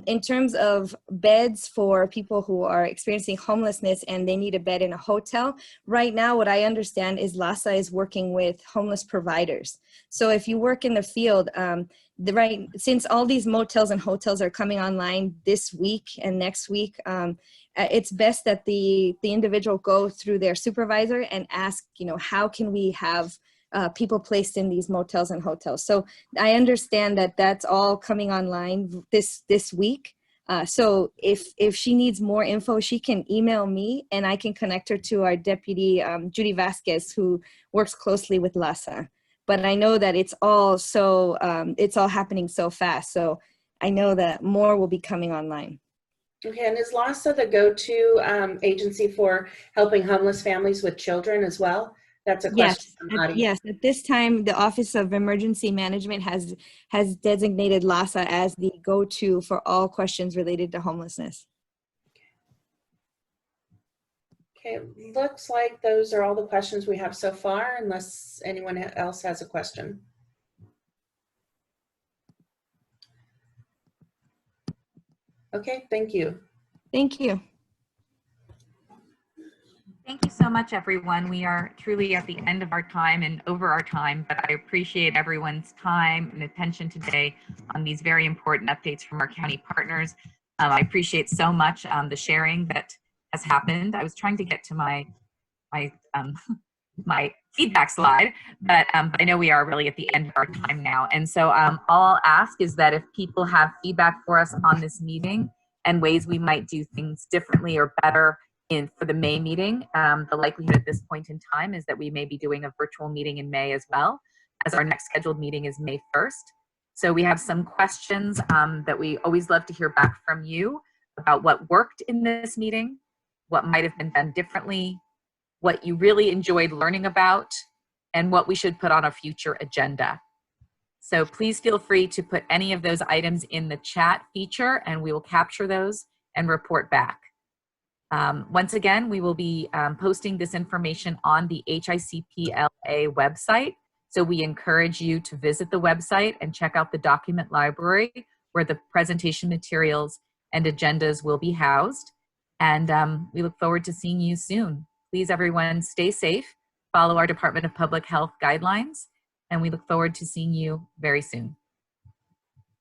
In terms of beds for people who are experiencing homelessness and they need a bed in a hotel, right now what I understand is LASA is working with homeless providers. So if you work in the field, since all these motels and hotels are coming online this week and next week, it's best that the individual go through their supervisor and ask, you know, how can we have people placed in these motels and hotels. So I understand that that's all coming online this week. So if she needs more info, she can email me and I can connect her to our deputy, Judy Vasquez, who works closely with LASA. But I know that it's all happening so fast. So I know that more will be coming online. Okay, and is LASA the go-to agency for helping homeless families with children as well? That's a question from Adi. Yes, at this time, the Office of Emergency Management has designated LASA as the go-to for all questions related to homelessness. Okay, looks like those are all the questions we have so far, unless anyone else has a question. Okay, thank you. Thank you. Thank you so much, everyone. We are truly at the end of our time and over our time, but I appreciate everyone's time and attention today on these very important updates from our county partners. I appreciate so much the sharing that has happened. I was trying to get to my feedback slide, but I know we are really at the end of our time now. And so all I'll ask is that if people have feedback for us on this meeting and ways we might do things differently or better for the May meeting, the likelihood at this point in time is that we may be doing a virtual meeting in May as well, as our next scheduled meeting is May 1st. So we have some questions that we always love to hear back from you about what worked in this meeting, what might have been done differently, what you really enjoyed learning about, and what we should put on a future agenda. So please feel free to put any of those items in the chat feature and we will capture those and report back. Once again, we will be posting this information on the HICPLA website. So we encourage you to visit the website and check out the document library where the presentation materials and agendas will be housed. And we look forward to seeing you soon. Please, everyone, stay safe, follow our Department of Public Health guidelines, and we look forward to seeing you very soon.